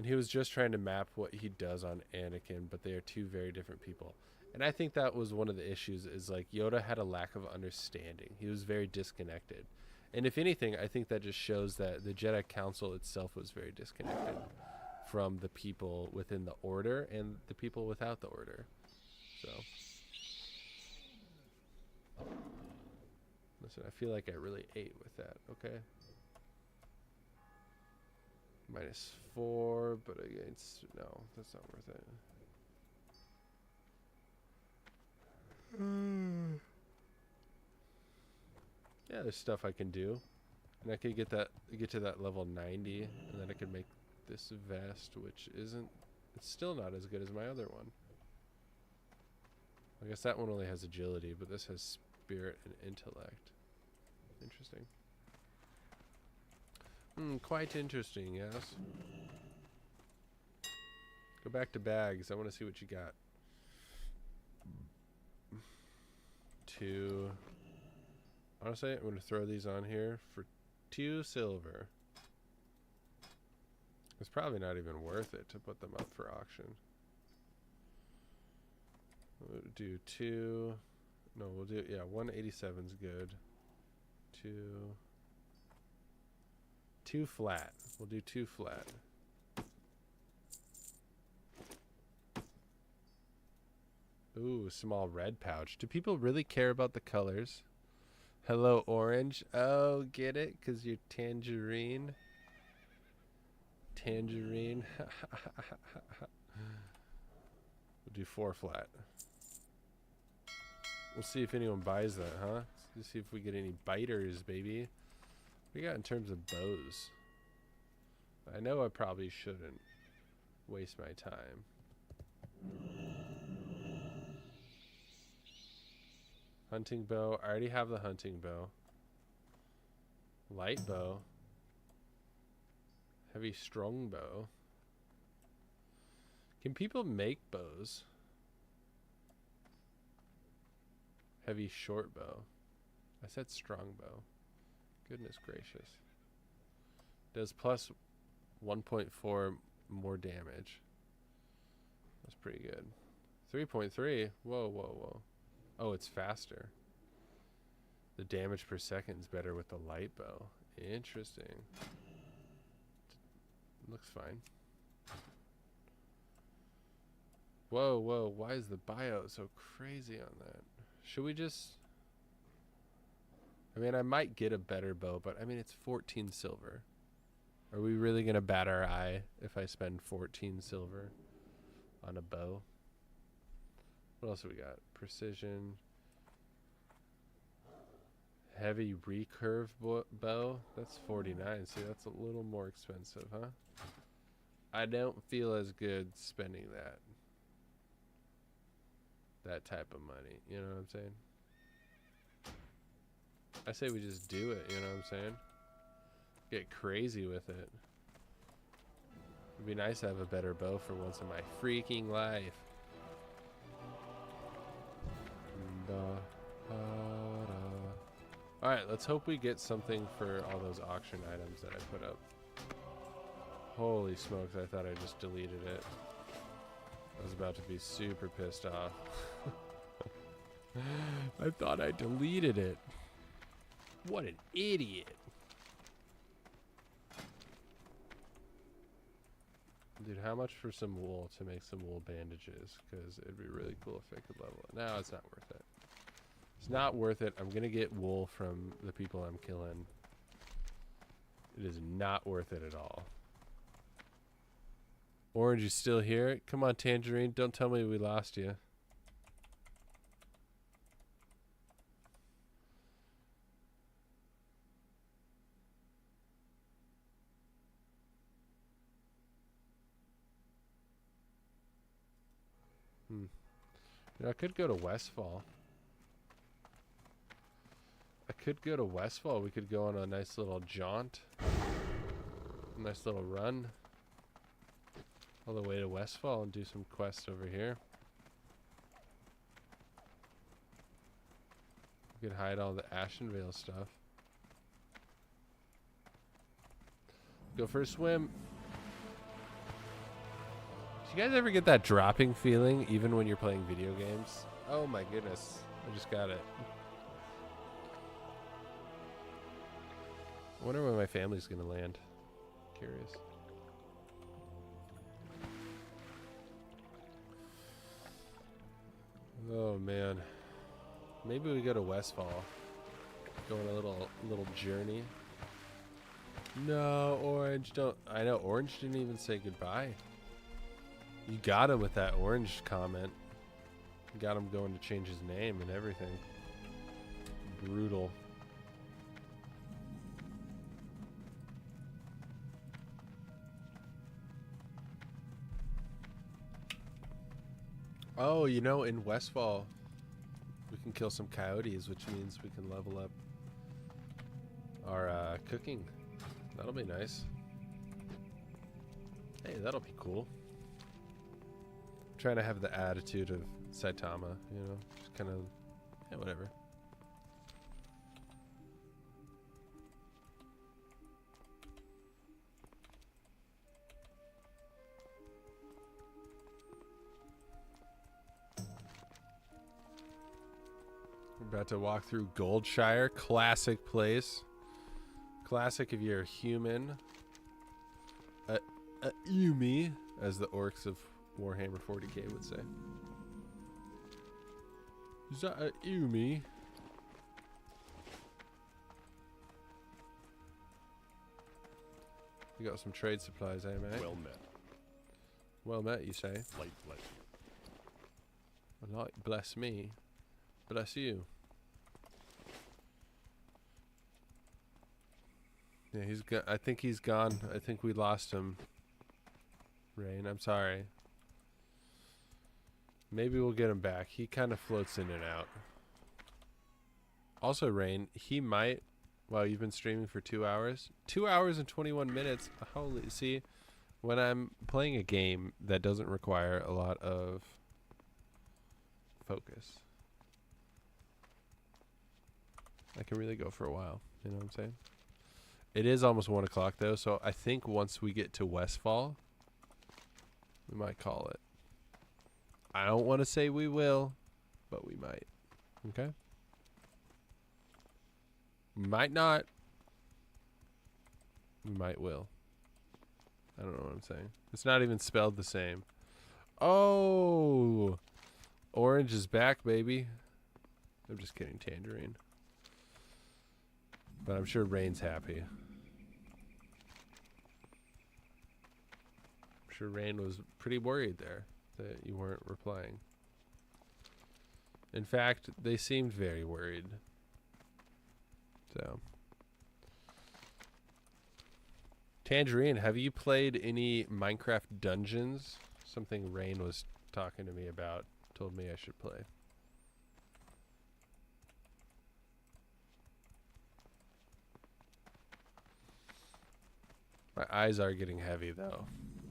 [SPEAKER 1] he was just trying to map what he does on Anakin, but they are 2 very different people. And I think that was one of the issues, is like Yoda had a lack of understanding. He was very disconnected. And if anything, I think that just shows that the Jedi Council itself was very disconnected from the people within the Order and the people without the Order. So... Listen, I feel like I really ate with that, okay? -4, but against... No, that's not worth it. Yeah, there's stuff I can do. And I could get to that level 90, and then I could make this vest, which isn't... It's still not as good as my other one. I guess that one only has agility, but this has spirit and intellect. Interesting. Quite interesting, yes. Go back to bags. I want to see what you got. 2. Honestly, I'm going to throw these on here for 2 silver. It's probably not even worth it to put them up for auction. We'll do 2. No, we'll do, yeah, 187's good. 2 flat. We'll do 2 flat. Ooh, small red pouch. Do people really care about the colors? Hello, orange. Oh, get it? Because you're tangerine. Tangerine. We'll do 4 flat. We'll see if anyone buys that, huh? Let's see if we get any biters, baby. What we got in terms of bows? I know I probably shouldn't waste my time. Hunting bow. I already have the hunting bow. Light bow. Heavy strong bow. Can people make bows? Heavy short bow. I said strong bow. Goodness gracious. Does plus 1.4 more damage. That's pretty good. 3.3. Whoa, whoa, whoa. Oh, it's faster. The damage per second is better with the light bow. Interesting. Looks fine. Whoa, whoa. Why is the bio so crazy on that? Should we just... I mean, I might get a better bow, but I mean, it's 14 silver. Are we really going to bat our eye if I spend 14 silver on a bow? What else have we got? Precision. Heavy recurve bow. That's 49. See, that's a little more expensive, huh? I don't feel as good spending that type of money. You know what I'm saying? I say we just do it. You know what I'm saying? Get crazy with it. It'd be nice to have a better bow for once in my freaking life. Alright, let's hope we get something for all those auction items that I put up. Holy smokes, I thought I just deleted it. I was about to be super pissed off. I thought I deleted it. What an idiot. Dude, how much for some wool to make some wool bandages? Because it'd be really cool if I could level it. No, it's not worth it. It's not worth it. I'm going to get wool from the people I'm killing. It is not worth it at all. Orange, you still here? Come on, Tangerine. Don't tell me we lost you. You know, I could go to Westfall. We could go on a nice little jaunt. A nice little run. All the way to Westfall and do some quests over here. We could hide all the Ashenvale stuff. Go for a swim. Do you guys ever get that dropping feeling even when you're playing video games? Oh my goodness. I just got it. I wonder when my family's gonna land. Curious. Oh man. Maybe we go to Westfall. Go on a little journey. No, Orange, don't. I know Orange didn't even say goodbye. You got him with that Orange comment. You got him going to change his name and everything. Brutal. Oh, you know, in Westfall, we can kill some coyotes, which means we can level up our cooking. That'll be nice. Hey, that'll be cool. Trying to have the attitude of Saitama, you know, just kind of, yeah, whatever. We're about to walk through Goldshire, classic place. Classic if you're a human. A Yumi, as the orcs of Warhammer 40k would say. Is that a Yumi? You got some trade supplies, eh, mate?
[SPEAKER 3] Well met.
[SPEAKER 1] Well met, you say?
[SPEAKER 3] Light bless you.
[SPEAKER 1] Well, not bless me. Bless you. Yeah, he's got. I think he's gone. I think we lost him. Rain, I'm sorry. Maybe we'll get him back. He kind of floats in and out. Also, Rain, he might... Wow, you've been streaming for 2 hours? 2 hours and 21 minutes. Holy... See, when I'm playing a game that doesn't require a lot of focus, I can really go for a while. You know what I'm saying? It is almost 1 o'clock, though, so I think once we get to Westfall, we might call it. I don't want to say we will, but we might. Okay. Might not. We might will. I don't know what I'm saying. It's not even spelled the same. Oh! Orange is back, baby. I'm just kidding, Tangerine. But I'm sure Rain's happy. I'm sure Rain was pretty worried there that you weren't replying. In fact, they seemed very worried. So. Tangerine, have you played any Minecraft Dungeons? Something Rain was talking to me about. Told me I should play. My eyes are getting heavy though,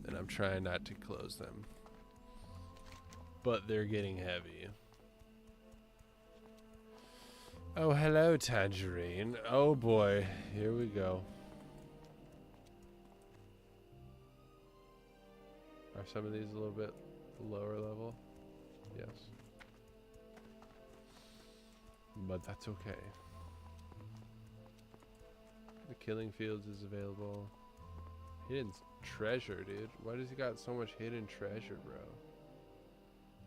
[SPEAKER 1] and I'm trying not to close them. But they're getting heavy. Oh, hello, Tangerine. Oh boy, here we go. Are some of these a little bit lower level? Yes. But that's okay. The Killing Fields is available. Hidden treasure, dude. Why does he got so much hidden treasure, bro?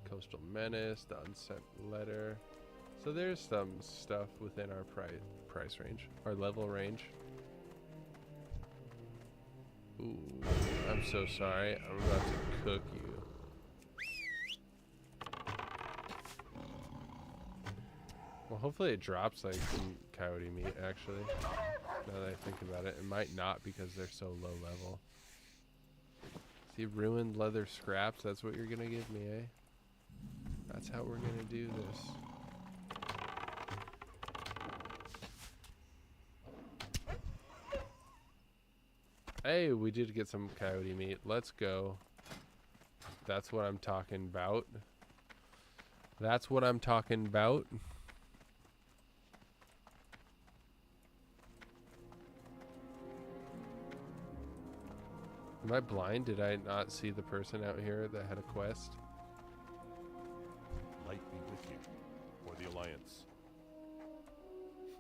[SPEAKER 1] Coastal Menace, the Unsent Letter. So there's some stuff within our price range, our level range. Ooh, I'm so sorry. I'm about to cook you. Well, hopefully it drops like some coyote meat, actually. Now that I think about it, it might not because they're so low level. See, ruined leather scraps, that's what you're gonna give me, eh? That's how we're gonna do this. Hey, we did get some coyote meat. Let's go. That's what I'm talking about. That's what I'm talking about. Am I blind? Did I not see the person out here that had a quest?
[SPEAKER 3] Light be with you, for the Alliance.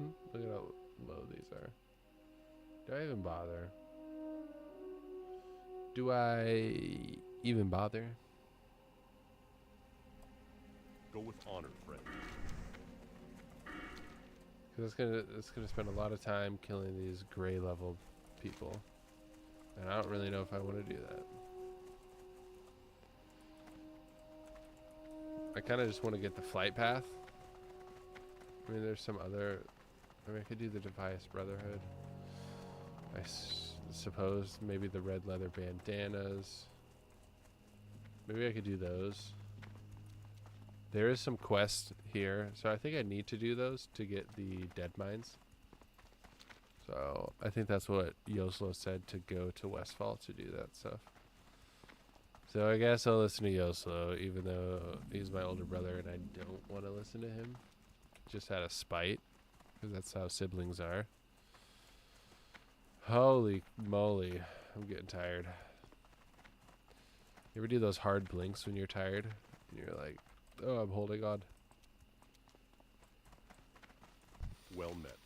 [SPEAKER 1] Look at how low these are. Do I even bother? Do I even bother?
[SPEAKER 3] Go with honor, friend.
[SPEAKER 1] Because it's gonna spend a lot of time killing these gray level people, and I don't really know if I want to do that. I kind of just want to get the flight path. I mean, there's some other. I mean, I could do the Devious Brotherhood. I suppose maybe the red leather bandanas. Maybe I could do those. There is some quest here, so I think I need to do those to get the dead mines. So I think that's what Yoslo said, to go to Westfall to do that stuff. So I guess I'll listen to Yoslo, even though he's my older brother and I don't want to listen to him. Just out of spite, because that's how siblings are. Holy moly, I'm getting tired. You ever do those hard blinks when you're tired? And you're like, oh, I'm holding on.
[SPEAKER 3] Well met.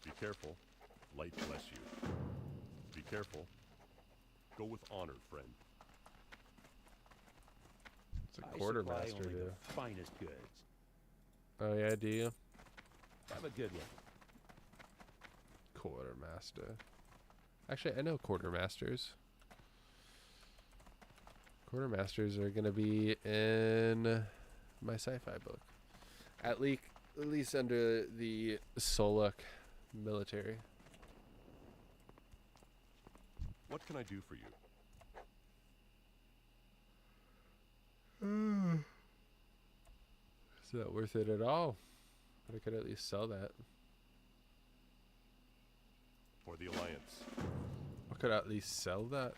[SPEAKER 3] Be careful. Light bless you. Be careful. Go with honor, friend.
[SPEAKER 1] It's a quartermaster,
[SPEAKER 6] only
[SPEAKER 1] dude.
[SPEAKER 6] the finest goods.
[SPEAKER 1] Oh yeah, do you?
[SPEAKER 6] Have a good one.
[SPEAKER 1] Quartermaster. Actually, I know quartermasters. Quartermasters are gonna be in my sci-fi book. At least under the Soluk military.
[SPEAKER 3] What can I do for you?
[SPEAKER 1] Is that worth it at all? But I could at least sell that.
[SPEAKER 3] For the Alliance.
[SPEAKER 1] I could at least sell that.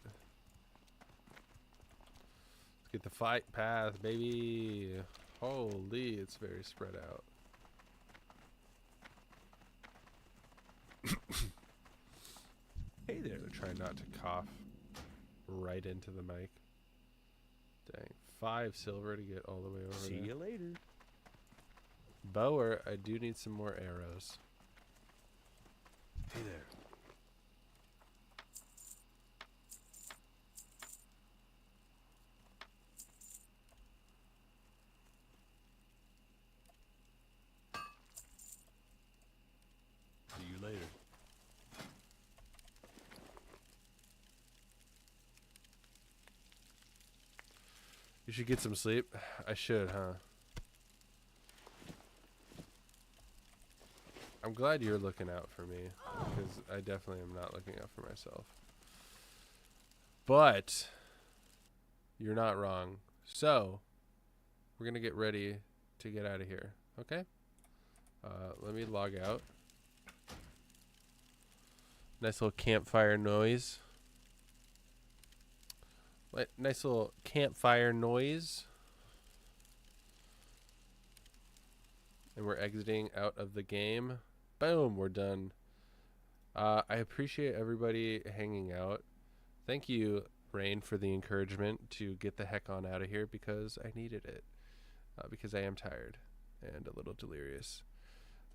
[SPEAKER 1] Let's get the fight path, baby. Holy, it's very spread out.
[SPEAKER 6] Hey there.
[SPEAKER 1] So try not to cough right into the mic. Dang. 5 silver to get all the way over
[SPEAKER 6] See
[SPEAKER 1] there.
[SPEAKER 6] you later.
[SPEAKER 1] bow, or I do need some more arrows.
[SPEAKER 6] Hey there. See you later.
[SPEAKER 1] You should get some sleep. I should, huh? I'm glad you're looking out for me, because I definitely am not looking out for myself. But you're not wrong. So we're gonna get ready to get out of here. Okay? Let me log out. Nice little campfire noise. Nice little campfire noise. And we're exiting out of the game. Boom, we're done. I appreciate everybody hanging out. Thank you, Rain, for the encouragement to get the heck on out of here, because I needed it. Because I am tired and a little delirious.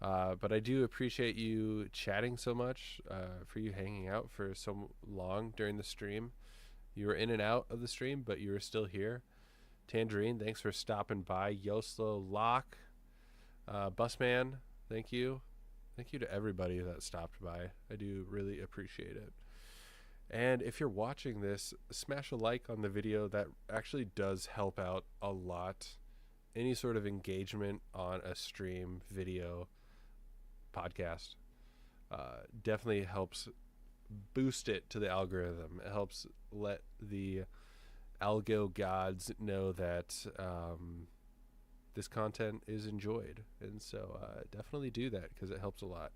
[SPEAKER 1] But I do appreciate you chatting so much, for you hanging out for so long during the stream. You were in and out of the stream, but you were still here. Tangerine, thanks for stopping by. Yoslo Locke, Busman, thank you. Thank you to everybody that stopped by. I do really appreciate it. And if you're watching this, smash a like on the video. That actually does help out a lot. Any sort of engagement on a stream, video, podcast, definitely helps boost it to the algorithm. It helps let the algo gods know that this content is enjoyed, and so definitely do that, because it helps a lot.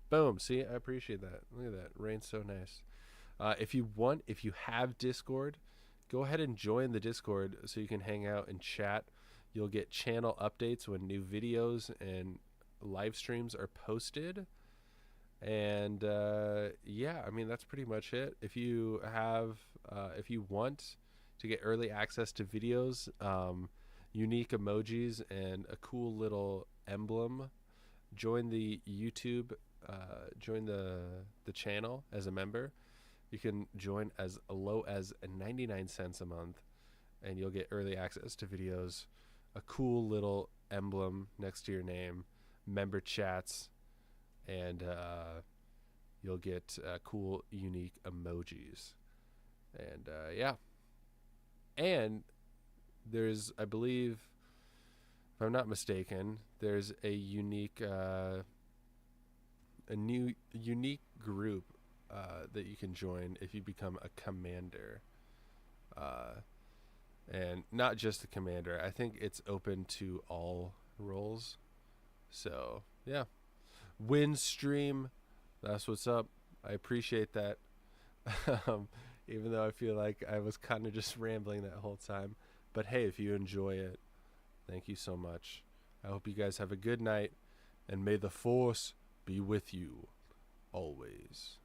[SPEAKER 1] Boom. See, I appreciate that. Look at that. Rain's so nice. If you have Discord, go ahead and join the Discord so you can hang out and chat. You'll get channel updates when new videos and live streams are posted. And yeah, I mean, that's pretty much it. If you want to get early access to videos, unique emojis, and a cool little emblem, join the YouTube, join the channel as a member. You can join as low as 99 cents a month, and you'll get early access to videos, a cool little emblem next to your name, member chats, and you'll get cool, unique emojis. And yeah. And there's, I believe, if I'm not mistaken, there's a unique, unique group that you can join if you become a commander. And not just the commander. I think it's open to all roles. So, yeah. Windstream, that's what's up. I appreciate that. Even though I feel like I was kind of just rambling that whole time. But hey, if you enjoy it, thank you so much. I hope you guys have a good night, and may the Force be with you always.